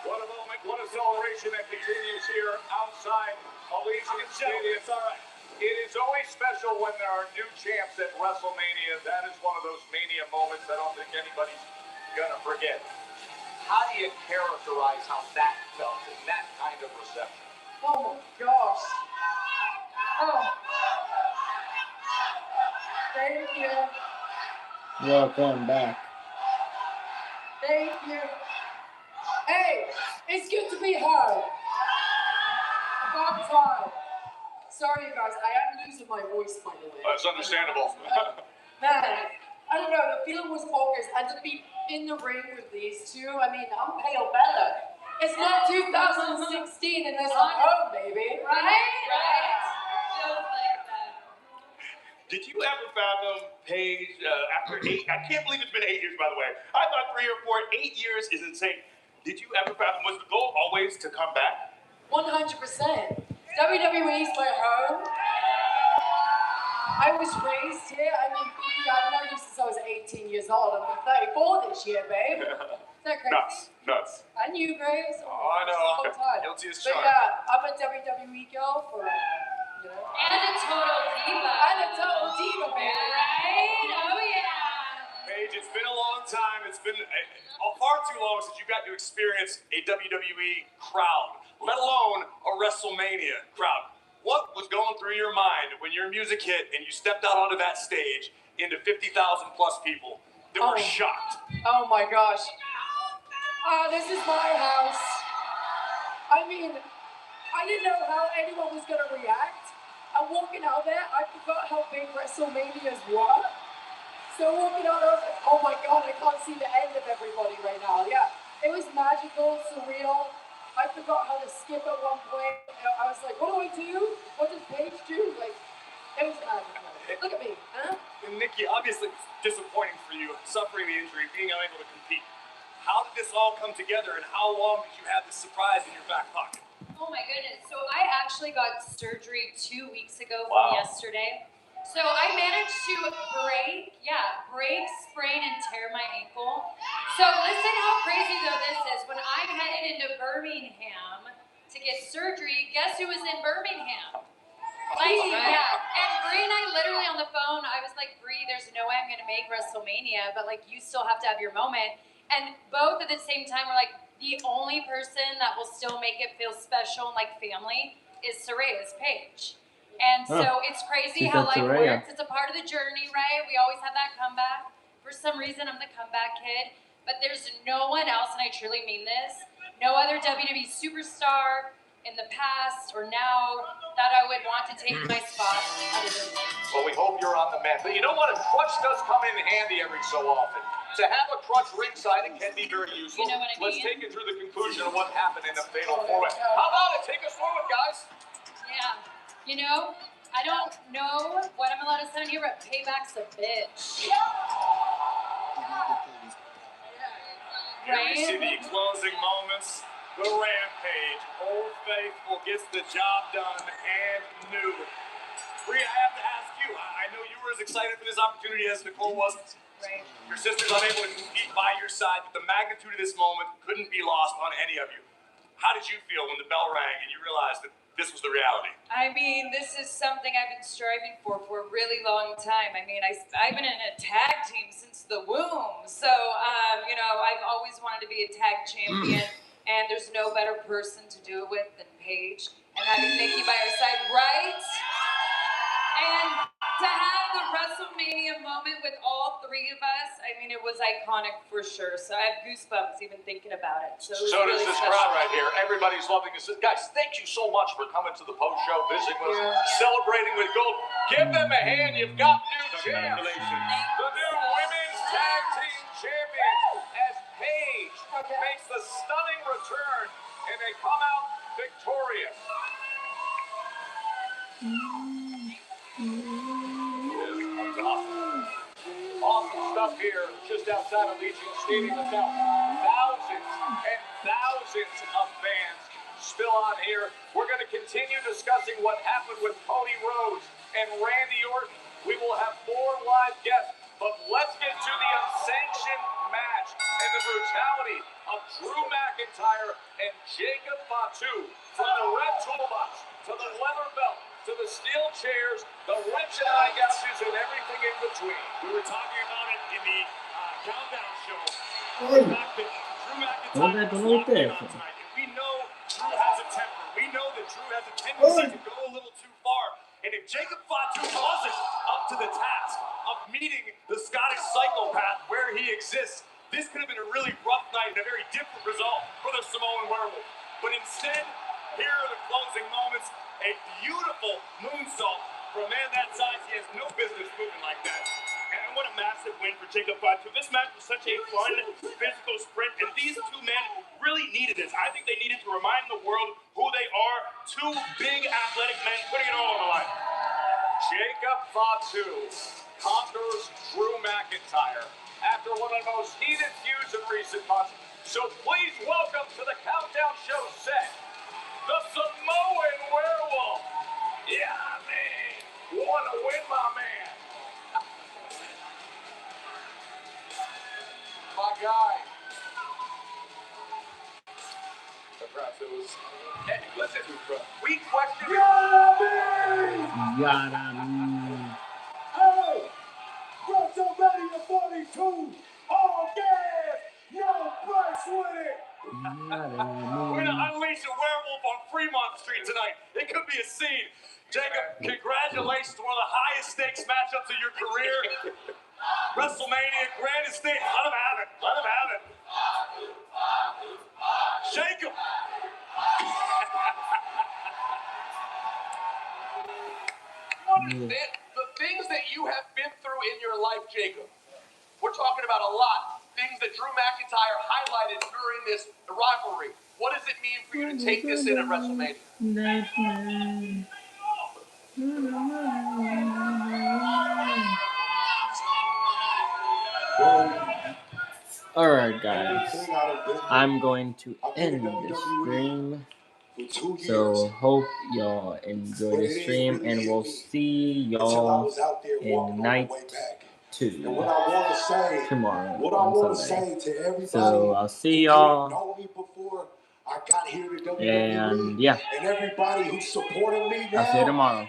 What a moment, what a celebration that continues here outside Allegiant Stadium. It's all right. It is always special when there are new champs at WrestleMania. That is one of those Mania moments I don't think anybody's gonna forget. How do you characterize how that felt in that kind of reception? Oh my gosh. Oh. Thank you. Welcome back. Thank you. Hey, it's good to be heard. About time. Sorry, you guys. I am losing my voice, by the way. That's understandable. Man, I don't know. The feeling was bogus. And to be in the ring with these two, I mean, I'm pale better. It's not 2016 and there's a home, baby. Right? Feels like that. Did you ever fathom Paige after 8? I can't believe it's been 8 years, by the way. I thought 3 or 4. 8 years is insane. Did you ever fathom? Was the goal always to come back? 100%. WWE's my home. I was raised here. I mean, I've known you since I was 18 years old. I'm 34 this year, babe. Is that crazy? Nuts. I knew, Grace. Oh, I know. Time. Guilty as But charged. yeah, I'm a WWE girl for, you know. And a total diva. And a total diva, baby. Right? Oh, yeah. Paige, it's been a long time. It's been far too long since you got to experience a WWE crowd, let alone a WrestleMania crowd. What was going through your mind when your music hit and you stepped out onto that stage into 50,000 plus people that were shocked? Oh my gosh. This is my house. I mean, I didn't know how anyone was gonna react. I'm walking out there, I forgot how big WrestleManias were. So walking out, I was like, oh my god, I can't see the end of everybody right now. Yeah, it was magical, surreal. I forgot how to skip at one point. I was like, what do I do? What does Paige do? Like, it was magical. Look at me, huh? And Nikki, obviously it's disappointing for you, suffering the injury, being unable to compete. How did this all come together, and how long did you have this surprise in your back pocket? Oh my goodness. So I actually got surgery 2 weeks ago from yesterday. So I managed to break, sprain, and tear my ankle. So listen how crazy though this is. When I'm headed into Birmingham to get surgery, guess who was in Birmingham? Yeah. And Bree and I literally on the phone, I was like, Bree, there's no way I'm going to make WrestleMania, but like you still have to have your moment. And both at the same time were like, the only person that will still make it feel special and like family is Saraya's Paige. And so it's crazy how life works. It's a part of the journey, right? We always have that comeback. For some reason, I'm the comeback kid. But there's no one else, and I truly mean this, no other WWE superstar in the past or now that I would want to take my spot. Well, we hope you're on the mend. But you know what? A crutch does come in handy every so often. To have a crutch ringside, it can be very useful. You know what I mean? Let's take you through the conclusion of what happened in the Fatal 4-Way. How about it? Take us through it, guys. Yeah. You know, I don't know what I'm allowed to sound here, but payback's a bitch. Here we see the closing moments. The Rampage. Old Faithful gets the job done and new. Bree, I have to ask you. I know you were as excited for this opportunity as Nicole was. Right. Your sister's unable to compete by your side, but the magnitude of this moment couldn't be lost on any of you. How did you feel when the bell rang and you realized that this was the reality? I mean, this is something I've been striving for a really long time. I mean, I've been in a tag team since the womb. So, you know, I've always wanted to be a tag champion. And there's no better person to do it with than Paige. And having Nikki by her side, right? And to have the WrestleMania moment with all three of us, I mean, it was iconic for sure. So I have goosebumps even thinking about it. So So does really this special. crowd right here. Everybody's loving this. Guys, thank you so much for coming to the post-show, visiting with us, celebrating with gold. Give them a hand. You've got new champs. The new women's tag team champions. As makes the stunning return, and they come out victorious. That's awesome. Awesome stuff here just outside of Legion Stadium. Now, thousands and thousands of fans still on here. We're going to continue discussing what happened with Cody Rhodes and Randy Orton. We will have more live guests, but let's get to the unsanctioned match and the brutality of Drew McIntyre and Jacob Fatu. From the red toolbox to the leather belt to the steel chairs, the wrench and eye gouges, and everything in between. We were talking about it in the countdown show. The fact that Drew McIntyre was locked in on tonight. And we know Drew has a temper. We know that Drew has a tendency to go a little too far. And if Jacob Fatu wasn't up to the task of meeting the Scottish psychopath where he exists, this could have been a really rough night and a very different result for the Samoan Werewolf. But instead, here are the closing moments. A beautiful moonsault for a man that size. He has no business moving like that. And what a massive win for Jacob Fatu. This match was such a fun, physical sprint, and these two men really needed this. I think they needed to remind the world who they are. Two big, athletic men putting it all on the line. Jacob Fatu conquers Drew McIntyre after one of the most heated feuds in recent months. So please welcome to the Countdown Show set, the Samoan Werewolf. Yeah, man. What a win, my man. My guy. Perhaps it was. Hey, listen, we questioned. Hey! WrestleMania 42! All gas! No price with it! We're gonna unleash a werewolf on Fremont Street tonight. It could be a scene. Jacob, congratulations, one of the highest stakes matchups of your career. WrestleMania, grandest stage. Let him have it. Let him have it. Jacob. The things that you have been through in your life, Jacob, we're talking about a lot. Things that Drew McIntyre highlighted during this rivalry. What does it mean for you to take this in at WrestleMania? Alright guys, I'm going to end the stream. So hope y'all enjoy the stream, and we'll see y'all in night 2 tomorrow on Sunday. So I'll see y'all, and yeah, I'll see you tomorrow.